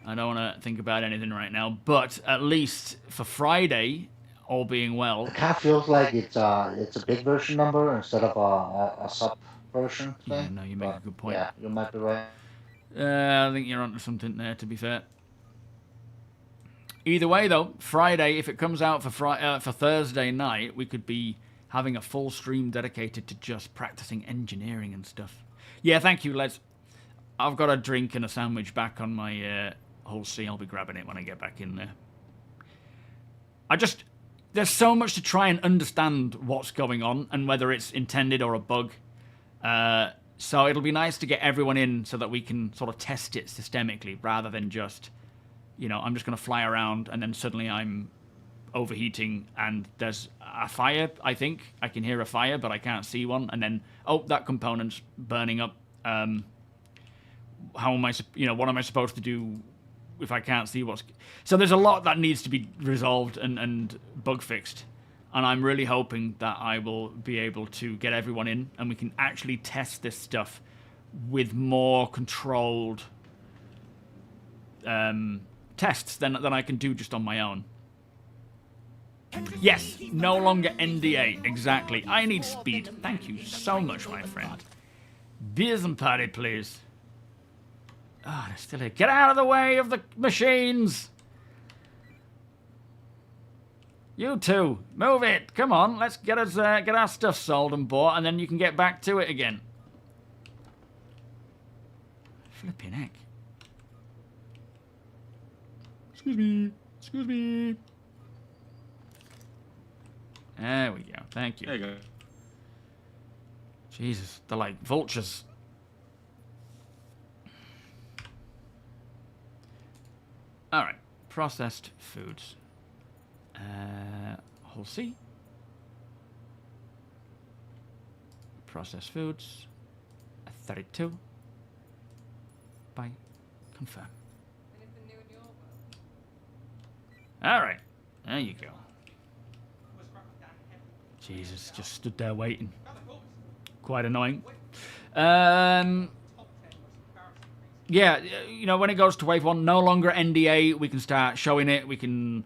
I don't want to think about anything right now, but at least for Friday, all being well. It kind of feels like it's a big version number instead of a sub version thing. Yeah, no, you make a good point. Yeah, you might be right. I think you're onto something there, to be fair. Either way, though, Friday, if it comes out for Thursday night, we could be having a full stream dedicated to just practicing engineering and stuff. Yeah, thank you, Les. I've got a drink and a sandwich back on my Hull C. I'll be grabbing it when I get back in there. There's so much to try and understand what's going on and whether it's intended or a bug. So it'll be nice to get everyone in so that we can sort of test it systemically rather than just, I'm just going to fly around and then suddenly I'm overheating and there's a fire, I think. I can hear a fire, but I can't see one. And then, that component's burning up. How am I, what am I supposed to do if I can't see what's... So there's a lot that needs to be resolved and bug fixed. And I'm really hoping that I will be able to get everyone in and we can actually test this stuff with more controlled tests than I can do just on my own. Yes, no longer NDA, exactly. I need speed. Thank you so much, my friend. Beers and party, please. Ah, they're still here. Get out of the way of the machines! You two, move it. Come on, let's get our stuff sold and bought, and then you can get back to it again. Flipping heck. Excuse me. Excuse me. There we go. Thank you. There you go. Jesus, they're like vultures. All right, processed foods. Hull C. Processed foods. 32. Buy. Confirm. All right, there you go. Jesus, just stood there waiting. Quite annoying. Yeah, when it goes to Wave 1, no longer NDA, we can start showing it. We can,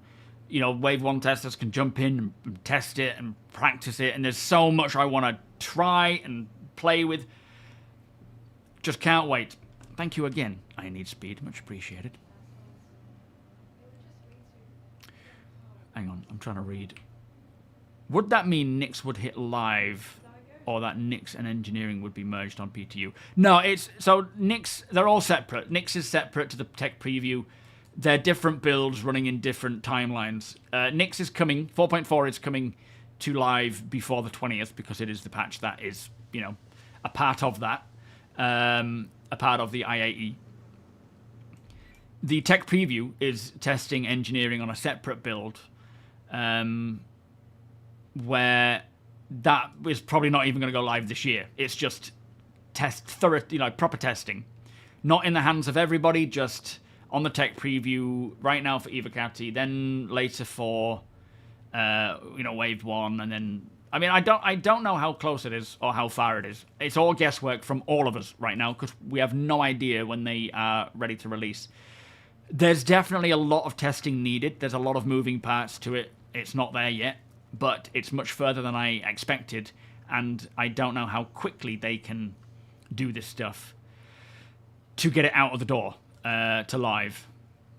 Wave 1 testers can jump in and test it and practice it. And there's so much I want to try and play with. Just can't wait. Thank you again. I need speed. Much appreciated. Hang on, I'm trying to read. Would that mean Nix would hit live, or that Nix and engineering would be merged on PTU? No, so Nix, they're all separate. Nix is separate to the tech preview. They're different builds running in different timelines. Nix is coming, 4.4 is coming to live before the 20th because it is the patch that is, a part of that, a part of the IAE. The tech preview is testing engineering on a separate build, where that is probably not even going to go live this year. It's just proper testing. Not in the hands of everybody, just on the tech preview right now for Evocati, then later for Wave 1, and then I don't know how close it is or how far it is. It's all guesswork from all of us right now because we have no idea when they are ready to release. There's definitely a lot of testing needed. There's a lot of moving parts to it. It's not there yet, but it's much further than I expected, and I don't know how quickly they can do this stuff to get it out of the door to live.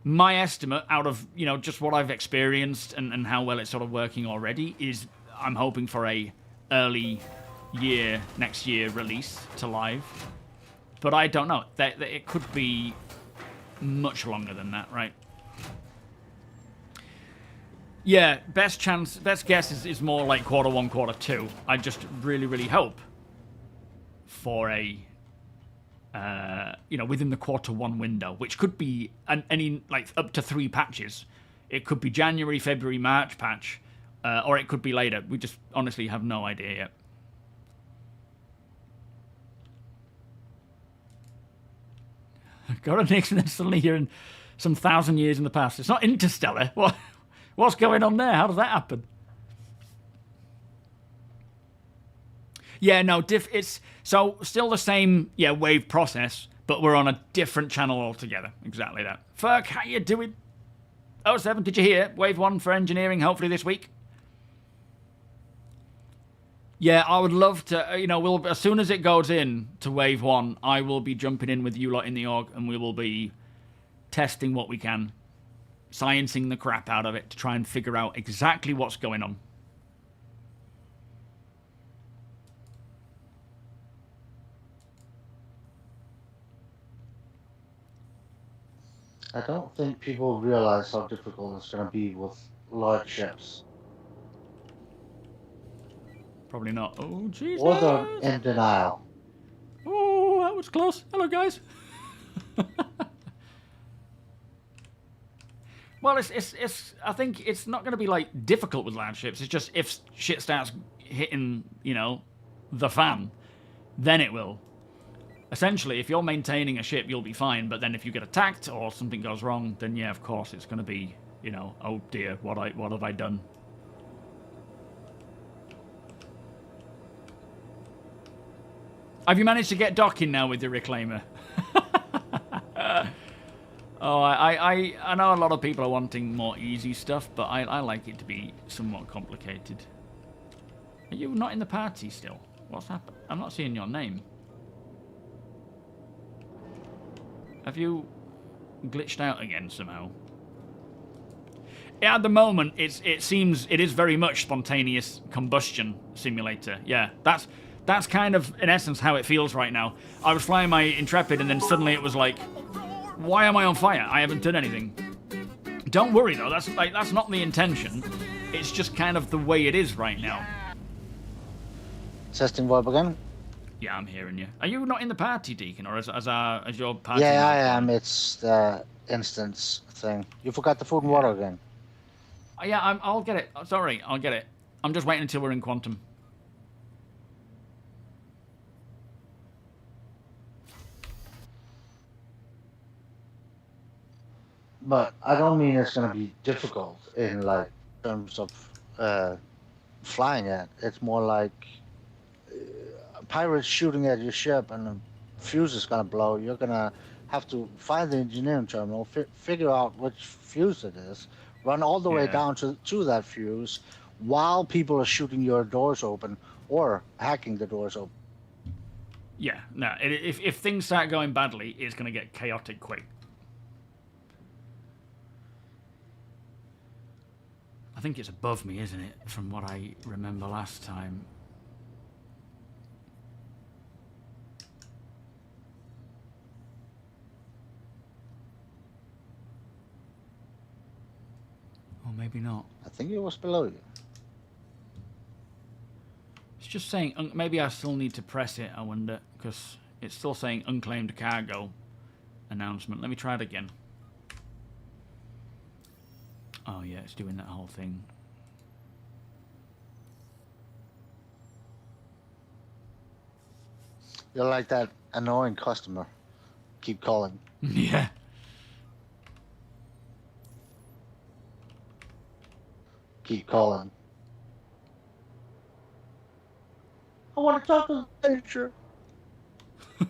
My estimate, out of just what I've experienced and how well it's sort of working already, is I'm hoping for a early next year release to live, but I don't know. It could be much longer than that, right? Yeah, best guess is more like Q1, Q2. I just really, really hope for a you know, within the Q1 window, which could be any like up to 3 patches. It could be January, February, March patch, or it could be later. We just honestly have no idea yet. Got a Nixon and suddenly you're in some 1,000 years in the past. It's not Interstellar. What's going on there? How does that happen? Yeah, no, it's so still the same, yeah, wave process, but we're on a different channel altogether. Exactly that. Ferk, how you doing? 07, did you hear? Wave 1 for engineering, hopefully this week. Yeah, I would love to, you know, as soon as it goes in to wave 1, I will be jumping in with you lot in the org, and we will be testing what we can, sciencing the crap out of it to try and figure out exactly what's going on. I don't think people realize how difficult it's going to be with large ships. Probably not. Oh, Jesus. Or they're in denial. Oh, that was close. Hello, guys. Well, it's. I think it's not going to be like difficult with large ships. It's just if shit starts hitting, you know, the fan, then it will. Essentially, if you're maintaining a ship, you'll be fine. But then if you get attacked or something goes wrong, then yeah, of course, it's going to be, you know, oh dear, what have I done? Have you managed to get docking now with the Reclaimer? Oh, I know a lot of people are wanting more easy stuff, but I like it to be somewhat complicated. Are you not in the party still? What's happened? I'm not seeing your name. Have you glitched out again somehow? Yeah, at the moment, it seems it is very much spontaneous combustion simulator. Yeah, that's kind of in essence how it feels right now. I was flying my Intrepid and then suddenly it was like, why am I on fire? I haven't done anything. Don't worry though, that's not the intention. It's just kind of the way it is right now. Testing verb again? Yeah, I'm hearing you. Are you not in the party, Deacon, or as your party? Yeah, I am. It's the instance thing. You forgot the food and water again. Yeah, I'll get it. Sorry, I'll get it. I'm just waiting until we're in quantum. But I don't mean it's going to be difficult in like terms of flying it. It's more like pirates shooting at your ship and the fuse is going to blow. You're going to have to find the engineering terminal, figure out which fuse it is, run all the way down to that fuse while people are shooting your doors open or hacking the doors open. Yeah, no, if things start going badly, it's going to get chaotic quick. I think it's above me, isn't it, from what I remember last time. Or maybe not. I think it was below you. It's just saying, maybe I still need to press it, I wonder, because it's still saying unclaimed cargo announcement. Let me try it again. Oh yeah, it's doing that whole thing. You're like that annoying customer. Keep calling. Yeah. Keep calling. I want to talk to the manager.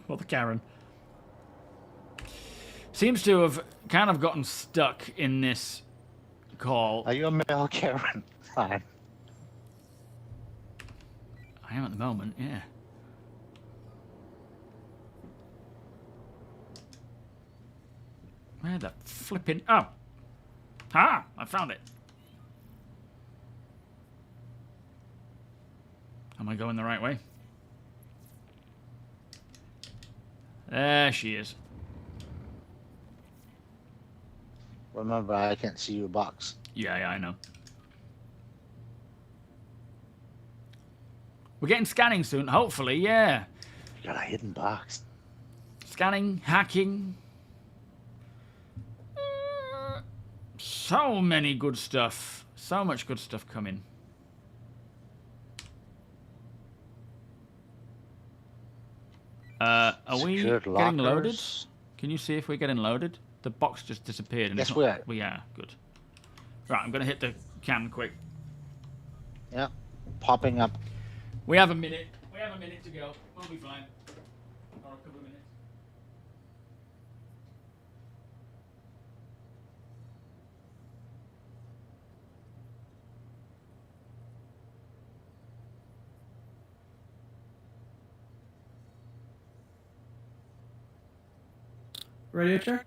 Or the Karen. Seems to have kind of gotten stuck in this call. Are you a male Karen? Fine. I am at the moment, yeah. Where the flipping... Oh! Ah! I found it. Am I going the right way? There she is. Remember, I can't see your box. Yeah, I know. We're getting scanning soon, hopefully, yeah. You got a hidden box. Scanning, hacking. So many good stuff. So much good stuff coming. Are we Secured getting loaded? lockers. Can you see if we're getting loaded? The box just disappeared. And Yes, it's we not- are. We are. Good. Right, I'm going to hit the can quick. Yeah, popping up. We have a minute. We have a minute to go. We'll be fine. Or a couple of minutes. Radio check.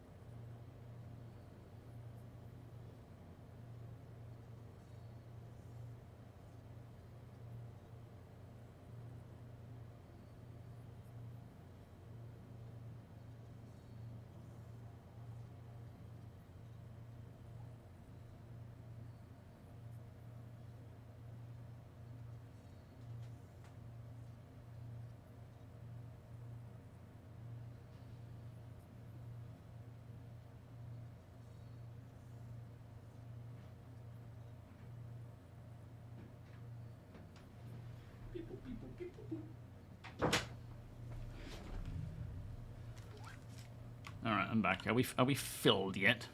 All right, I'm back. Are we filled yet?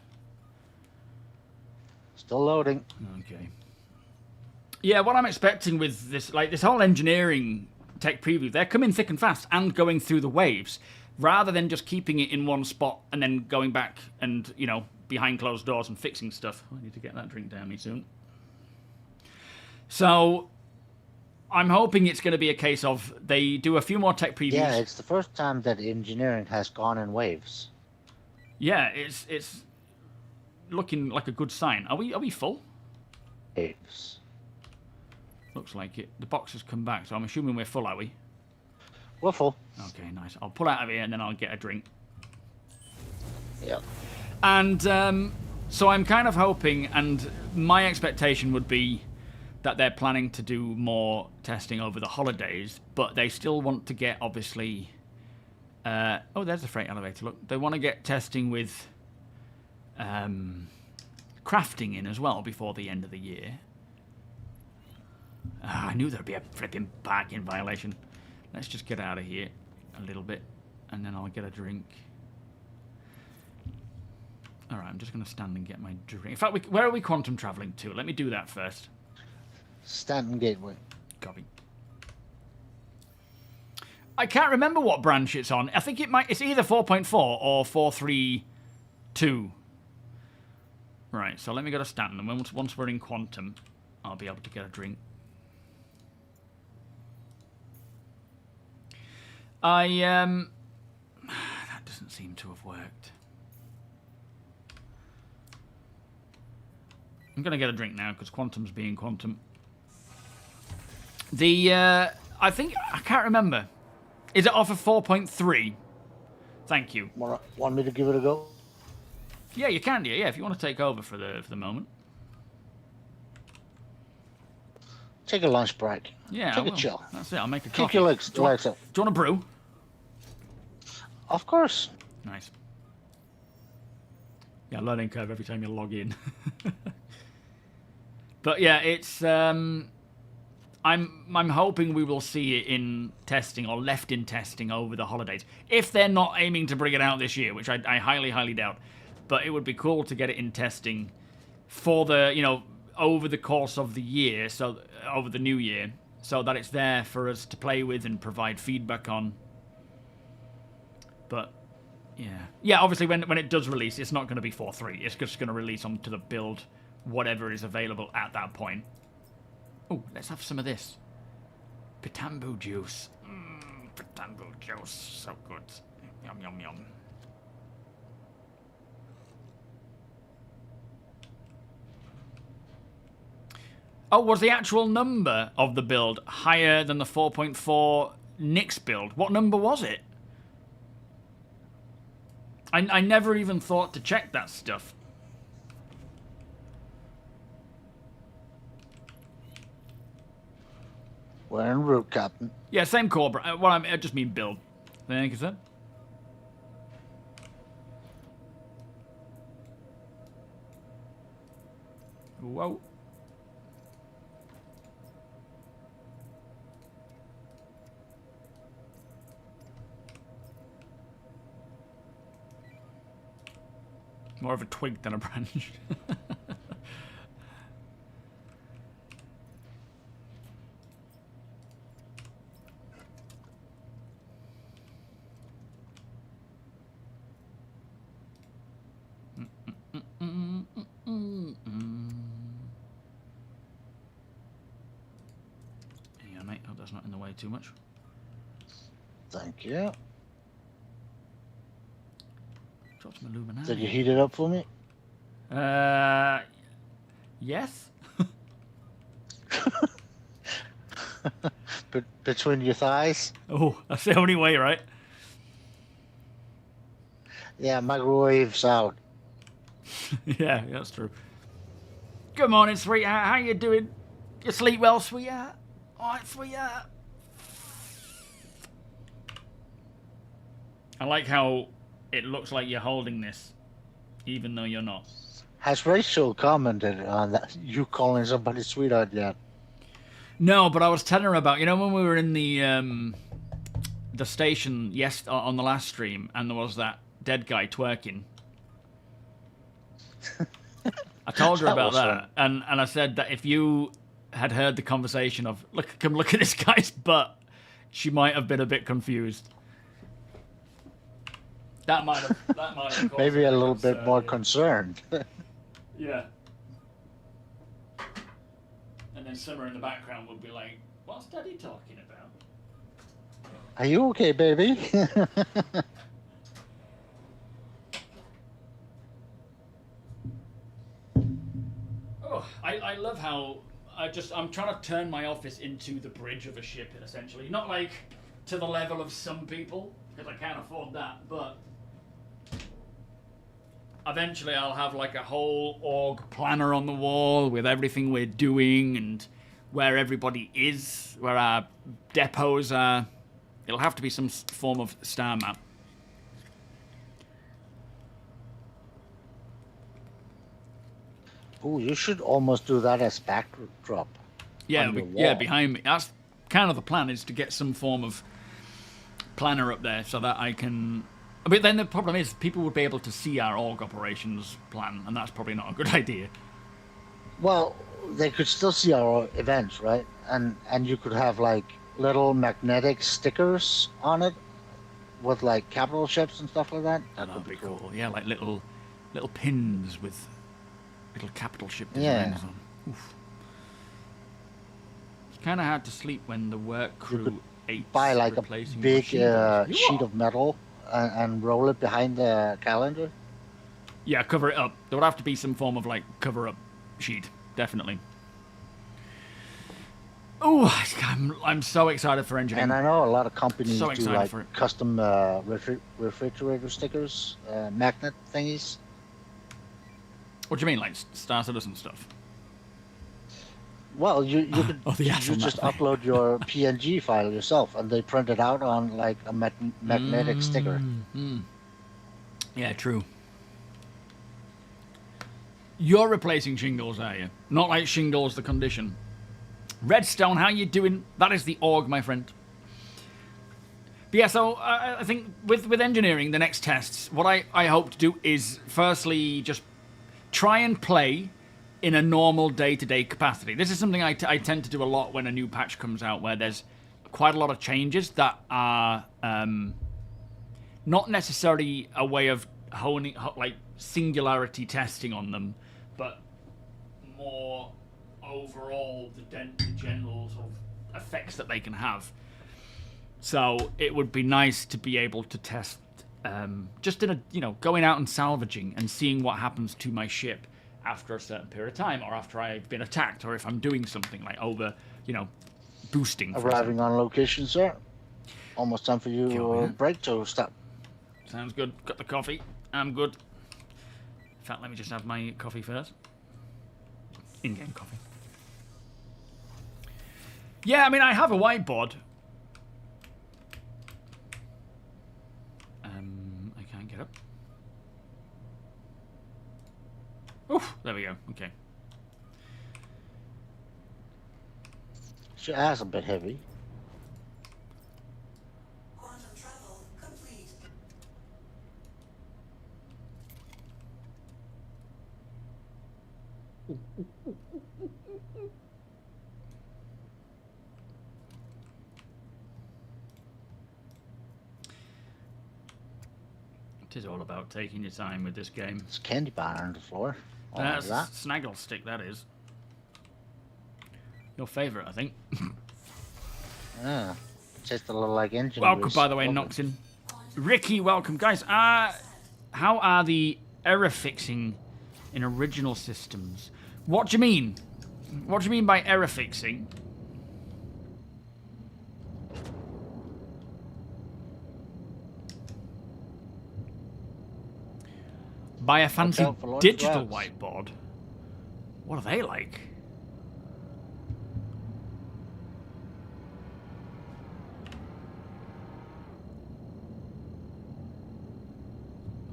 Still loading. Okay. Yeah, what I'm expecting with this, like this whole engineering tech preview, they're coming thick and fast and going through the waves, rather than just keeping it in one spot and then going back and, you know, behind closed doors and fixing stuff. I need to get that drink down me soon. So, I'm hoping it's going to be a case of they do a few more tech previews. Yeah, it's the first time that engineering has gone in waves. Yeah, it's looking like a good sign. Are we full? Waves. Looks like it. The box has come back, so I'm assuming we're full, are we? We're full. Okay, nice. I'll pull out of here and then I'll get a drink. Yep. And so I'm kind of hoping, and my expectation would be that they're planning to do more testing over the holidays, but they still want to get, obviously... oh, there's the freight elevator. Look, they want to get testing with crafting in as well before the end of the year. I knew there'd be a flipping parking violation. Let's just get out of here a little bit, and then I'll get a drink. All right, I'm just going to stand and get my drink. In fact, where are we quantum traveling to? Let me do that first. Stanton Gateway. Copy. I can't remember what branch it's on. I think it's either 4.4 or 432. Right, so let me go to Stanton, and once we're in quantum, I'll be able to get a drink. That doesn't seem to have worked. I'm going to get a drink now, because quantum's being quantum. I can't remember. Is it off of 4.3? Thank you. Want me to give it a go? Yeah, you can do. Yeah, if you want to take over for the moment. Take a lunch break. Yeah, Take I a will. chill. That's it. I'll make a coffee. Kick your legs Do you want up. a brew? Of course. Nice. Yeah, learning curve every time you log in. But yeah, it's I'm hoping we will see it in testing or left in testing over the holidays. If they're not aiming to bring it out this year, which I highly, highly doubt. But it would be cool to get it in testing for the, you know, over the course of the year, so over the new year, so that it's there for us to play with and provide feedback on. But yeah, obviously when it does release, it's not going to be 4.3. It's just going to release onto the build, whatever is available at that point. Oh, let's have some of this. Pitambu juice. Pitambu juice. So good. Yum, yum, yum. Oh, was the actual number of the build higher than the 4.4 Nyx build? What number was it? I never even thought to check that stuff. We're en route, Captain. Yeah, same core. Well, I just mean build. Thank you, sir. Whoa. More of a twig than a branch. Yeah, mate. Hope that's not in the way too much. Thank you. Drop some illuminati. Did you heat it up for me? Yes. Between your thighs? Oh, that's the only way, right? Yeah, microwave's out. Yeah, that's true. Good morning, sweetheart. How you doing? You sleep well, sweetheart? All right, sweetheart. I like how it looks like you're holding this, even though you're not. Has Rachel commented on that? You calling somebody sweetheart yet? No, but I was telling her about, you know, when we were in the station on the last stream, and there was that dead guy twerking. I told her about that, and I said that if you had heard the conversation of come look at this guy's butt, she might have been a bit confused. That might have maybe a little bit more concerned. Yeah. And then Summer in the background would be like, "What's Daddy talking about?" Are you okay, baby? Oh, I love how I'm trying to turn my office into the bridge of a ship, essentially. Not like to the level of some people, because I can't afford that, but eventually I'll have like a whole org planner on the wall with everything we're doing and where everybody is, where our depots are. It'll have to be some form of star map. Oh, you should almost do that as backdrop. Yeah, behind me. That's kind of the plan, is to get some form of planner up there so that I can... But then the problem is people would be able to see our org operations plan, and that's probably not a good idea. Well, they could still see our events, right? And you could have like little magnetic stickers on it with like capital ships and stuff like that. That would be cool. Yeah, like little pins with little capital ship designs on. Oof. It's kind of hard to sleep when the work crew buy like a big sheet of metal and roll it behind the calendar. Yeah, cover it up. There would have to be some form of like cover-up sheet, definitely. Oh, I'm so excited for engineering. And I know a lot of companies so do like custom refrigerator stickers, magnet thingies. What do you mean, like starcitizen stuff? Well, you could you just upload your PNG file yourself, and they print it out on like a magnetic sticker. Yeah, true. You're replacing shingles, are you? Not like shingles, the condition. Redstone, how you doing? That is the org, my friend. But yeah, so I think with engineering, the next tests, what I hope to do is firstly just try and play in a normal day-to-day capacity. This is something I tend to do a lot when a new patch comes out, where there's quite a lot of changes that are not necessarily a way of honing, like singularity testing on them, but more overall the general sort of effects that they can have. So it would be nice to be able to test just in a, going out and salvaging and seeing what happens to my ship after a certain period of time, or after I've been attacked, or if I'm doing something like over, boosting. Arriving on location, sir. Almost time for you break to stop. Sounds good. Got the coffee. I'm good. In fact, let me just have my coffee first. In-game coffee. Yeah, I mean, I have a whiteboard. I can't get up. Oof, there we go. Okay. It's your ass a bit heavy. Quantum travel complete. It is all about taking your time with this game. It's candy bar on the floor. Oh, That's that. Snaggle stick, that is. Your favourite, I think. Yeah. Tastes a little like engine Welcome, grease. by the way, Lovely. Noxin. Ricky, welcome. Guys, how are the error fixing in original systems? What do you mean? What do you mean by error fixing? Buy a fancy out for launch digital pads. whiteboard. What are they like?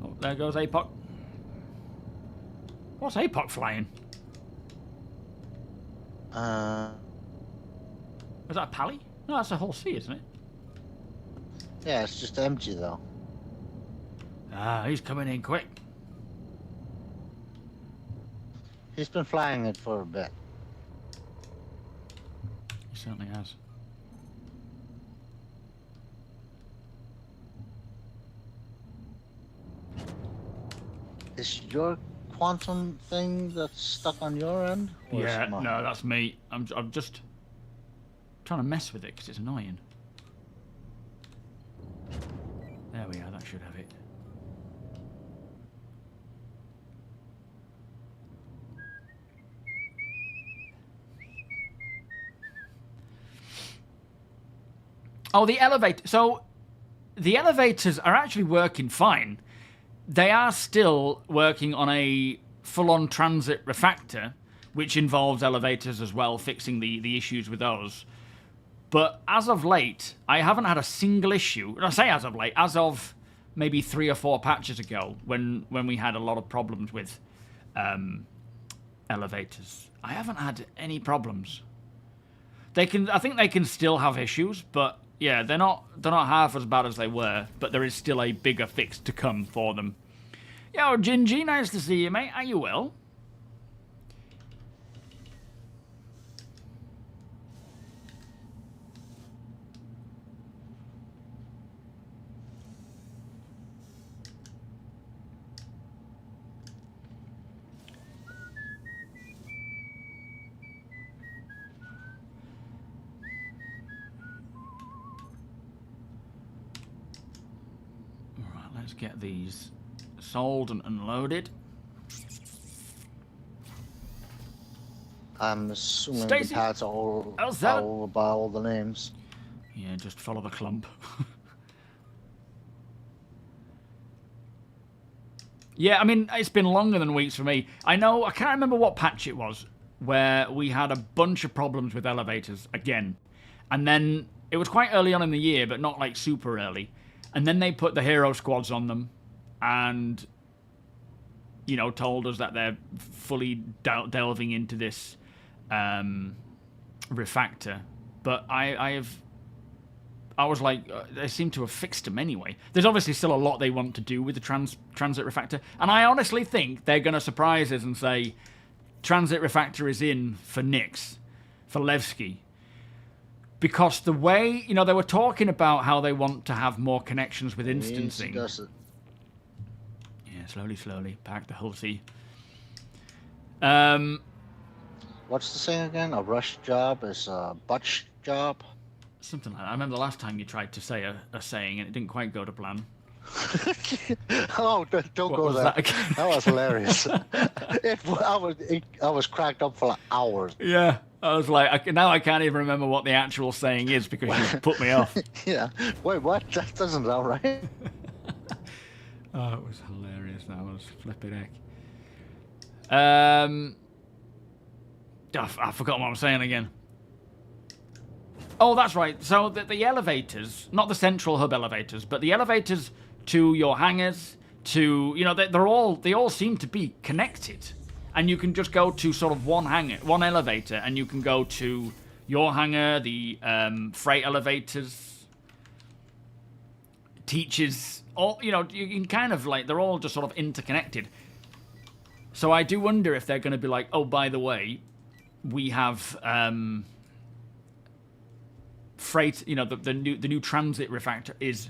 Oh, there goes APOC. What's APOC flying? Is that a pally? No, that's a whole sea, isn't it? Yeah, it's just empty though. Ah, he's coming in quick. He's been flying it for a bit. He certainly has. Is your quantum thing that's stuck on your end? Or is Yeah, it mine? no, that's me. I'm just trying to mess with it because it's annoying. There we are, that should have it. Oh, the elevator. So, the elevators are actually working fine. They are still working on a full-on transit refactor, which involves elevators as well, fixing the issues with those. But as of late, I haven't had a single issue. And I say as of late, as of maybe 3 or 4 patches ago, when we had a lot of problems with elevators. I haven't had any problems. I think they can still have issues, but yeah, they're not half as bad as they were. But there is still a bigger fix to come for them. Yo, Gingy, nice to see you, mate. Are you well? Alright, let's get these sold and unloaded. I'm assuming Stacey? the pads are all How's that? all by all the names. Yeah, just follow the clump. Yeah, I mean, it's been longer than weeks for me. I can't remember what patch it was, where we had a bunch of problems with elevators again. And then, it was quite early on in the year, but not like super early. And then they put the hero squads on them, and, you know, told us that they're fully delving into this refactor. But I was like, they seem to have fixed them anyway. There's obviously still a lot they want to do with the transit refactor, and I honestly think they're going to surprise us and say, transit refactor is in for Nix, for Levski. Because the way, you know, they were talking about how they want to have more connections with instancing. Does it. Yeah, slowly, pack the whole sea. What's the saying again? A rush job is a butch job? Something like that. I remember the last time you tried to say a saying and it didn't quite go to plan. Oh, don't What go was there. that again? That was hilarious. I was cracked up for like hours. Yeah, I was like, now I can't even remember what the actual saying is because you put me off. Yeah. Wait, what? That doesn't sound right. Oh, it was hilarious. That was flipping heck. I've forgotten what I'm saying again. Oh, that's right. So the elevators, not the central hub elevators, but the elevators to your hangars, to, you know, they all seem to be connected, and you can just go to sort of one hangar, one elevator, and you can go to your hangar, the freight elevators, teaches, all, you know, you can kind of like, they're all just sort of interconnected. So I do wonder if they're going to be like, oh, by the way, we have freight, you know, the new transit refactor is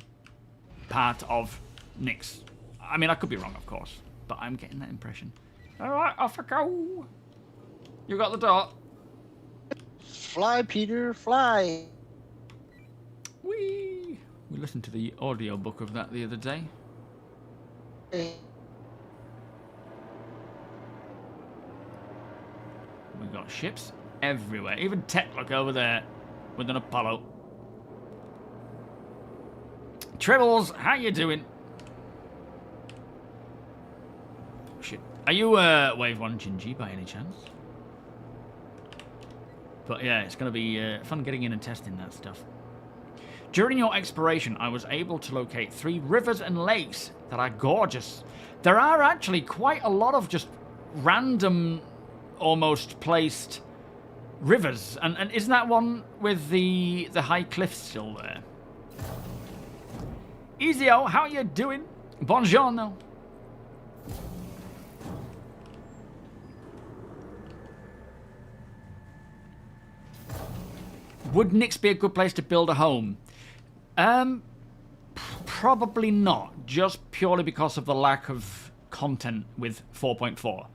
part of Nyx. I mean, I could be wrong, of course, but I'm getting that impression. All right, off I go. You got the dot. Fly, Peter, fly. Whee! We listened to the audio book of that the other day. We got ships everywhere. Even Tech, look over there with an Apollo. Tribbles, how you doing? Shit. Are you Wave 1 Gingy by any chance? But yeah, it's going to be fun getting in and testing that stuff. During your exploration, I was able to locate 3 rivers and lakes that are gorgeous. There are actually quite a lot of just random, almost placed rivers. And isn't that one with the high cliffs still there? Easyo, how you doing? Buongiorno. Would Nyx be a good place to build a home? Probably not, just purely because of the lack of content with 4.4.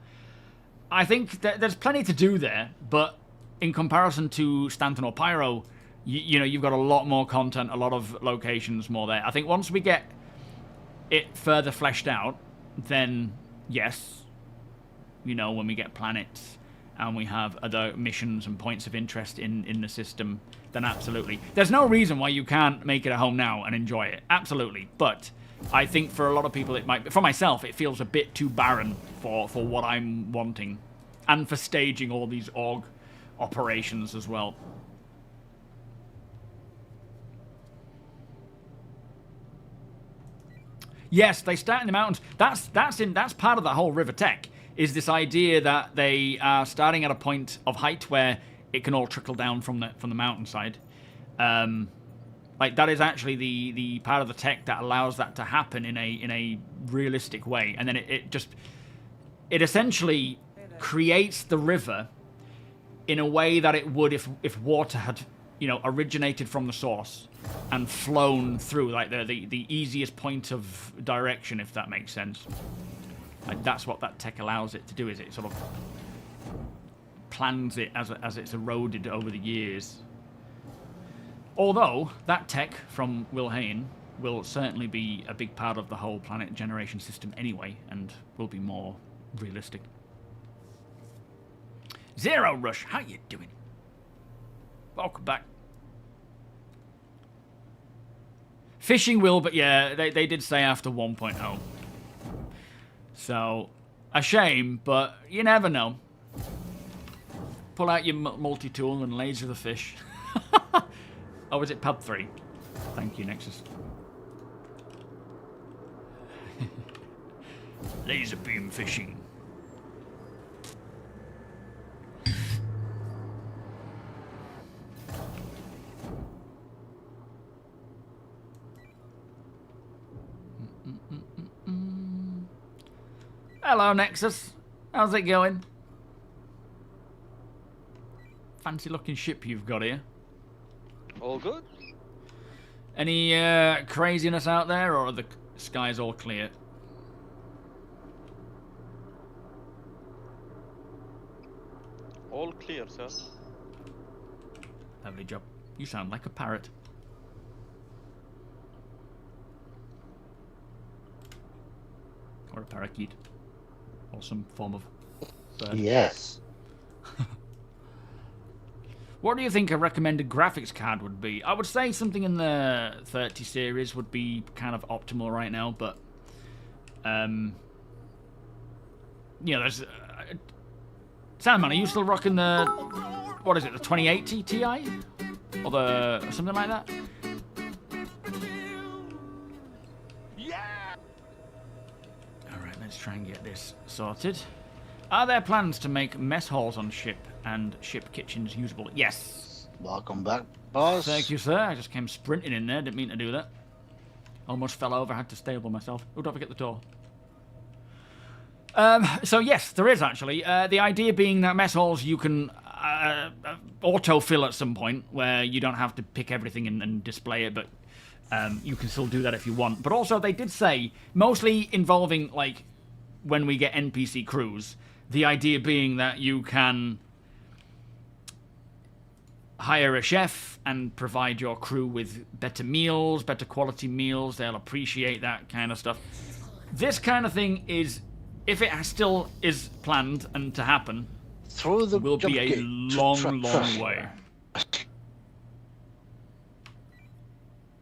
I think that there's plenty to do there, but in comparison to Stanton or Pyro, you know, you've got a lot more content, a lot of locations more there. I think once we get it further fleshed out, then yes, you know, when we get planets and we have other missions and points of interest in the system, then absolutely. There's no reason why you can't make it a home now and enjoy it. Absolutely. But I think for a lot of people it might be, for myself, it feels a bit too barren for what I'm wanting. And for staging all these org operations as well. Yes, they start in the mountains. That's part of the whole River Tech. Is this idea that they are starting at a point of height where it can all trickle down from the mountainside. Like that is actually the part of the tech that allows that to happen in a realistic way, and then it essentially creates the river in a way that it would if water had, you know, originated from the source and flown through, like the easiest point of direction, if that makes sense. Like that's what that tech allows it to do, is it sort of plans it as it's eroded over the years. Although that tech from Will Hain will certainly be a big part of the whole planet generation system anyway, and will be more realistic. Zero Rush, how you doing? Welcome back. Fishing will, but yeah, they did say after 1.0. So, a shame, but you never know. Pull out your multi-tool and laser the fish. Oh, is it pub 3? Thank you, Nexus. Laser beam fishing. Hello, Nexus. How's it going? Fancy looking ship you've got here. All good. Any craziness out there, or are the skies all clear? All clear, sir. Lovely job. You sound like a parrot. Or a parakeet. Or some form of bird. Yes. What do you think a recommended graphics card would be? I would say something in the 30 series would be kind of optimal right now, but you know, there's Sandman, are you still rocking the, what is it, the 2080 Ti? Or the something like that? Alright, let's try and get this sorted. Are there plans to make mess halls on ship and ship kitchens usable? Yes. Welcome back, boss. Thank you, sir. I just came sprinting in there. Didn't mean to do that. Almost fell over. Had to stable myself. Oh, don't forget the door. So yes, there is actually. The idea being that mess halls you can autofill at some point where you don't have to pick everything and display it, but you can still do that if you want. But also they did say, mostly involving like when we get NPC crews, the idea being that you can hire a chef and provide your crew with better meals, better quality meals. They'll appreciate that kind of stuff. This kind of thing is, if it still is planned and to happen, through the will be a long way.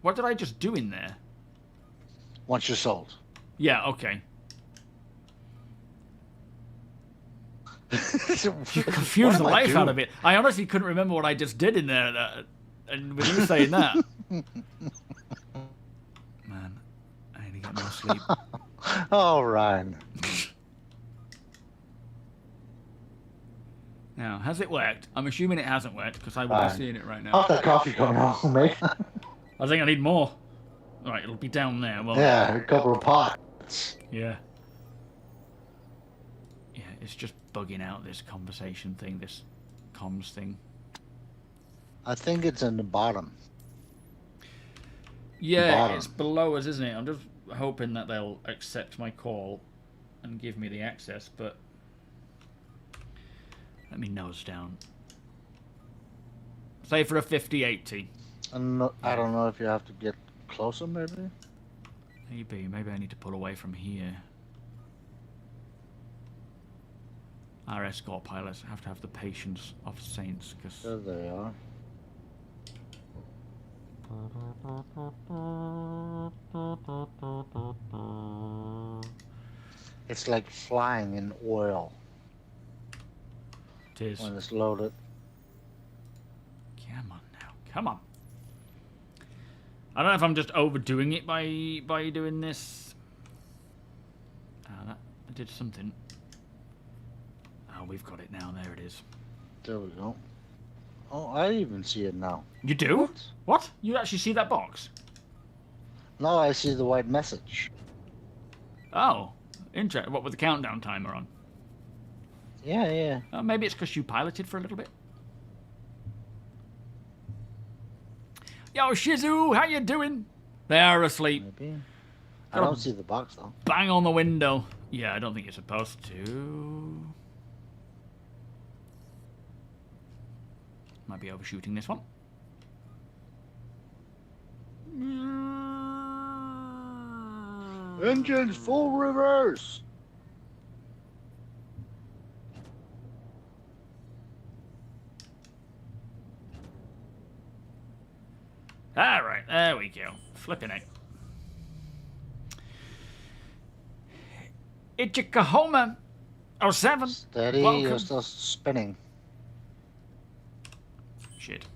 What did I just do in there? Once you're sold. Yeah, okay. You confused the life out of it. I honestly couldn't remember what I just did in there, and with you saying that, man, I need to get more sleep. Oh, Ryan. Now, has it worked? I'm assuming it hasn't worked because I would be seeing it right now. How's that coffee coming on, mate? I think I need more. All right, it'll be down there. Well, yeah, a couple of pots. Yeah. Yeah, it's just bugging out, this conversation thing, this comms thing. I think it's in the bottom. Yeah, it's below us, isn't it? I'm just hoping that they'll accept my call and give me the access, but let me nose down. Say for a 50-80. I don't know if you have to get closer, maybe? Maybe I need to pull away from here. Our escort pilots have to have the patience of saints, because... There they are. It's like flying in oil. It is. When it's loaded. Come on now. Come on. I don't know if I'm just overdoing it by doing this. That did something. Oh, we've got it now. There it is. There we go. Oh, I even see it now. You do? What? You actually see that box? No, I see the white message. Oh, interesting. What, with the countdown timer on? Yeah, yeah. Oh, maybe it's because you piloted for a little bit. Yo, Shizu, how you doing? They're asleep. Maybe. I don't see the box, though. Bang on the window. Yeah, I don't think you're supposed to. Might be overshooting this one. Engines full reverse. All right, there we go. Flipping it. Ichikahoma 07. Steady, Welcome. you're still spinning. Shit.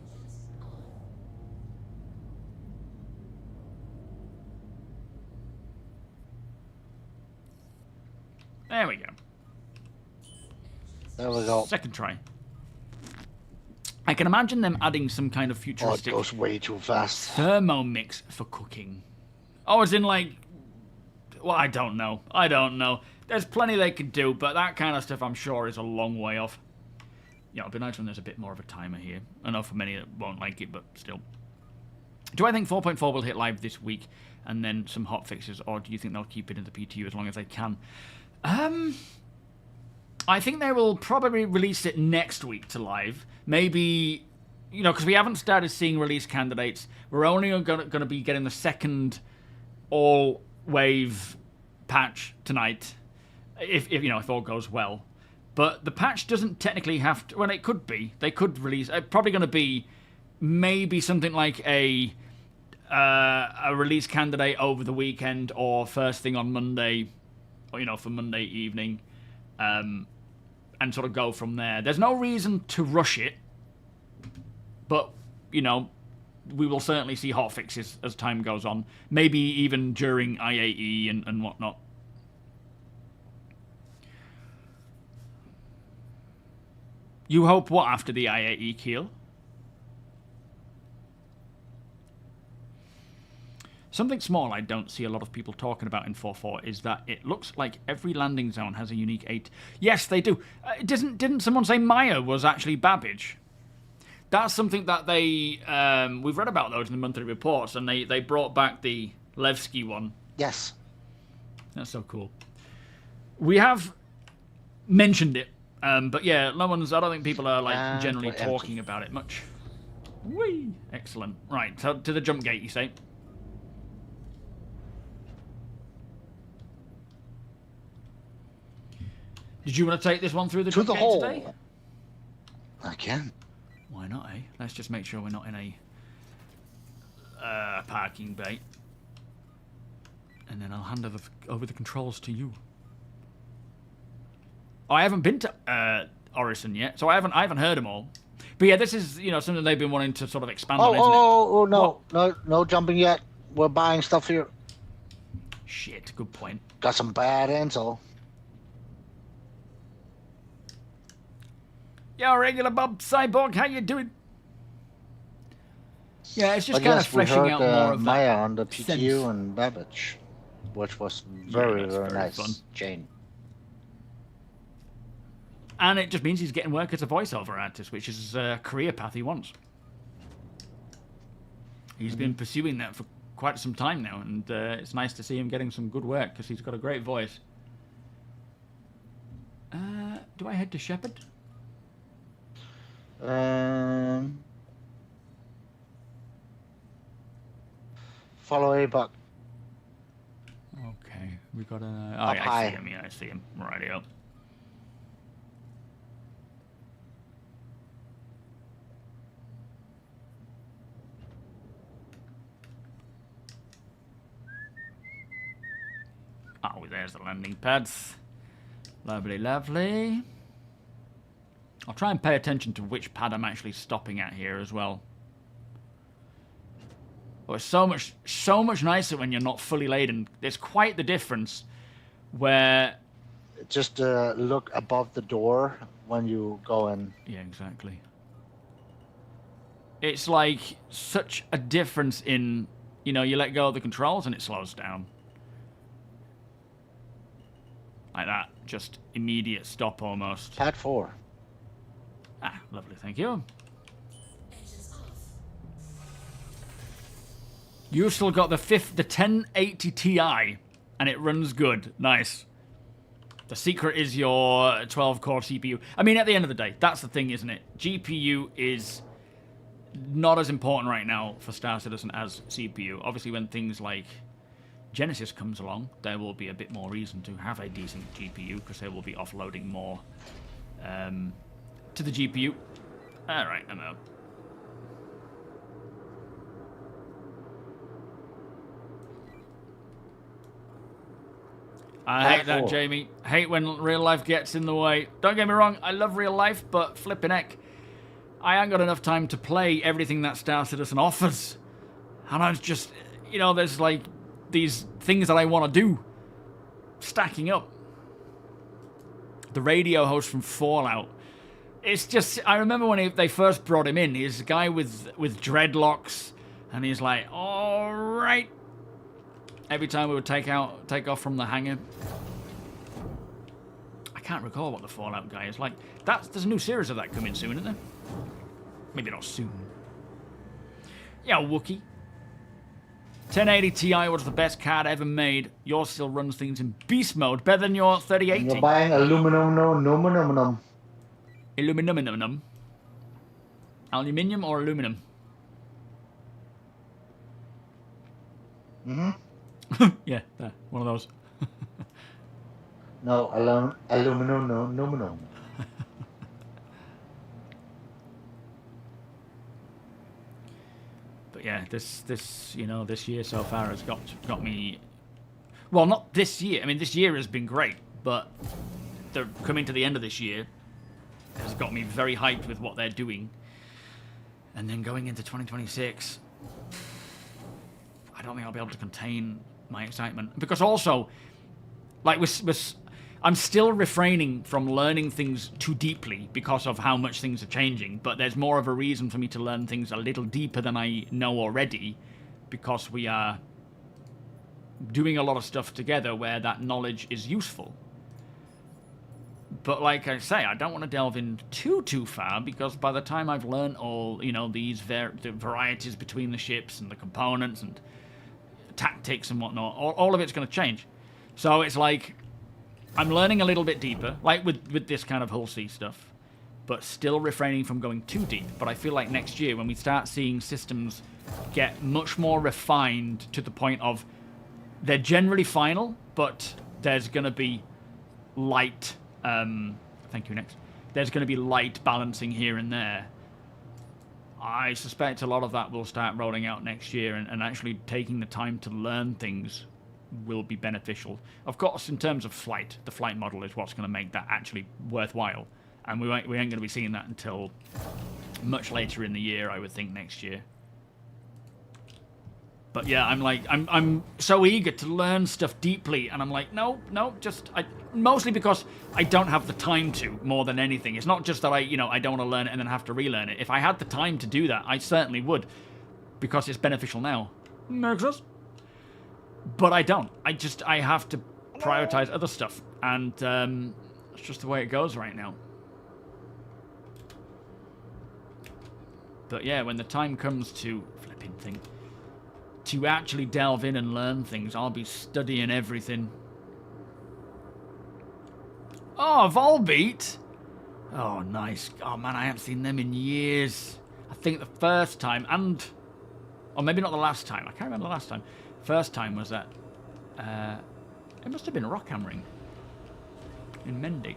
There we go. There we go. Second try. I can imagine them adding some kind of Oh, it futuristic goes way too fast. thermomix for cooking. Oh, as in like... Well, I don't know. I don't know. There's plenty they could do, but that kind of stuff I'm sure is a long way off. Yeah, it'd be nice when there's a bit more of a timer here. I know for many that won't like it, but still. Do I think 4.4 will hit live this week and then some hot fixes, or do you think they'll keep it in the PTU as long as they can? I think they will probably release it next week to live. Maybe, you know, because we haven't started seeing release candidates. We're only going to be getting the second all-wave patch tonight, if you know, if all goes well. But the patch doesn't technically have to... Well, it could be. They could release... probably going to be maybe something like a release candidate over the weekend or first thing on Monday, or, you know, for Monday evening, and sort of go from there. There's no reason to rush it, but, you know, we will certainly see hotfixes as time goes on. Maybe even during IAE and whatnot. You hope what after the IAE, Keel? Something small I don't see a lot of people talking about in 4.4 is that it looks like every landing zone has a unique 8. Yes, they do. Didn't someone say Maya was actually Babbage? That's something that they... we've read about those in the monthly reports, and they brought back the Levski one. Yes. That's so cool. We have mentioned it, but yeah, no one's... I don't think people are like generally talking about it much. Whee! Excellent. Right, so to the jump gate, you say? Did you want to take this one through the jump gate hole today? I can. Why not, eh? Let's just make sure we're not in a parking bay. And then I'll hand over the controls to you. Oh, I haven't been to Orison yet, so I haven't heard them all. But yeah, this is something they've been wanting to sort of expand on, isn't it? No, no jumping yet. We're buying stuff here. Shit, good point. Got some bad intel. Yo, regular Bob Cyborg, how you doing? Yeah, it's just kind of fleshing out more of Maya that on the PTU sense. and Babbage, which was very nice. Fun. Jane. And it just means he's getting work as a voiceover artist, which is a career path he wants. He's been pursuing that for quite some time now, and it's nice to see him getting some good work because he's got a great voice. Do I head to Shepherd? Follow a buck. Okay, we got a... Up yeah, high. I see him, yeah, I see him. Rightio. Oh, there's the landing pads. Lovely, lovely. I'll try and pay attention to which pad I'm actually stopping at here as well. Oh, it's so much nicer when you're not fully laden. There's quite the difference where... Just look above the door when you go in. Yeah, exactly. It's like such a difference in, you let go of the controls and it slows down. Like that. Just immediate stop almost. Pad 4. Ah, lovely, thank you. You've still got the 1080 Ti, and it runs good. Nice. The secret is your 12-core CPU. I mean, at the end of the day, that's the thing, isn't it? GPU is not as important right now for Star Citizen as CPU. Obviously, when things like Genesis comes along, there will be a bit more reason to have a decent GPU, because they will be offloading more to the GPU. Alright, I'm out. I hate that, Jamie. Hate when real life gets in the way. Don't get me wrong, I love real life, but flippin' heck, I ain't got enough time to play everything that Star Citizen offers. And I was just, there's like these things that I want to do stacking up. The radio host from Fallout. It's just, I remember when they first brought him in, he's a guy with dreadlocks, and he's like, all right. Every time we would take off from the hangar. I can't recall what the Fallout guy is like. There's a new series of that coming soon, isn't there? Maybe not soon. Yeah, Wookie. 1080 Ti was the best card ever made. Yours still runs things in beast mode, better than your 3080. You're buying aluminum, aluminum. Aluminum. Aluminium or aluminum? Yeah, one of those. No, aluminum, no, aluminum. But yeah, this year so far has got me. Well, not this year. I mean, this year has been great, but they're coming to the end of this year has got me very hyped with what they're doing. And then going into 2026, I don't think I'll be able to contain my excitement. Because also, like, I'm still refraining from learning things too deeply because of how much things are changing. But there's more of a reason for me to learn things a little deeper than I know already, because we are doing a lot of stuff together where that knowledge is useful. But like I say, I don't want to delve in too far, because by the time I've learned all, you know, these the varieties between the ships and the components and tactics and whatnot, all of it's going to change. So it's like I'm learning a little bit deeper, like with this kind of Hull C stuff, but still refraining from going too deep. But I feel like next year, when we start seeing systems get much more refined to the point of they're generally final, but there's going to be light... thank you, next. There's going to be light balancing here and there. I suspect a lot of that will start rolling out next year, and actually taking the time to learn things will be beneficial. Of course, in terms of flight, the flight model is what's going to make that actually worthwhile. And we ain't going to be seeing that until much later in the year, I would think, next year. But yeah, I'm so eager to learn stuff deeply, and I'm like, no, mostly because I don't have the time to, more than anything. It's not just that I don't want to learn it and then have to relearn it. If I had the time to do that, I certainly would, because it's beneficial now. Makes sense? But I don't. I have to prioritize other stuff, and it's just the way it goes right now. But yeah, when the time comes to flipping thing, to actually delve in and learn things, I'll be studying everything. Oh, Volbeat! Oh, nice. Oh, man, I haven't seen them in years. I think the first time, or maybe not the last time. I can't remember the last time. First time was at... it must have been Rockhammering. In Mendy.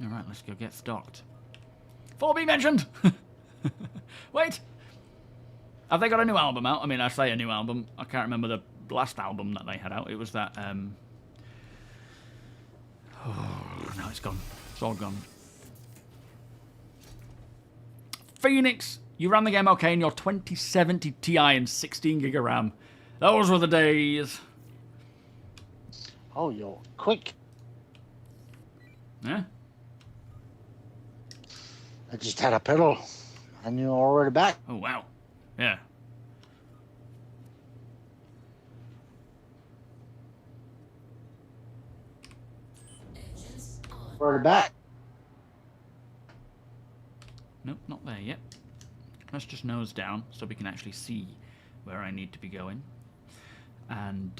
Alright, let's go get stocked. 4B mentioned! Wait! Have they got a new album out? I mean, I say a new album. I can't remember the last album that they had out. It was that, oh, no, it's gone. It's all gone. Phoenix, you ran the game okay in your 2070 Ti and 16GB of RAM. Those were the days. Oh, you're quick. Yeah? I just had a pedal, and you're already back. Oh, wow. Yeah. Already back. Nope, not there yet. Let's just nose down so we can actually see where I need to be going. And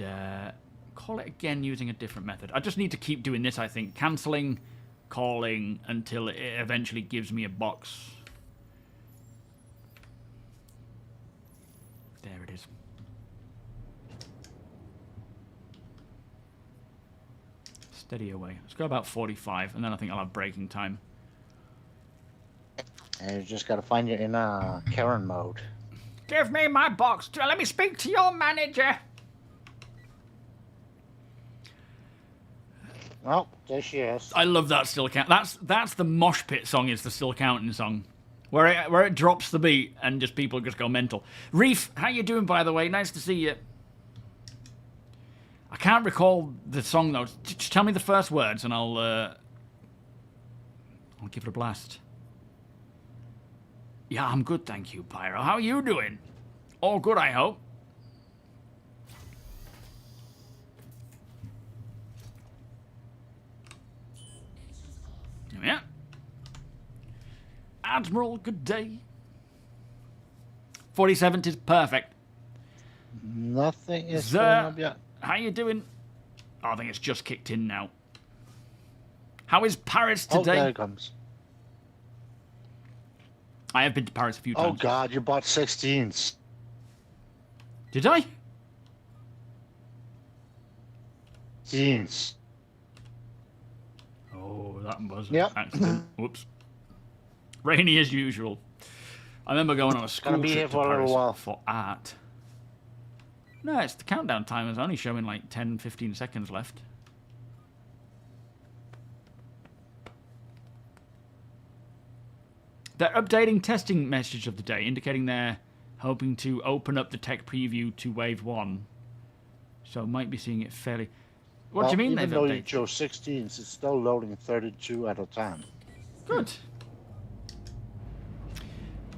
call it again using a different method. I just need to keep doing this, I think. Cancelling, calling, until it eventually gives me a box. There it is. Steady away. Let's go about 45, and then I think I'll have braking time. And you just got to find it in Karen mode. Give me my box. Let me speak to your manager. Well, there she is. I love that still count. That's the mosh pit song. Is the still counting song, where it drops the beat and just people just go mental. Reef, how you doing, by the way? Nice to see you. I can't recall the song though. Just tell me the first words and I'll give it a blast. Yeah, I'm good, thank you, Pyro. How are you doing? All good, I hope. Yeah. Admiral, good day. 47 is perfect. Nothing is going up yet. How you doing? Oh, I think it's just kicked in now. How is Paris today? Oh, there it comes. I have been to Paris a few times. Oh, God, you bought 16s. Did I? Jeans. Oh, that was an Yep. accident. Whoops. Rainy as usual. I remember going on a school be trip here to for a little Paris while. for art. No, it's the countdown time is only showing like 10, 15 seconds left. They're updating testing message of the day, indicating they're hoping to open up the tech preview to Wave 1. So might be seeing it fairly... What do you mean they've updated? Even though you updated? chose 16s, it's still loading 32 at a time. Good.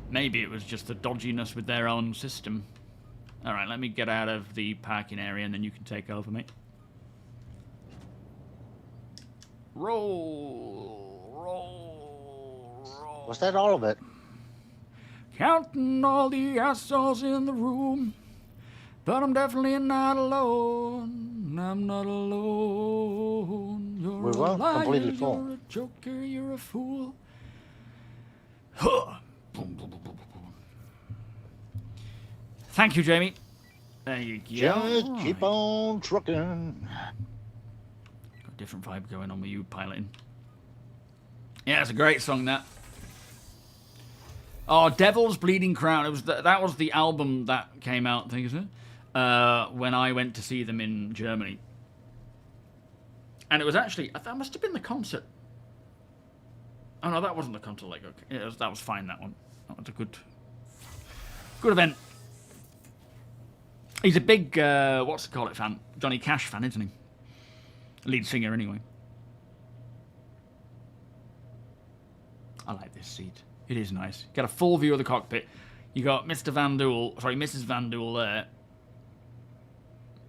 Maybe it was just the dodginess with their own system. Alright, let me get out of the parking area and then you can take over, mate. Roll, roll, roll. Was that all of it? Counting all the assholes in the room, but I'm definitely not alone. I'm not alone. You're We a were liar, completely full. you're a joker, you're a fool. Huh. Thank you, Jamie. There you go. Just keep on trucking. Got a different vibe going on with you piloting. Yeah, it's a great song, that. Oh, Devil's Bleeding Crown. It was that was the album that came out, I think, isn't it? When I went to see them in Germany. And it was actually, that must have been the concert. Oh no, that wasn't the concert. Like, okay, that was fine. That one. That was a good event. He's a big what's it call it fan, Johnny Cash fan, isn't he? Lead singer, anyway. I like this seat. It is nice. Get a full view of the cockpit. You got Mr. Vanduul, sorry, Mrs. Vanduul there,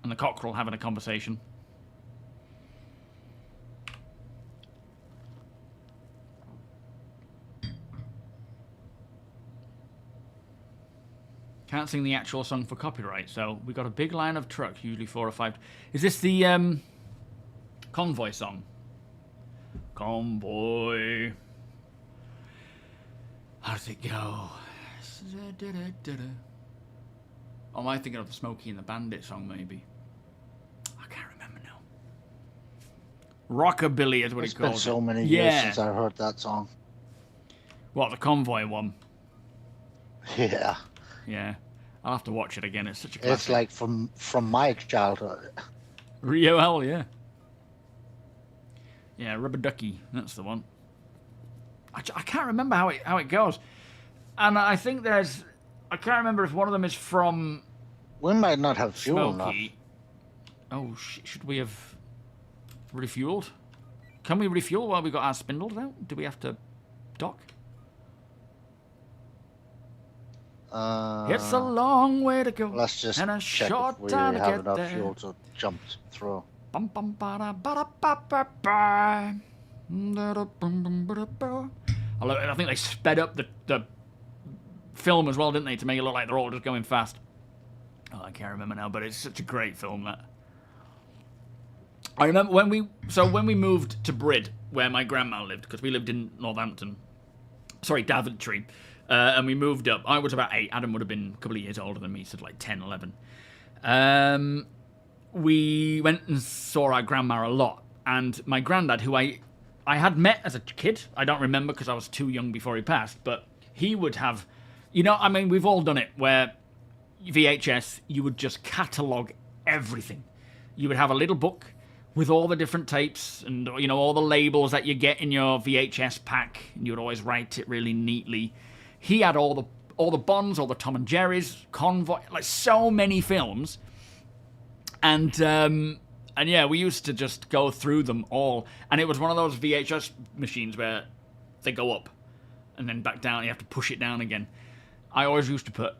and the cockerel having a conversation. Can't sing the actual song for copyright, so we got a big line of trucks, usually 4 or 5. Is this the Convoy song? Convoy. How does it go? Oh, am I thinking of the Smokey and the Bandit song, maybe? I can't remember now. Rockabilly is what he calls it. It's been so many years since I heard that song. What, the Convoy one? Yeah. Yeah. I'll have to watch it again. It's such a classic. It's like from my childhood. Rio L, yeah. Yeah, Rubber Ducky. That's the one. I can't remember how it goes. And I think there's... I can't remember if one of them is from... We might not have fuel Smokey. Oh, should we have refueled? Can we refuel while we got our spindles out? Do we have to dock? It's a long way to go. Let's just and a check short if we time to have get enough there. fuel to jump through. Bum, bum, ba, ba, ba, ba, ba. I think they sped up the film as well, didn't they, to make it look like they're all just going fast. Oh, I can't remember now, but it's such a great film, that. I remember when we moved to Brid, where my grandma lived, because we lived in Northampton. Sorry, Daventry. And we moved up. I was about 8. Adam would have been a couple of years older than me, so like 10, 11. We went and saw our grandma a lot. And my granddad, who I had met as a kid, I don't remember because I was too young before he passed, but he would have, you know, I mean, we've all done it, where VHS, you would just catalogue everything. You would have a little book with all the different tapes and, you know, all the labels that you get in your VHS pack, and you would always write it really neatly. He had all the Bonds, all the Tom and Jerry's, Convoy, like so many films. And yeah, we used to just go through them all. And it was one of those VHS machines where they go up and then back down. You have to push it down again. I always used to put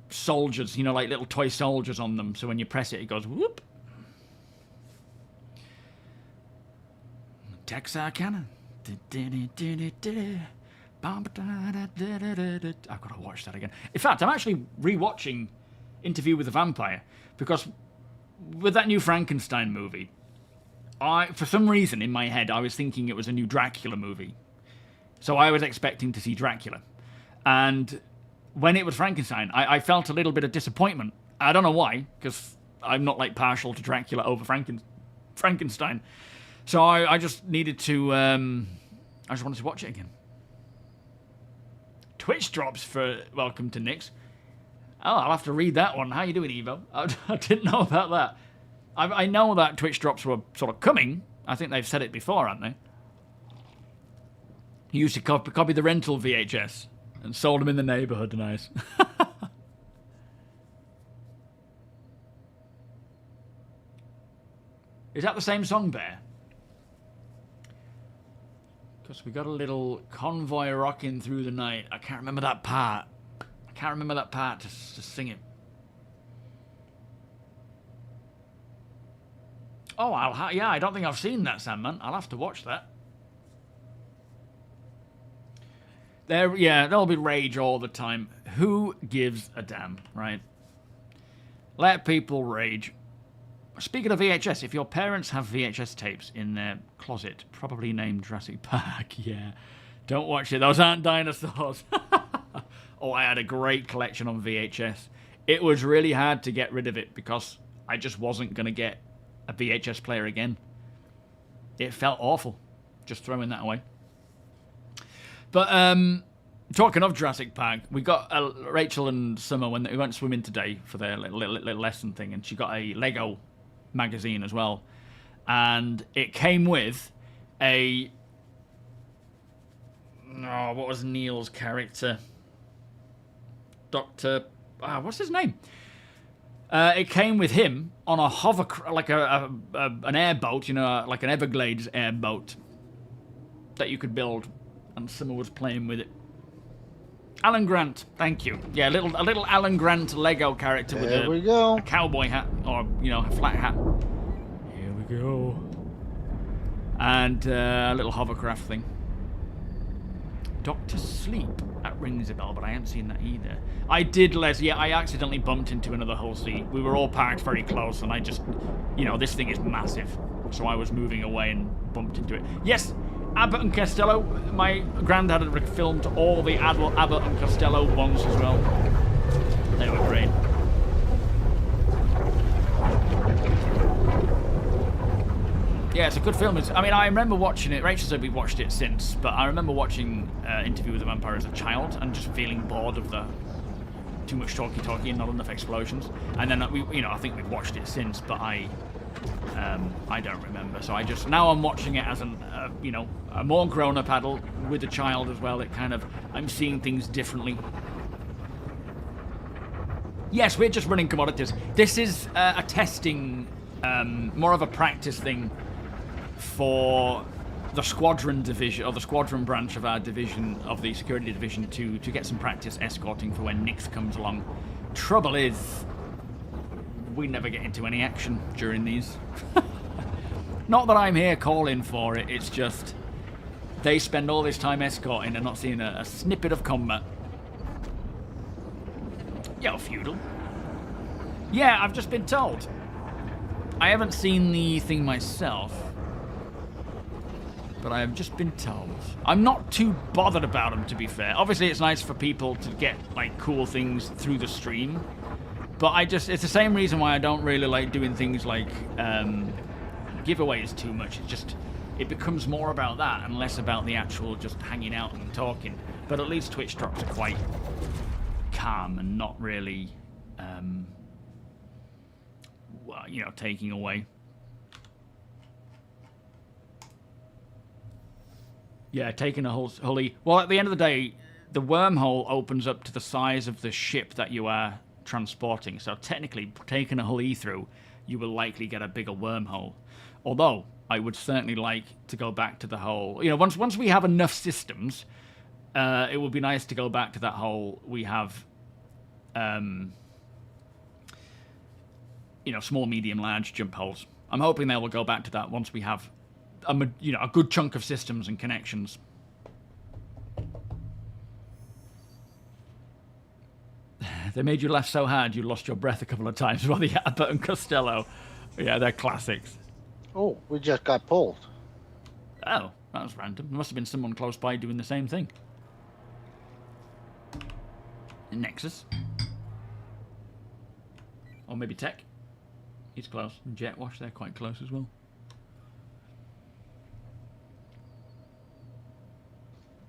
soldiers, you know, like little toy soldiers on them. So when you press it, it goes whoop. Texarkana. I've got to watch that again. In fact, I'm actually rewatching Interview with the Vampire, because with that new Frankenstein movie, for some reason in my head I was thinking it was a new Dracula movie. So I was expecting to see Dracula. And when it was Frankenstein, I felt a little bit of disappointment. I don't know why, because I'm not like partial to Dracula over Frankenstein. So I just needed to... I just wanted to watch it again. Twitch drops for welcome to Nix. Oh, I'll have to read that one. How you doing, Evo? I didn't know about that. I know that Twitch drops were sort of coming. I think they've said it before, haven't they? He used to copy the rental VHS and sold them in the neighbourhood. Nice. Is that the same song, Bear? Because we got a little convoy rocking through the night. I can't remember that part. I can't remember that part to sing it. Oh, yeah, I don't think I've seen that, Sandman. I'll have to watch that. There'll be rage all the time. Who gives a damn, right? Let people rage. Speaking of VHS, if your parents have VHS tapes in their closet, probably named Jurassic Park, yeah. Don't watch it. Those aren't dinosaurs. Oh, I had a great collection on VHS. It was really hard to get rid of it because I just wasn't going to get a VHS player again. It felt awful. Just throwing that away. But talking of Jurassic Park, we got Rachel and Summer when they went swimming today for their little lesson thing, and she got a Lego magazine as well, and it came with a what was Neil's character? Dr. What's his name? It came with him on a hover, like an airboat, you know, like an Everglades airboat that you could build, and Summer was playing with it. Alan Grant, thank you. Yeah, a little Alan Grant Lego character with a cowboy hat, or, you know, a flat hat. Here we go. And a little hovercraft thing. Dr. Sleep, that rings a bell, but I haven't seen that either. I did, Les, yeah, I accidentally bumped into another Hull C. We were all parked very close, and I just, you know, this thing is massive. So I was moving away and bumped into it. Yes, Abbott and Costello, my granddad had filmed all the Abbott and Costello ones as well. They were great. Yeah, it's a good film. I mean, I remember watching it. Rachel said we watched it since, but I remember watching Interview with the Vampire as a child and just feeling bored of the too much talky and not enough explosions. And then I think we've watched it since, but I don't remember. So now I'm watching it as a more grown-up adult with a child as well. I'm seeing things differently. Yes, we're just running commodities. This is a testing, more of a practice thing for the Squadron division, or the Squadron branch of our division, of the security division, to get some practice escorting for when Nix comes along. Trouble is, we never get into any action during these. Not that I'm here calling for it, it's just they spend all this time escorting and not seeing a snippet of combat. Yo, Feudal. Yeah, I've just been told. I haven't seen the thing myself, but I have just been told. I'm not too bothered about them, to be fair. Obviously, it's nice for people to get, like, cool things through the stream, but it's the same reason why I don't really like doing things like giveaways too much. It becomes more about that and less about the actual just hanging out and talking. But at least Twitch drops are quite calm and not really, taking away. Yeah, taking a Hully. Well, at the end of the day, the wormhole opens up to the size of the ship that you are transporting. So technically, taking a Hully through, you will likely get a bigger wormhole. Although, I would certainly like to go back to the whole... once we have enough systems, it would be nice to go back to that whole... We have, small, medium, large jump holes. I'm hoping they will go back to that once we have... a good chunk of systems and connections. They made you laugh so hard you lost your breath a couple of times. Well, the Abbott and Costello. Yeah, they're classics. Oh, we just got pulled. Oh, that was random. There must have been someone close by doing the same thing. Nexus. Or maybe Tech. He's close. And Jetwash, they're quite close as well.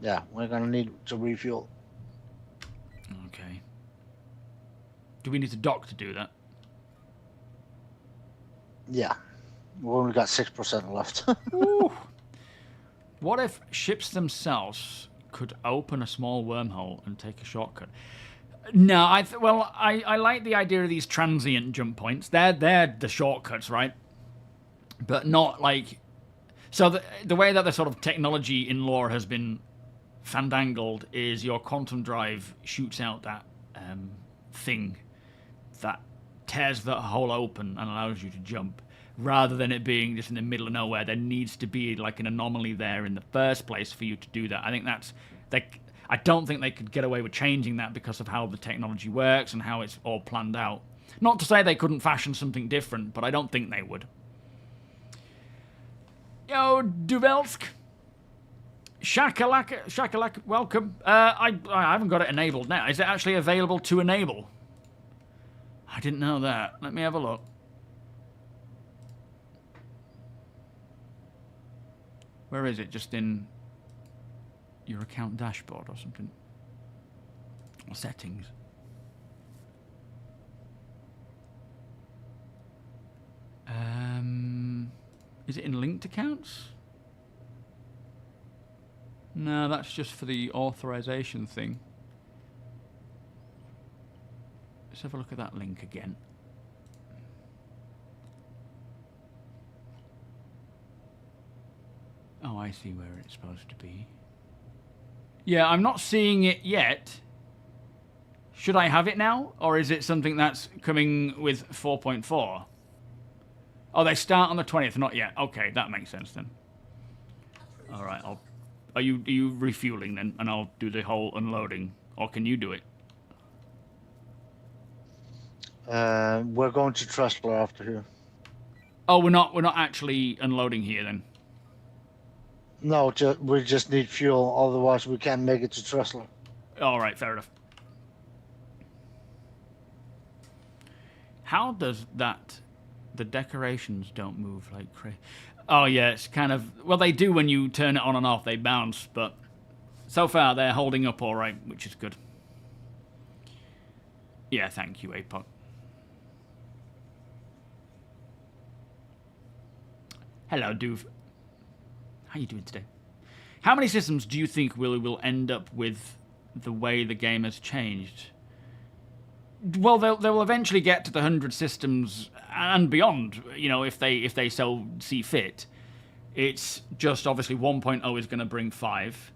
Yeah, we're gonna need to refuel. Okay. Do we need to dock to do that? Yeah. We've only got 6% left. What if ships themselves could open a small wormhole and take a shortcut? No, I like the idea of these transient jump points. They're the shortcuts, right? But not like... So the way that the sort of technology in lore has been fandangled is your quantum drive shoots out that thing that tears the hole open and allows you to jump, rather than it being just in the middle of nowhere. There needs to be like an anomaly there in the first place for you to do that. I think that's I don't think they could get away with changing that because of how the technology works and how it's all planned out. Not to say they couldn't fashion something different, but I don't think they would. Yo, Duvelsk. Shakalaka, welcome. I haven't got it enabled now. Is it actually available to enable? I didn't know that. Let me have a look. Where is it? Just in your account dashboard or something? Or settings? Is it in linked accounts? No, that's just for the authorization thing. Let's have a look at that link again. Oh, I see where it's supposed to be. Yeah, I'm not seeing it yet. Should I have it now? Or is it something that's coming with 4.4? Oh, they start on the 20th, not yet. Okay, that makes sense then. Alright, Are you refueling then? And I'll do the whole unloading. Or can you do it? We're going to Trustler after here. Oh, we're not actually unloading here then. No, we just need fuel. Otherwise, we can't make it to Trustler. All right, fair enough. How does that? The decorations don't move like crazy. Oh yeah, it's kind of, well, they do when you turn it on and off. They bounce, but so far they're holding up all right, which is good. Yeah, thank you, APOC. Hello, Duve. How you doing today? How many systems do you think will end up with the way the game has changed? Well, they'll eventually get to the 100 systems and beyond, you know, if they so see fit. It's just obviously 1.0 is going to bring 5,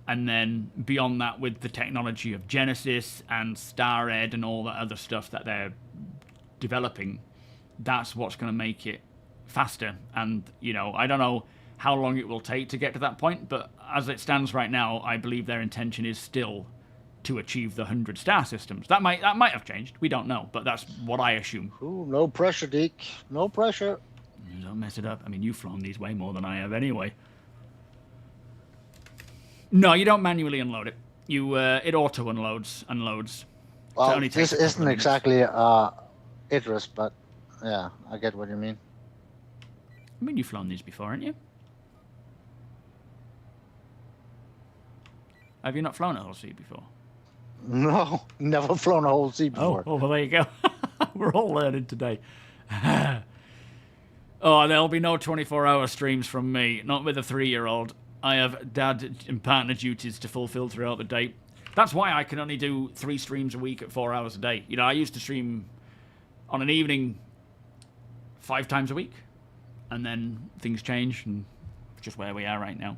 and then beyond that with the technology of Genesis and Starred and all that other stuff that they're developing, that's what's going to make it faster. And, you know, I don't know how long it will take to get to that point, but as it stands right now, I believe their intention is still to achieve the 100 star systems. That might have changed. We don't know, but that's what I assume. Ooh, no pressure, Deke. No pressure. Don't mess it up. I mean, you've flown these way more than I have anyway. No, you don't manually unload it. You it auto unloads. Well, only takes this isn't exactly Idris, but yeah, I get what you mean. I mean, you've flown these before, haven't you? Have you not flown a whole sea before? No, never flown a whole sea before. Oh, well, there you go. We're all learning today. Oh, there'll be no 24-hour streams from me. Not with a 3-year-old. I have dad and partner duties to fulfill throughout the day. That's why I can only do 3 streams a week at 4 hours a day. You know, I used to stream on an evening 5 times a week. And then things change, and just where we are right now.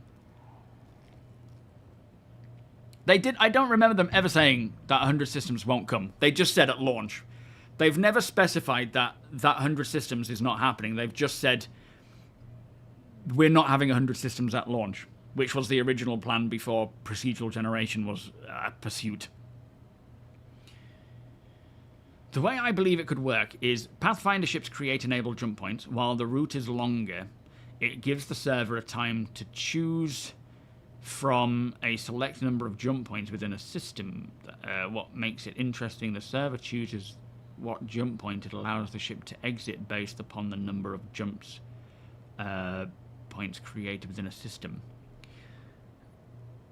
I don't remember them ever saying that 100 systems won't come. They just said at launch. They've never specified that 100 systems is not happening. They've just said, we're not having 100 systems at launch, which was the original plan before procedural generation was pursued. The way I believe it could work is Pathfinder ships create enabled jump points. While the route is longer, it gives the server a time to choose from a select number of jump points within a system. What makes it interesting, the server chooses what jump point it allows the ship to exit based upon the number of jumps points created within a system.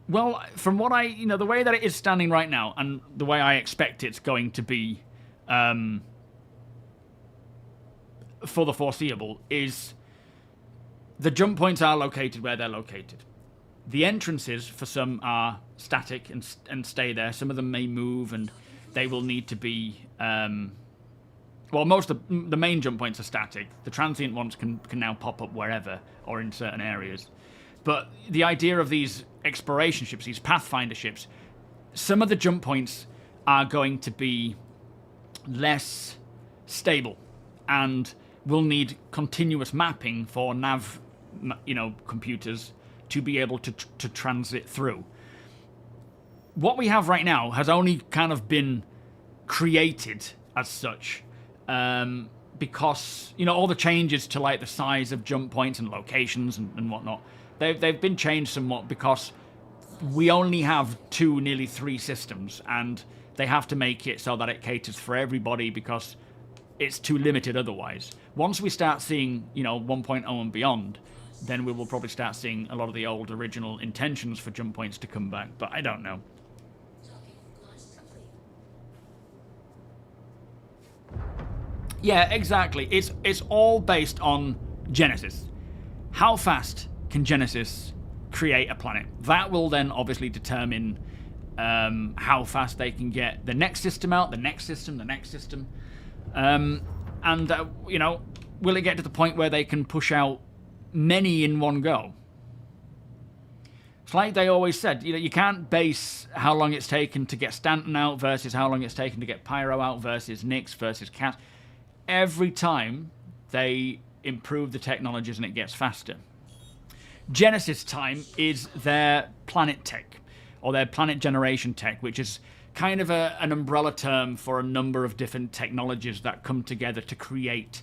Well, from what the way that it is standing right now, and the way I expect it's going to be for the foreseeable, is the jump points are located where they're located. The entrances for some are static and stay there. Some of them may move, and they will need to be Well, most of the main jump points are static. The transient ones can now pop up wherever or in certain areas. But the idea of these exploration ships, these Pathfinder ships, some of the jump points are going to be less stable and will need continuous mapping for nav, computers to be able to transit through. What we have right now has only kind of been created as such because, all the changes to like the size of jump points and locations and whatnot, they've been changed somewhat because we only have 2, nearly 3 systems, and they have to make it so that it caters for everybody because it's too limited otherwise. Once we start seeing, 1.0 and beyond, then we will probably start seeing a lot of the old original intentions for jump points to come back, but I don't know. Yeah, exactly. It's all based on Genesis. How fast can Genesis create a planet? That will then obviously determine how fast they can get the next system out, the next system, the next system. Will it get to the point where they can push out many in one go? It's like they always said, you can't base how long it's taken to get Stanton out versus how long it's taken to get Pyro out versus Nyx versus Cat. Every time they improve the technologies and it gets faster. Genesis time is their planet tech, or their planet generation tech, which is kind of an umbrella term for a number of different technologies that come together to create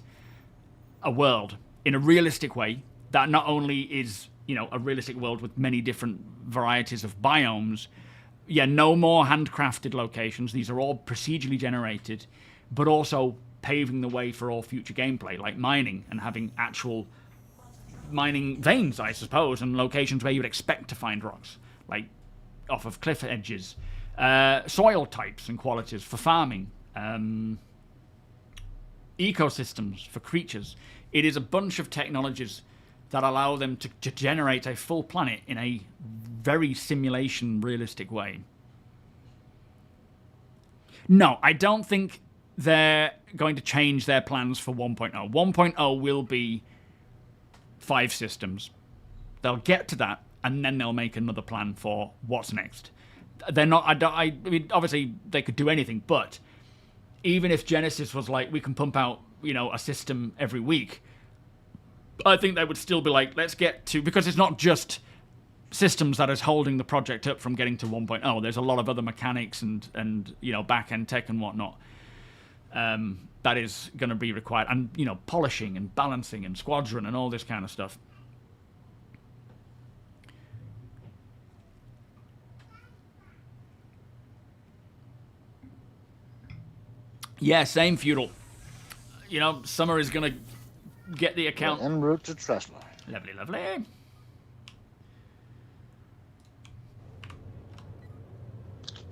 a world in a realistic way that not only is, a realistic world with many different varieties of biomes. Yeah, no more handcrafted locations. These are all procedurally generated, but also paving the way for all future gameplay, like mining and having actual mining veins, I suppose, and locations where you would expect to find rocks, like off of cliff edges, soil types and qualities for farming, ecosystems for creatures. It is a bunch of technologies that allow them to generate a full planet in a very simulation realistic way. No, I don't think they're going to change their plans for 1.0. 1.0 will be 5 systems. They'll get to that, and then they'll make another plan for what's next. They're not. I mean, obviously they could do anything, but even if Genesis was like, we can pump out, a system every week, I think they would still be like, let's get to, because it's not just systems that is holding the project up from getting to 1.0. There's a lot of other mechanics and back end tech and whatnot. That is going to be required, and polishing and balancing and Squadron and all this kind of stuff. Yeah, same feudal. Summer is going to get the account en route to Tesla. Lovely, lovely.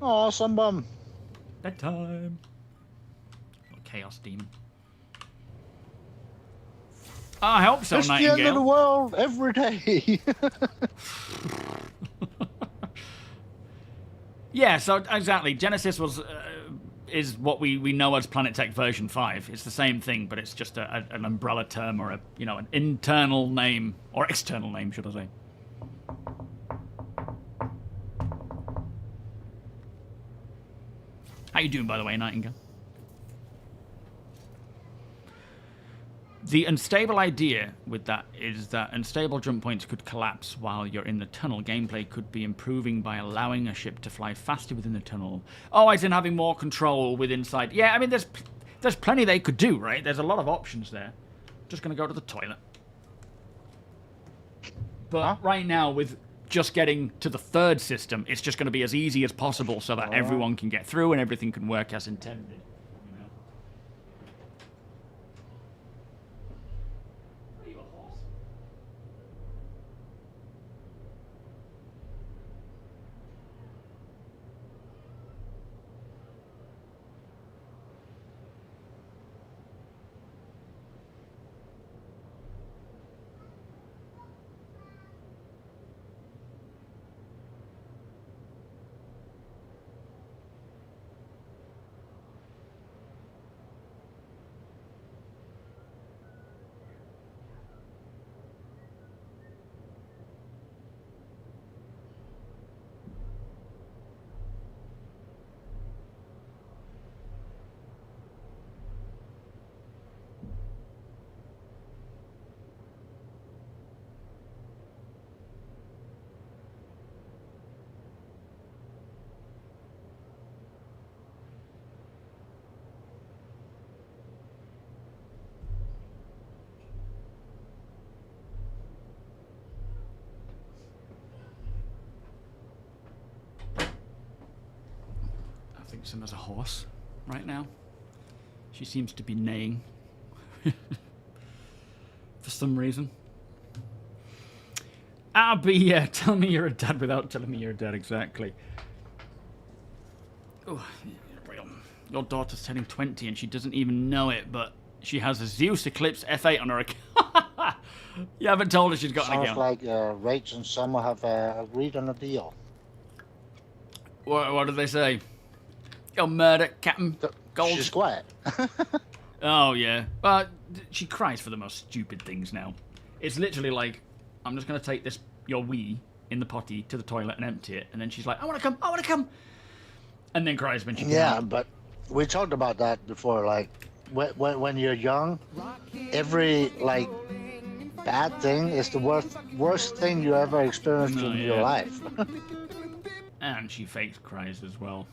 Oh, Sunbum. Bedtime. Chaos demon. I hope so, It's Nightingale. the end of the world every day. Yeah, so exactly. Genesis is what we know as Planet Tech version 5. It's the same thing, but it's just an umbrella term or an internal name, or external name, should I say. How you doing, by the way, Nightingale? The unstable idea with that is that unstable jump points could collapse while you're in the tunnel. Gameplay could be improving by allowing a ship to fly faster within the tunnel. Oh, as in having more control with inside. Yeah, I mean, there's plenty they could do, right? There's a lot of options there. Just going to go to the toilet. But right now, with just getting to the 3rd system, it's just going to be as easy as possible so that everyone can get through and everything can work as intended. thinks him as a horse right now. She seems to be neighing for some reason. Abby, yeah, tell me you're a dad without telling me you're a dad, exactly. Oh, your daughter's turning 20 and she doesn't even know it, but she has a Zeus Eclipse F8 on her account. You haven't told her she's got an account. Sounds like Rach and Summer have agreed on a deal. What did they say? Your murder, Captain Gold. She's quiet. Oh, yeah. Well, she cries for the most stupid things now. It's literally like, I'm just going to take your wee in the potty to the toilet and empty it. And then she's like, I want to come, I want to come. And then cries when she can. Yeah, but we talked about that before. Like, when you're young, every, like, bad thing is the worst thing you ever experienced in your life. And she fakes cries as well.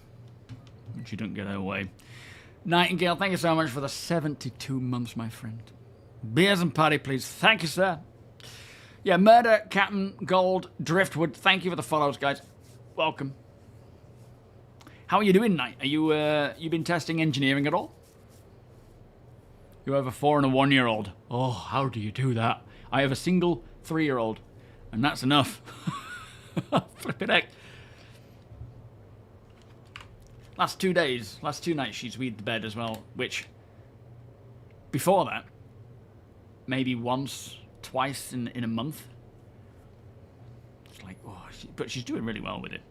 And she don't get her way. Nightingale, thank you so much for the 72 months, my friend. Beers and party, please. Thank you, sir. Yeah, Murder, Captain, Gold, Driftwood, thank you for the follows, guys. Welcome. How are you doing, Knight? Are you, you been testing engineering at all? You have a 4 and a 1-year-old. Oh, how do you do that? I have a single 3-year-old, and that's enough. Flippin' heck. Last 2 nights, she's weed the bed as well, which, before that, maybe once, twice in a month. It's like, oh, but she's doing really well with it.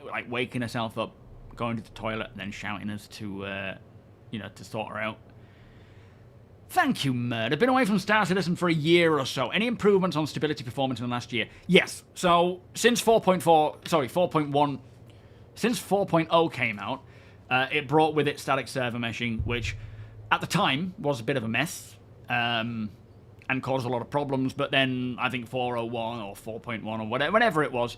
Like, waking herself up, going to the toilet, and then shouting us to, you know, to sort her out. Thank you, Murder. Been away from starcitizen for a year or so. Any improvements on stability performance in the last year? Yes. So, since 4.1... Since 4.0 came out, it brought with it static server meshing, which at the time was a bit of a mess and caused a lot of problems. But then I think 4.01 or 4.1 or whatever it was,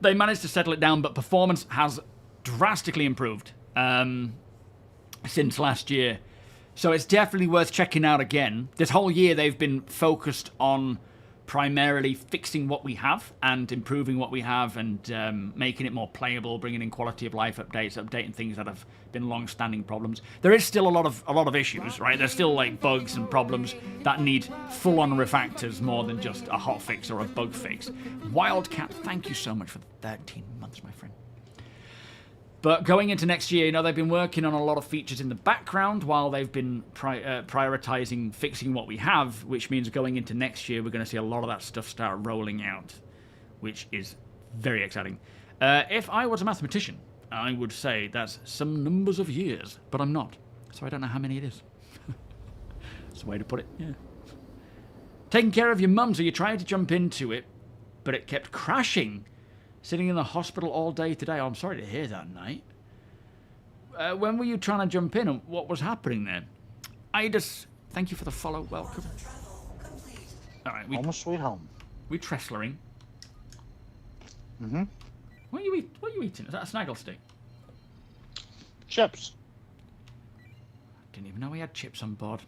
they managed to settle it down. But performance has drastically improved since last year. So it's definitely worth checking out again. This whole year they've been focused on primarily fixing what we have and improving what we have and making it more playable, bringing in quality of life updates, updating things that have been long-standing problems. There is still a lot of issues, right? There's still like bugs and problems that need full-on refactors more than just a hot fix or a bug fix. Wildcat, thank you so much for the 13 months, my friend. But going into next year, you know, they've been working on a lot of features in the background while they've been prioritizing fixing what we have, which means going into next year, we're going to see a lot of that stuff start rolling out, which is very exciting. If I was a mathematician, I would say that's some numbers of years, but I'm not, so I don't know how many it is. That's the way to put it, yeah. Taking care of your mum, so you tried to jump into it, but it kept crashing. Sitting in the hospital all day today. Oh, I'm sorry to hear that, Knight. When were you trying to jump in and what was happening there? Idus, thank you for the follow. Welcome. All right, almost sweet home. We Tresslering. Mm-hmm. What are you eating? Is that a snaggle stick? Chips. Didn't even know we had chips on board.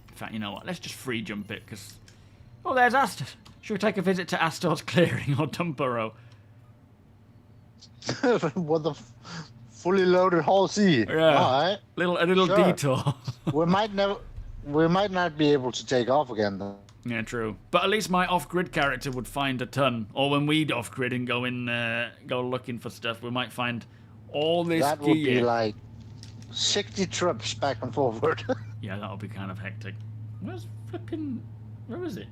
In fact, you know what? Let's just free jump it because... Oh, there's Astor. Should we take a visit to Astor's clearing or Dumpero? What the fully loaded whole sea. Yeah. All right. A little sure. detour. we might not be able to take off again though. Yeah, true. But at least my off-grid character would find a ton. Or when we'd off-grid and go looking for stuff, we might find all this That would be like 60 trips back and forward. Yeah, that'll be kind of hectic. Where is it?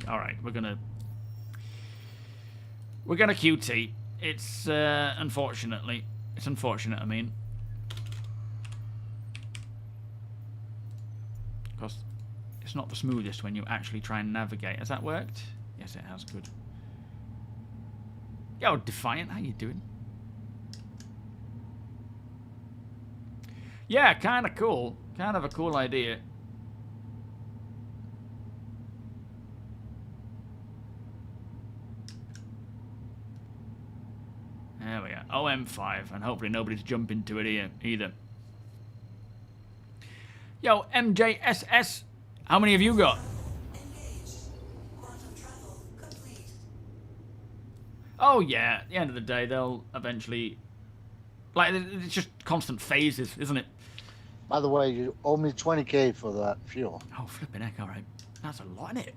All right, we're gonna QT. It's unfortunate. I mean, because it's not the smoothest when you actually try and navigate. Has that worked? Yes, it has. Good. Yo, Defiant, how you doing? Yeah, kind of cool. Kind of a cool idea. There we go. OM5, and hopefully nobody's jumping into it here either. Yo, MJSS, how many have you got? Oh yeah, at the end of the day, they'll eventually... Like, it's just constant phases, isn't it? By the way, you owe me 20k for that fuel. Oh, flipping heck, alright. That's a lot, isn't it?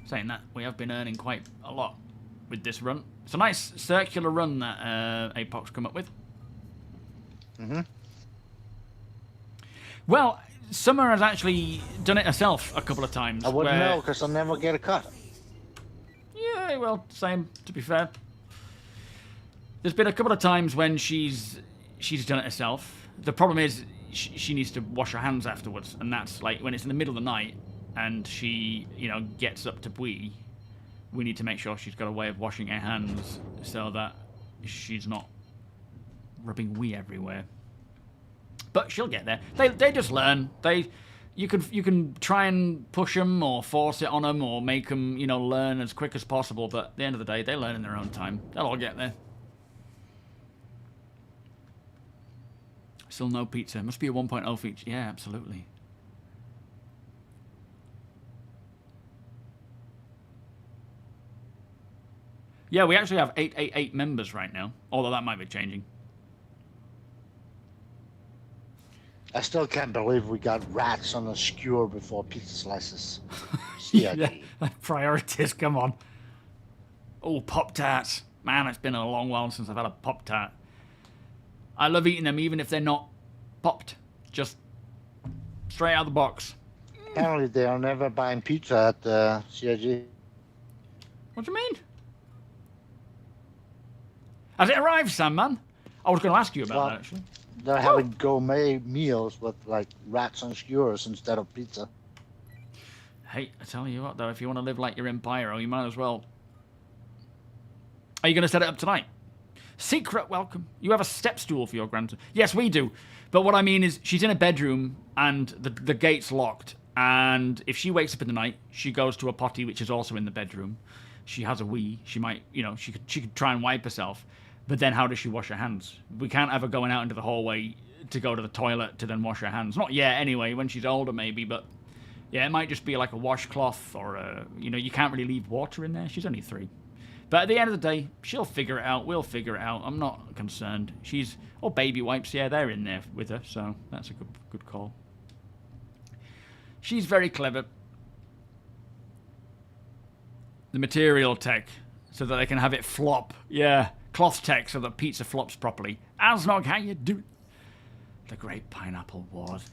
Saying that, we have been earning quite a lot with this run. It's a nice circular run that Apox come up with. Mm-hmm. Well, Summer has actually done it herself a couple of times. I wouldn't know, because I'll never get a cut. Yeah, well, same, to be fair. There's been a couple of times when she's done it herself. The problem is she needs to wash her hands afterwards, and that's like when it's in the middle of the night and she, you know, gets up to PUI, we need to make sure she's got a way of washing her hands so that she's not rubbing wee everywhere. But she'll get there. They just learn. You can try and push them or force it on them or make them, you know, learn as quick as possible. But at the end of the day, they learn in their own time. They'll all get there. Still no pizza. Must be a 1.0 feature. Yeah, absolutely. Yeah, we actually have 888 members right now. Although that might be changing. I still can't believe we got rats on a skewer before pizza slices. Yeah, priorities, come on. Oh, Pop-Tarts. Man, it's been a long while since I've had a Pop-Tart. I love eating them even if they're not popped. Just straight out of the box. Apparently they are never buying pizza at CIG. What do you mean? Has it arrived, Sandman? I was going to ask you about that, actually. They're having gourmet meals with, like, rats on skewers instead of pizza. Hey, I tell you what, though, if you want to live like you're in Pyro, you might as well. Are you going to set it up tonight? Secret welcome. You have a step stool for your grandson. Yes, we do. But what I mean is, she's in a bedroom and the gate's locked. And if she wakes up in the night, she goes to a potty, which is also in the bedroom. She has a wee. She might, you know, she could try and wipe herself. But then how does she wash her hands? We can't have her going out into the hallway to go to the toilet to then wash her hands. Not yet, anyway. When she's older, maybe. But yeah, it might just be like a washcloth or a, you know, you can't really leave water in there. She's only 3. But at the end of the day, she'll figure it out. We'll figure it out. I'm not concerned. She's... Oh, baby wipes. Yeah, they're in there with her. So that's a good call. She's very clever. The material tech. So that they can have it flop. Yeah. Cloth tech so that pizza flops properly. Asnog, how you do? The Great Pineapple Wars.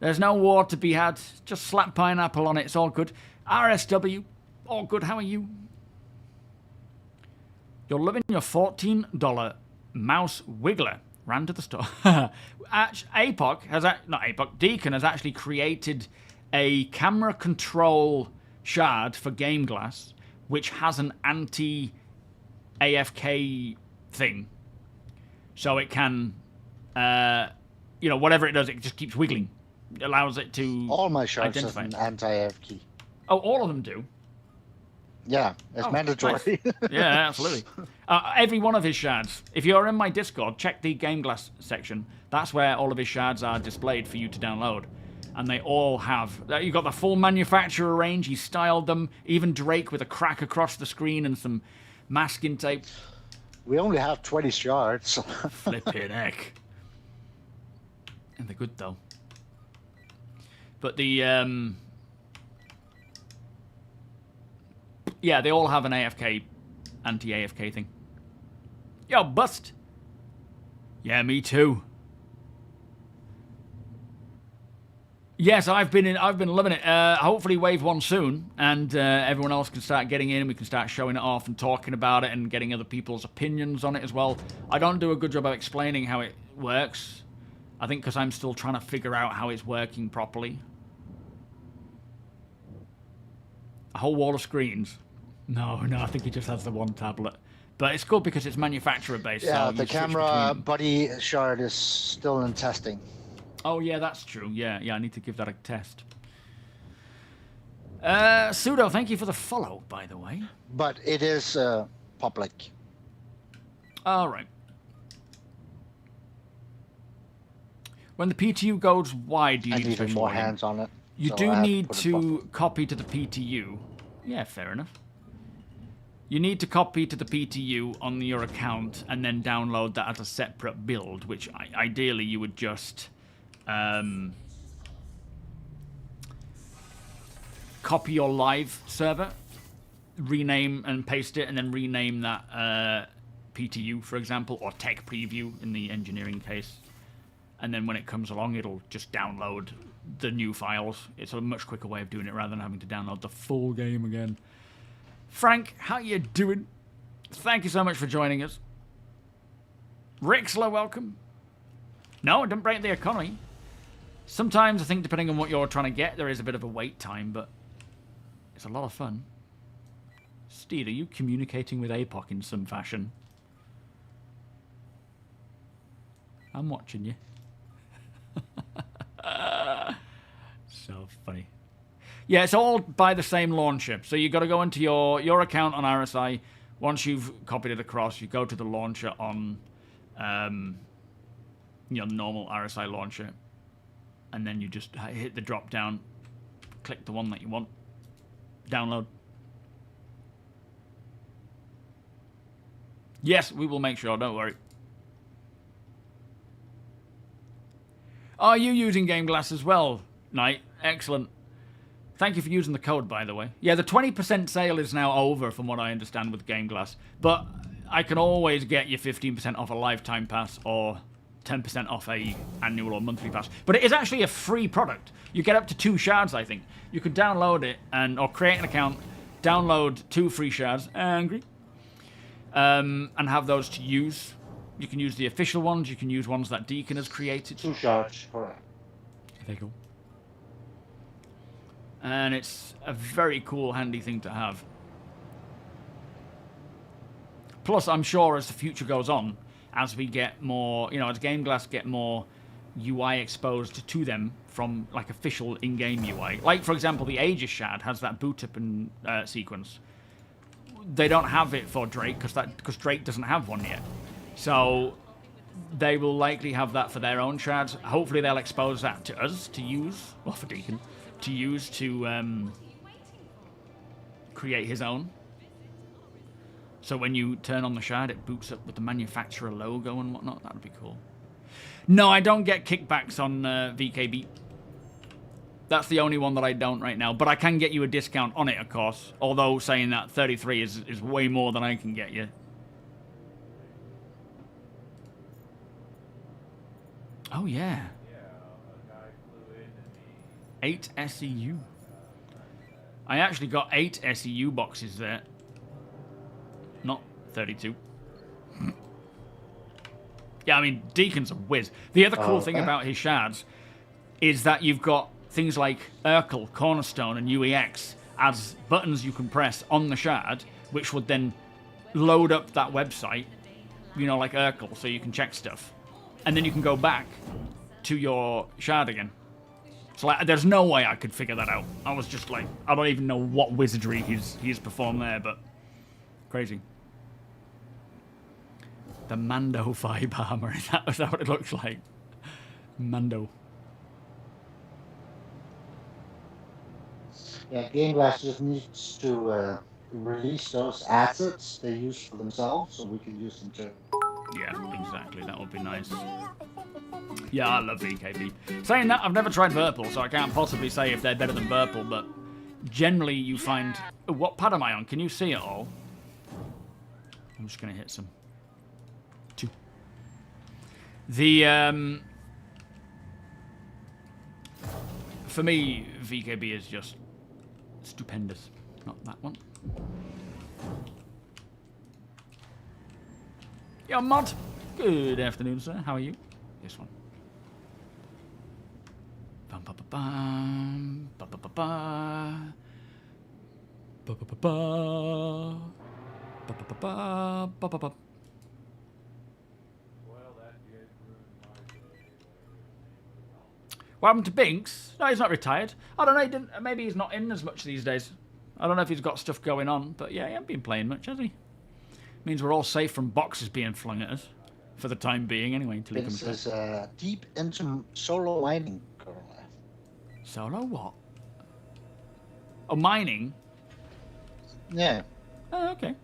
There's no war to be had. Just slap pineapple on it. It's all good. RSW. All good. How are you? You're loving your $14 mouse wiggler. Ran to the store. APOC has... Not APOC. Deacon has actually created a camera control shard for GameGlass, which has an anti-AFK thing. So it can... you know, whatever it does, it just keeps wiggling. It allows it to all my shards have identify. an anti-AFK. Oh, all of them do? Yeah, it's mandatory. Nice. Yeah, absolutely. Every one of his shards. If you're in my Discord, check the GameGlass section. That's where all of his shards are displayed for you to download. And they all have... You've got the full manufacturer range. He styled them. Even Drake with a crack across the screen and some masking tape. We only have 20 shards. Flippin' heck. And they're good, though. But the... Yeah, they all have an AFK, anti-AFK thing. Yo, bust. Yeah, me too. Yes, I've been loving it. Hopefully Wave 1 soon, and everyone else can start getting in, and we can start showing it off and talking about it and getting other people's opinions on it as well. I don't do a good job of explaining how it works. I think because I'm still trying to figure out how it's working properly. A whole wall of screens. No, I think he just has the one tablet. But it's good because it's manufacturer-based. Yeah, so the camera buddy shard is still in testing. Oh, yeah, that's true. Yeah, I need to give that a test. Sudo, thank you for the follow, by the way. But it is public. All right. When the PTU goes wide, do you need even more hands on it. You so do need to copy to the PTU. Yeah, fair enough. You need to copy to the PTU on your account and then download that as a separate build, which ideally you would just copy your live server, rename and paste it, and then rename that PTU, for example, or tech preview in the engineering case. And then when it comes along, it'll just download the new files. It's a much quicker way of doing it rather than having to download the full game again. Frank, how you doing? Thank you so much for joining us. Rixler, welcome. No, it didn't break the economy. Sometimes I think depending on what you're trying to get, there is a bit of a wait time, but it's a lot of fun. Steed, are you communicating with APOC in some fashion? I'm watching you. So funny. Yeah, it's all by the same launcher. So you've got to go into your account on RSI. Once you've copied it across, you go to the launcher on normal RSI launcher. And then you just hit the drop down, click the one that you want, download. Yes, we will make sure, don't worry. Are you using GameGlass as well, Knight? Excellent. Thank you for using the code, by the way. Yeah, the 20% sale is now over, from what I understand, with GameGlass. But I can always get you 15% off a lifetime pass or 10% off a annual or monthly pass. But it is actually a free product. You get up to 2 shards, I think. You could download it or create an account, download 2 free shards, and have those to use. You can use the official ones. You can use ones that Deacon has created. 2 shards, correct. There you go. And it's a very cool, handy thing to have. Plus, I'm sure as the future goes on, as we get more, as GameGlass get more UI exposed to them from like official in-game UI. Like, for example, the Aegis Shard has that boot up and sequence. They don't have it for Drake because Drake doesn't have one yet. So they will likely have that for their own shards. Hopefully they'll expose that to us to use, or for Deacon, to use to create his own. So when you turn on the shard, it boots up with the manufacturer logo and whatnot. That would be cool. No, I don't get kickbacks on VKB. That's the only one that I don't right now. But I can get you a discount on it, of course. Although saying that 33 is way more than I can get you. Oh, yeah. 8 SEU. I actually got 8 SEU boxes there. Not 32. Yeah, I mean, Deacon's a whiz. The other cool thing about his shards is that you've got things like Urkel, Cornerstone, and UEX as buttons you can press on the shard, which would then load up that website, like Urkel, so you can check stuff. And then you can go back to your shard again. So like, there's no way I could figure that out. I was just like, I don't even know what wizardry he's performed there, but crazy. The Mando vibe armor, is that what it looks like? Mando. Yeah, GameGlass just needs to release those assets they use for themselves, so we can use them too. Yeah, exactly. That would be nice. Yeah, I love VKB. Saying that, I've never tried Burple, so I can't possibly say if they're better than Burple, but generally you find... Oh, what pad am I on? Can you see it all? I'm just going to hit some. 2. The, for me, VKB is just stupendous. Not that one. Yo, Mod. Good afternoon, sir. How are you? This one. Bum ba ba bum. Ba ba ba ba. Ba ba ba ba. Ba ba ba ba. Ba ba ba. What happened to Binks? No, he's not retired. I don't know. Maybe he's not in as much these days. I don't know if he's got stuff going on, but yeah, he hasn't been playing much, has he? Means we're all safe from boxes being flung at us. For the time being, anyway. Until he comes back. This is deep into solo mining currently. Solo what? Oh, mining? Yeah. Oh, okay.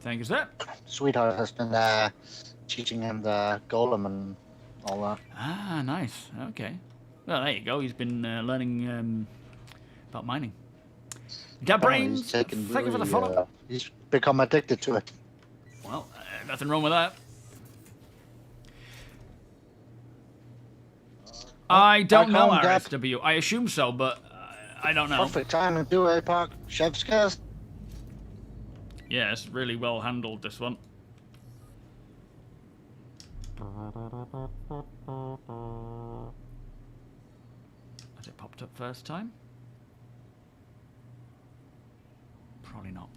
Thank you, sir. Sweetheart has been teaching him the golem and all that. Ah, nice. Okay. Well, there you go. He's been learning about mining. Brains, thank you for the follow. He's become addicted to it. Well, nothing wrong with that. I don't know, RSW. I assume so, but I don't know. Perfect time to do APOC. Chef's cast. Yeah, it's really well handled, this one. Has it popped up first time? Probably not.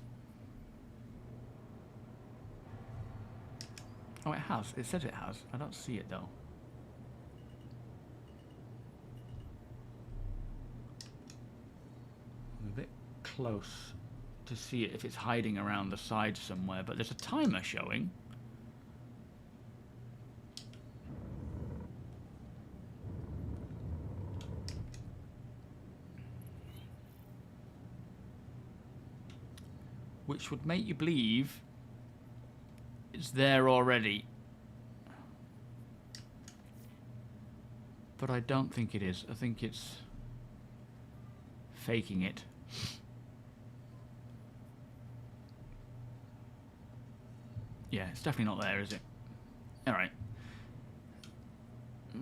Oh, it has. It says it has. I don't see it, though. I'm a bit close to see it if it's hiding around the side somewhere, but there's a timer showing. Which would make you believe it's there already. But I don't think it is. I think it's faking it. Yeah, it's definitely not there, is it? Alright.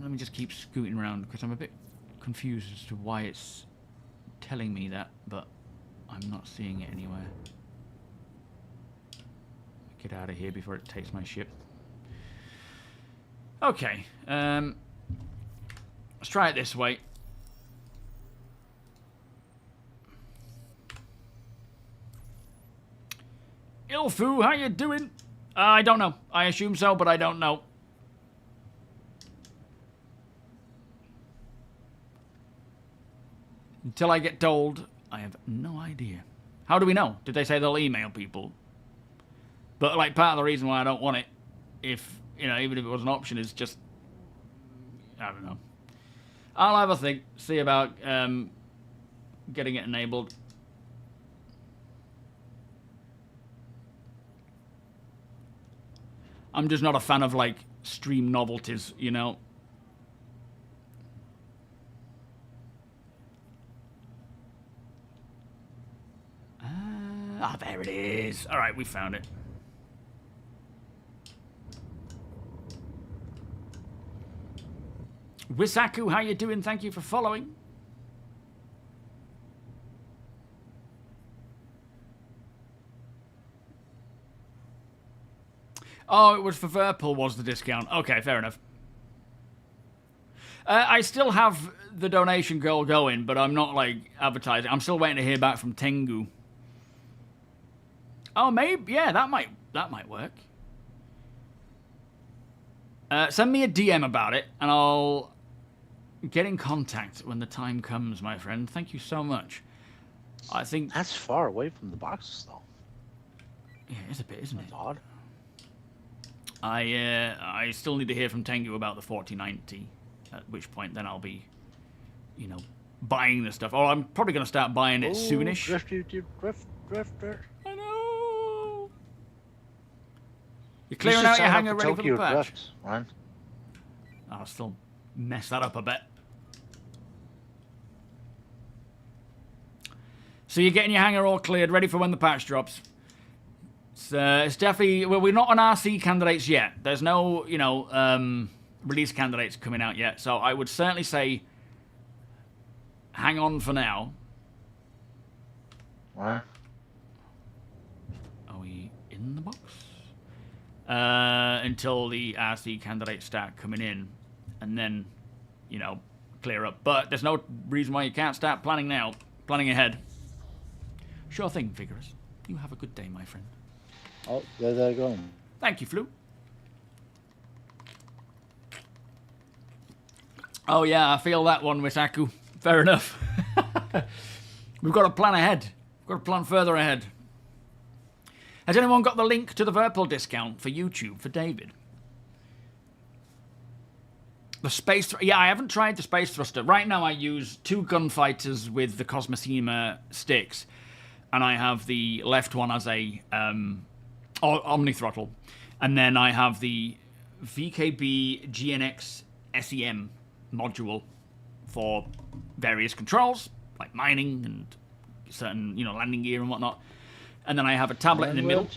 Let me just keep scooting around because I'm a bit confused as to why it's telling me that, but I'm not seeing it anywhere. Get out of here before it takes my ship. Okay. Let's try it this way. Ilfu, how you doing? I don't know. I assume so, but I don't know. Until I get told, I have no idea. How do we know? Did they say they'll email people? But, like, part of the reason why I don't want it, if, you know, even if it was an option, is just, I don't know. I'll have a think, see about getting it enabled. I'm just not a fan of, like, stream novelties, you know. Ah, there it is. All right, we found it. Wisaku, how you doing? Thank you for following. Oh, it was for Verpil was the discount. Okay, fair enough. I still have the donation goal going, but I'm not, like, advertising. I'm still waiting to hear back from Tengu. Oh, maybe, yeah, that might work. Send me a DM about it, and I'll get in contact when the time comes, my friend. Thank you so much. I think that's far away from the boxes, though. Yeah, it's a bit, isn't it? That's odd. I still need to hear from Tengu about the 4090, at which point then I'll be, you know, buying the stuff. Oh, I'm probably going to start buying it soonish. Drifter. I know. You're clearing out your hangar ready for the patch. Drift, right? I'll still mess that up a bit. So you're getting your hangar all cleared, ready for when the patch drops. It's definitely... Well, we're not on RC candidates yet. There's no, you know, release candidates coming out yet. So I would certainly say hang on for now. What? Are we in the box? Until the RC candidates start coming in. And then, you know, clear up. But there's no reason why you can't start planning now. Planning ahead. Sure thing, Vigorous. You have a good day, my friend. Oh, there they're going. Thank you, Flu. Oh, yeah, I feel that one, Wisaku. Fair enough. We've got to plan ahead. We've got to plan further ahead. Has anyone got the link to the Verpil discount for YouTube for David? The space... Yeah, I haven't tried the space thruster. Right now I use 2 gunfighters with the Cosmosema sticks. And I have the left one as a or Omni Throttle. And then I have the VKB GNX SEM module for various controls, like mining and certain, landing gear and whatnot. And then I have a tablet in the middle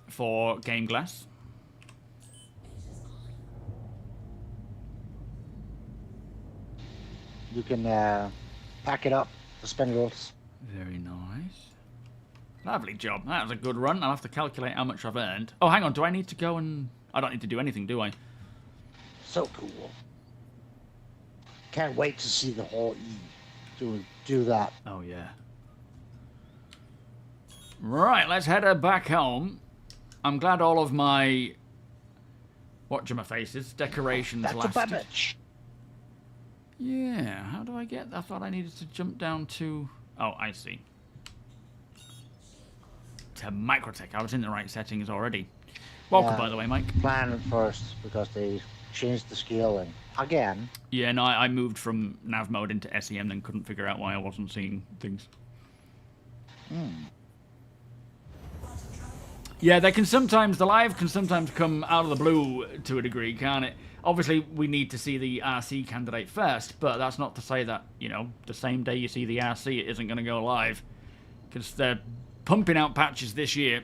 for GAMEGLASS. You can pack it up, the spindles. Very nice. Lovely job. That was a good run. I'll have to calculate how much I've earned. Oh, hang on. Do I need to go and... I don't need to do anything, do I? So cool. Can't wait to see the whole E do that. Oh, yeah. Right, let's head back home. I'm glad all of my... whatchamafaces, decorations lasted. Yeah, how do I get... I thought I needed to jump down to... Oh, I see. To Microtech. I was in the right settings already. Welcome, by the way, Mike. Plan it first, because they changed the scaling. Again. Yeah, no, I moved from nav mode into SEM, then couldn't figure out why I wasn't seeing things. Yeah, they can sometimes... The live can sometimes come out of the blue to a degree, can't it? Obviously, we need to see the RC candidate first, but that's not to say that, the same day you see the RC, it isn't going to go live. Because they're pumping out patches this year.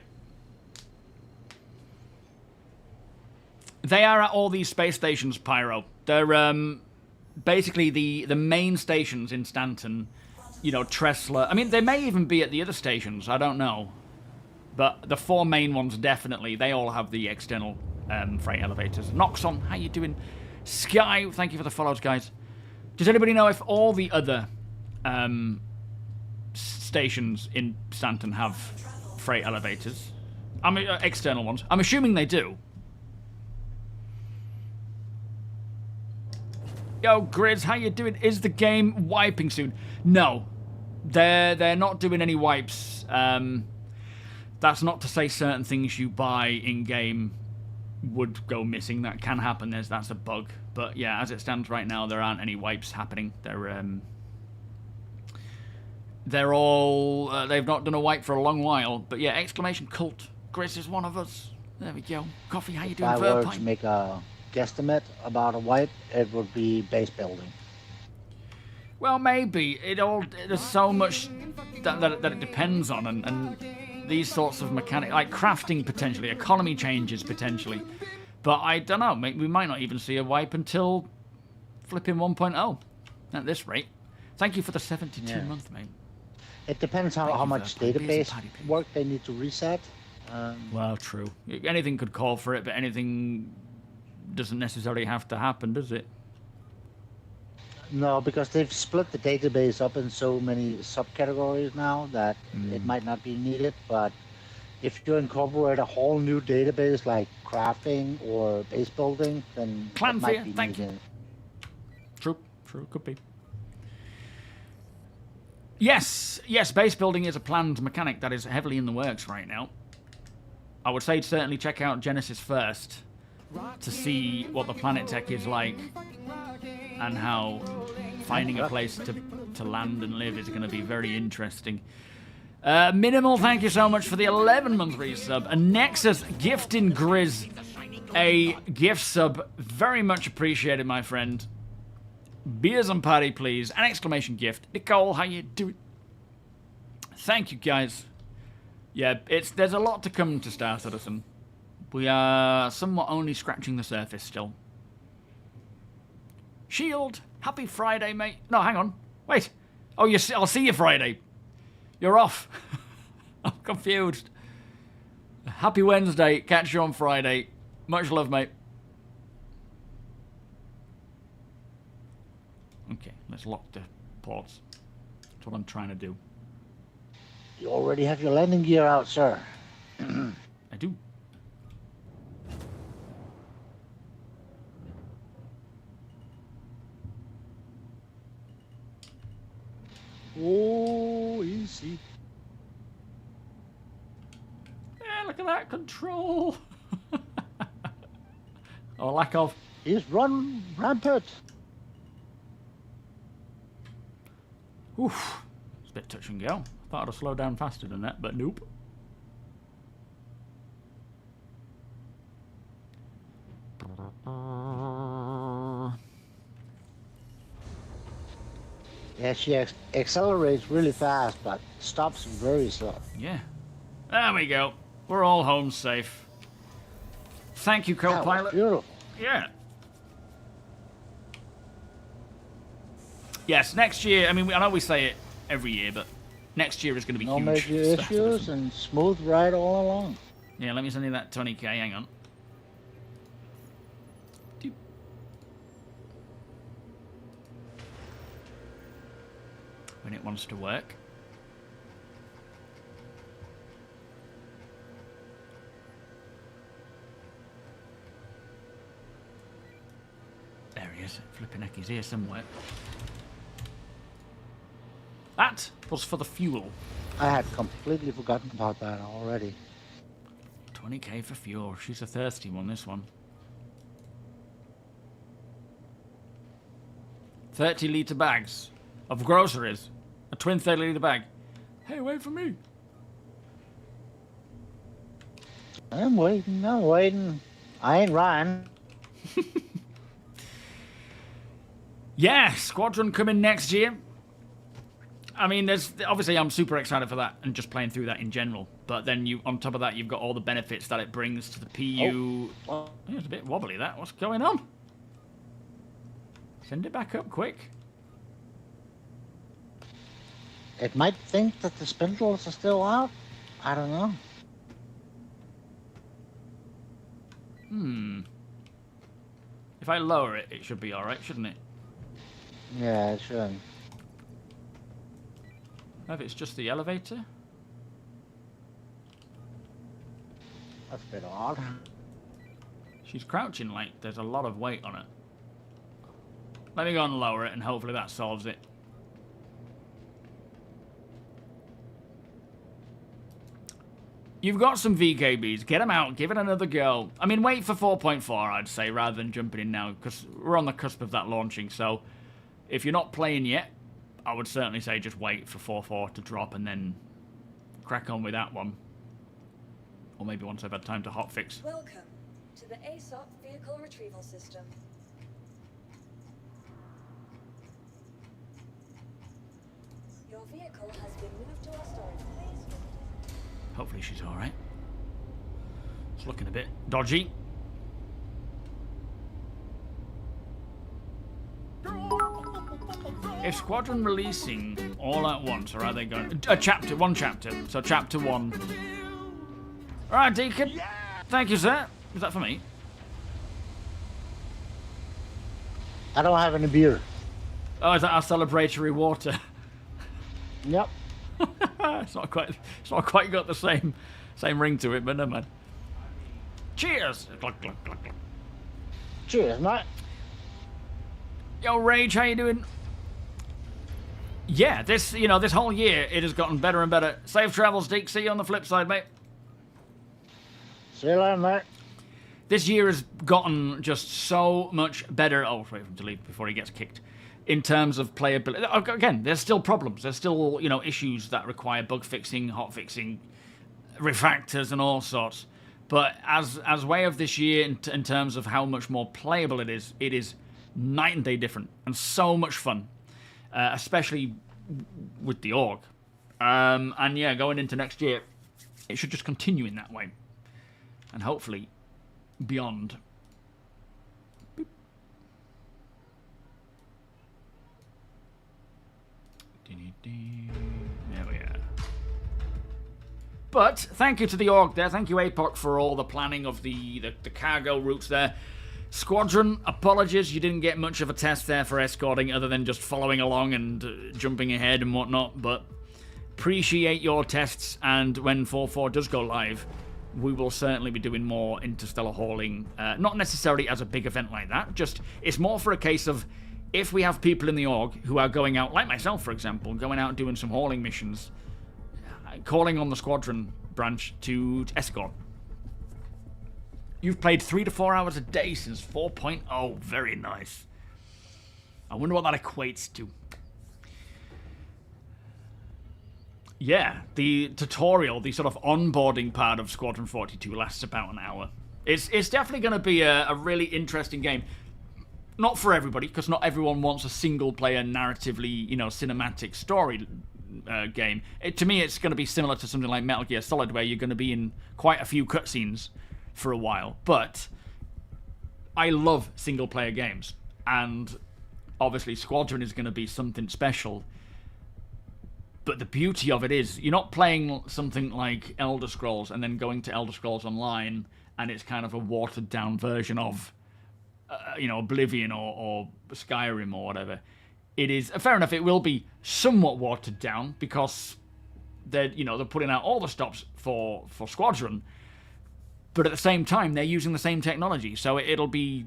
They are at all these space stations, Pyro. They're basically the main stations in Stanton, Tressler. I mean, they may even be at the other stations, I don't know. But the 4 main ones, definitely, they all have the external freight elevators. Noxon, how you doing? Sky, thank you for the follows, guys. Does anybody know if all the other stations in Stanton have freight elevators? I mean, external ones. I'm assuming they do. Yo, Grizz, how you doing? Is the game wiping soon? No, they're not doing any wipes. That's not to say certain things you buy in game would go missing. That can happen. That's a bug. But yeah, as it stands right now, there aren't any wipes happening. They're all they've not done a wipe for a long while. But yeah, exclamation cult. Grizz is one of us. There we go. Coffee, how you doing? If I were to make a guesstimate about a wipe, it would be base building. Well, maybe. There's so much that it depends on, and these sorts of mechanics, like crafting potentially, economy changes potentially. But I don't know, we might not even see a wipe until flipping 1.0 at this rate. Thank you for the 72-month, mate. It depends how much database work they need to reset. Well, true. Anything could call for it, but anything doesn't necessarily have to happen, does it? No, because they've split the database up in so many subcategories now that it might not be needed. But if you incorporate a whole new database like crafting or base building, then it might be needed. True, could be. Yes, base building is a planned mechanic that is heavily in the works right now. I would say certainly check out Genesis first to see what the planet tech is like and how finding a place to land and live is going to be very interesting. Minimal, thank you so much for the 11-month resub. And Nexus gifting Grizz a gift sub. Very much appreciated, my friend. Beers and party, please. An exclamation gift. Nicole, how you doing? Thank you, guys. Yeah, there's a lot to come to Star Citizen. We are somewhat only scratching the surface still. Shield, happy Friday, mate. No, hang on. Wait. Oh, I'll see you Friday. You're off. I'm confused. Happy Wednesday. Catch you on Friday. Much love, mate. Okay, let's lock the ports. That's what I'm trying to do. You already have your landing gear out, sir. I do. Oh, easy. Yeah, look at that control. Or lack of. He's run rampant. Oof. It's a bit touch and go. Thought I'd have slowed down faster than that, but nope. Yeah, she accelerates really fast, but stops very slow. Yeah. There we go. We're all home safe. Thank you, That was co-pilot. beautiful. Yeah. Yes, next year, I mean, I know we say it every year, but next year is going to be No huge. major issues and smooth ride all along. Yeah, let me send you that 20k, hang on. Doop. When it wants to work. There he is, flipping heck, he's here somewhere. That was for the fuel. I had completely forgotten about that already. 20k for fuel. She's a thirsty one, this one. 30-litre bags of groceries. A twin 30-litre bag. Hey, wait for me. I'm waiting. I ain't Ryan. Yeah, Squadron coming next year. I mean, there's obviously I'm super excited for that and just playing through that in general. But then you, on top of that, you've got all the benefits that it brings to the PU. Oh, it's a bit wobbly. That what's going on? Send it back up quick. It might think that the spindles are still out. I don't know. If I lower it, it should be all right, shouldn't it? Yeah, it should. If it's just the elevator. That's a bit odd. She's crouching like there's a lot of weight on it. Let me go and lower it and hopefully that solves it. You've got some VKBs. Get them out. Give it another go. I mean, wait for 4.4, I'd say, rather than jumping in now, because we're on the cusp of that launching. So, if you're not playing yet, I would certainly say just wait for 4.4 to drop and then crack on with that one. Or maybe once I've had time to hotfix. Welcome to the ASOP Vehicle Retrieval System. Your vehicle has been moved to our storage. Please. Hopefully she's alright. It's looking a bit dodgy. Is Squadron releasing all at once, or are they going... one chapter. So chapter 1. Alright, Deacon. Thank you, sir. Is that for me? I don't have any beer. Oh, is that our celebratory water? Yep. It's not quite got the same ring to it, but never mind. Cheers! Glug, glug, glug, glug. Cheers, mate. Yo, Rage, how you doing? Yeah, this whole year it has gotten better and better. Safe travels, Deke. See you on the flip side, mate. See you later, mate. This year has gotten just so much better. Oh, wait for him to leave before he gets kicked. In terms of playability, again, there's still problems. There's still, issues that require bug fixing, hot fixing, refactors, and all sorts. But as way of this year, in terms of how much more playable it is night and day different, and so much fun, especially with the org. And yeah, going into next year, it should just continue in that way, and hopefully beyond. There we are. But thank you to the org there. Thank you, APOC, for all the planning of the cargo routes there. Squadron, apologies. You didn't get much of a test there for escorting other than just following along and jumping ahead and whatnot. But appreciate your tests. And when 4.4 does go live, we will certainly be doing more interstellar hauling. Not necessarily as a big event like that. Just it's more for a case of if we have people in the org who are going out, like myself, for example, going out doing some hauling missions, calling on the Squadron branch to escort. You've played 3 to 4 hours a day since 4.0. Very nice. I wonder what that equates to. Yeah, the tutorial, the sort of onboarding part of Squadron 42 lasts about an hour. It's definitely going to be a really interesting game. Not for everybody, because not everyone wants a single-player, narratively, cinematic story game. To me, it's going to be similar to something like Metal Gear Solid, where you're going to be in quite a few cutscenes for a while. But I love single-player games, and obviously Squadron is going to be something special. But the beauty of it is, you're not playing something like Elder Scrolls and then going to Elder Scrolls Online, and it's kind of a watered-down version of Oblivion or Skyrim or whatever. It is fair enough. It will be somewhat watered down because they're putting out all the stops for Squadron, but at the same time they're using the same technology, so it'll be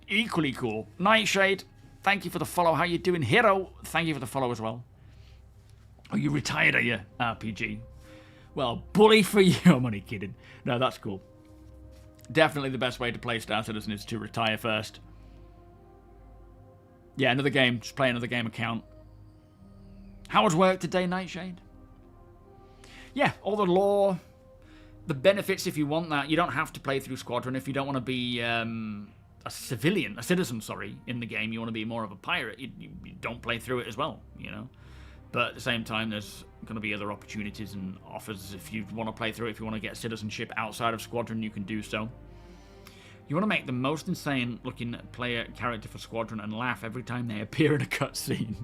equally cool. Nightshade, thank you for the follow. How you doing, Hero? Thank you for the follow as well. Oh, you retired, are you, RPG? Well, bully for you. I'm only kidding. No, that's cool. Definitely the best way to play Star Citizen is to retire first. Yeah, another game. Just play another game account. How was work today, Nightshade? Yeah, all the lore, the benefits if you want that. You don't have to play through Squadron if you don't want to be a citizen, in the game. You want to be more of a pirate. You don't play through it as well, But at the same time, there's going to be other opportunities and offers. If you want to play through it, if you want to get citizenship outside of Squadron, you can do so. You want to make the most insane looking player character for Squadron and laugh every time they appear in a cutscene.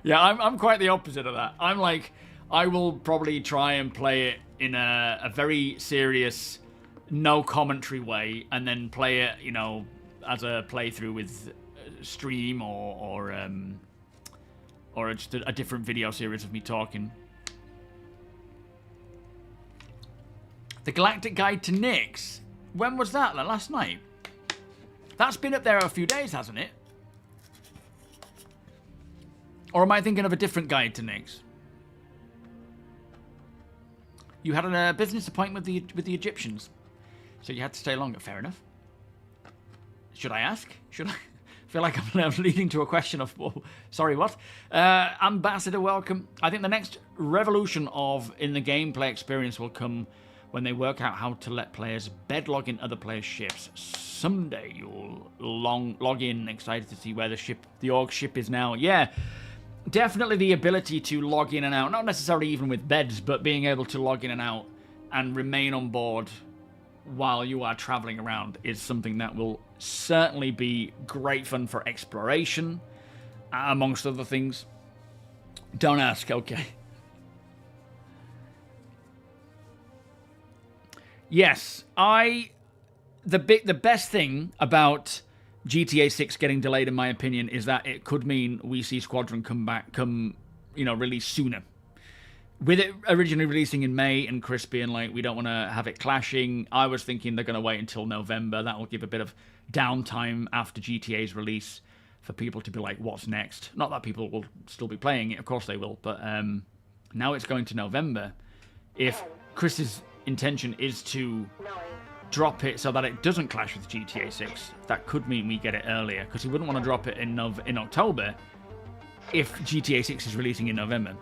Yeah, I'm quite the opposite of that. I'm like, I will probably try and play it in a very serious, no commentary way, and then play it, as a playthrough with stream or just a different video series of me talking. The Galactic Guide to Nyx. When was that? Like last night? That's been up there a few days, hasn't it? Or am I thinking of a different guide to Nyx? You had a business appointment with the Egyptians, so you had to stay longer. Fair enough. Should I ask? Should I? I feel like I'm leading to a question of, sorry, what? Ambassador, welcome. I think the next revolution in the gameplay experience will come when they work out how to let players bedlog in other players' ships. Someday you'll log in, excited to see where the org ship is now. Yeah, definitely the ability to log in and out, not necessarily even with beds, but being able to log in and out and remain on board while you are traveling around is something that will certainly be great fun for exploration, amongst other things. Don't ask, okay. Yes, the best thing about GTA 6 getting delayed, in my opinion, is that it could mean we see Squadron release sooner. With it originally releasing in May and Chris being like, we don't want to have it clashing, I was thinking they're going to wait until November. That will give a bit of downtime after GTA's release for people to be like, what's next? Not that people will still be playing it, of course they will, but now it's going to November. If Chris's intention is to drop it so that it doesn't clash with GTA 6, that could mean we get it earlier, because he wouldn't want to drop it in October if GTA 6 is releasing in November.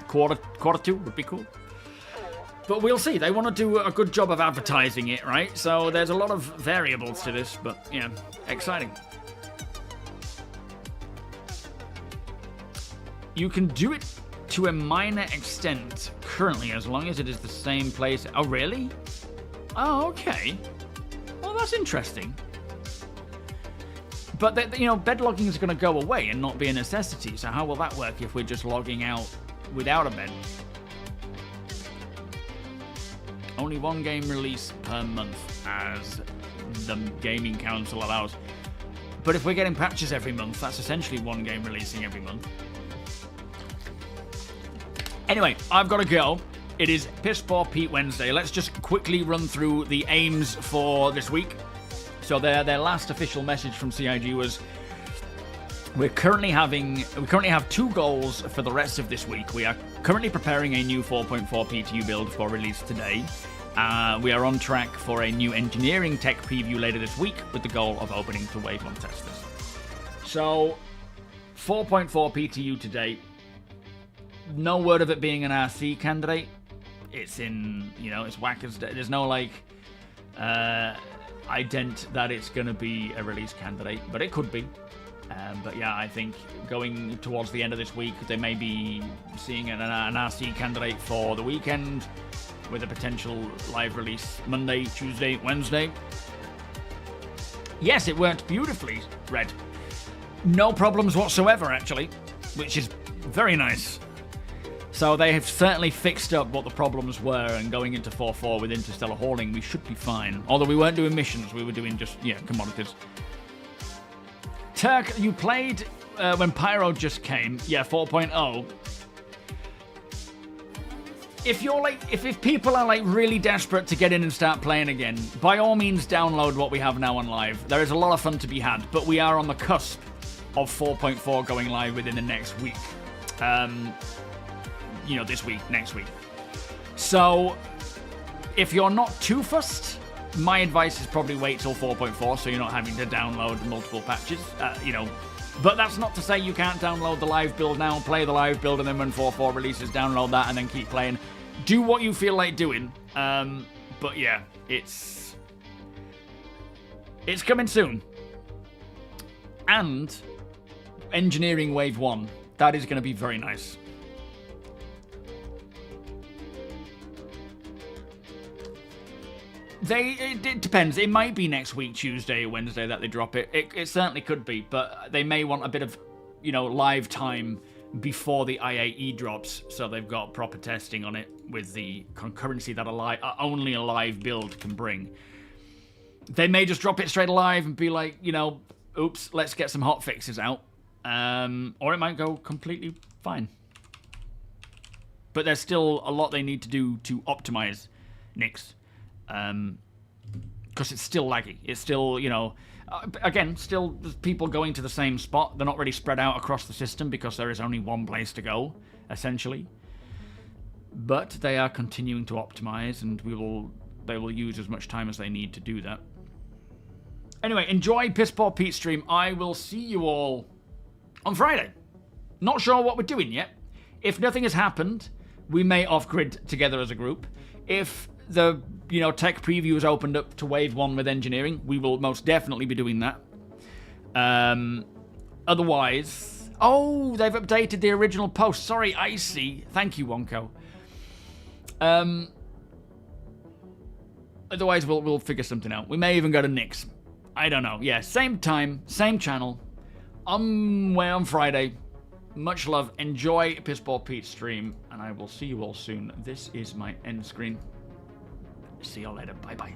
Quarter two would be cool. But we'll see. They want to do a good job of advertising it, right? So there's a lot of variables to this, but yeah, exciting. You can do it to a minor extent currently, as long as it is the same place. Oh, really? Oh, okay. Well, that's interesting. But, bed logging is going to go away and not be a necessity. So how will that work if we're just logging out without a bed? Only one game release per month, as the Gaming Council allows. But if we're getting patches every month, that's essentially one game releasing every month. Anyway, I've got to go. It is Piss Poor Pete Wednesday. Let's just quickly run through the aims for this week. So their last official message from CIG was, we currently have 2 goals for the rest of this week. We are currently preparing a new 4.4 PTU build for release today. We are on track for a new engineering tech preview later this week with the goal of opening to Wave 1 testers. So 4.4 PTU today. No word of it being an RC candidate. It's in, it's whack as... There's no, ident that it's going to be a release candidate, but it could be. But yeah, I think going towards the end of this week, they may be seeing an RC candidate for the weekend with a potential live release Monday, Tuesday, Wednesday. Yes, it worked beautifully, Red. No problems whatsoever, actually, which is very nice. So they have certainly fixed up what the problems were, and going into 4.4 with Interstellar hauling, we should be fine. Although we weren't doing missions, we were doing just, yeah, commodities. Turk, you played when Pyro just came. Yeah, 4.0. If you're like, if people are like really desperate to get in and start playing again, by all means download what we have now on live. There is a lot of fun to be had, but we are on the cusp of 4.4 going live within the next week. You know, this week, next week. So, if you're not too fussed, my advice is probably wait till 4.4 so you're not having to download multiple patches, you know. But that's not to say you can't download the live build now, play the live build, and then when 4.4 releases, download that and then keep playing. Do what you feel like doing. But yeah, it's coming soon. And Engineering Wave 1, that is going to be very nice. It depends. It might be next week, Tuesday or Wednesday, that they drop it. It certainly could be, but they may want a bit of, you know, live time before the IAE drops, so they've got proper testing on it with the concurrency that only a live build can bring. They may just drop it straight live and be like, you know, oops, let's get some hot fixes out. Or it might go completely fine. But there's still a lot they need to do to optimize Nix. Because it's still laggy. It's still, you know, again, still people going to the same spot. They're not really spread out across the system because there is only one place to go, essentially. But they are continuing to optimize, and they will use as much time as they need to do that. Anyway, enjoy Pissball Pete's stream. I will see you all on Friday. Not sure what we're doing yet. If nothing has happened, we may off-grid together as a group. If the, you know, tech preview is opened up to Wave 1 with engineering, we will most definitely be doing that. Otherwise... Oh, they've updated the original post. Sorry, I see. Thank you, Wonko. Otherwise, we'll figure something out. We may even go to Nix. I don't know. Yeah, same time, same channel. On Friday. Much love. Enjoy Pissball Pete's stream, and I will see you all soon. This is my end screen. See you all later. Bye-bye.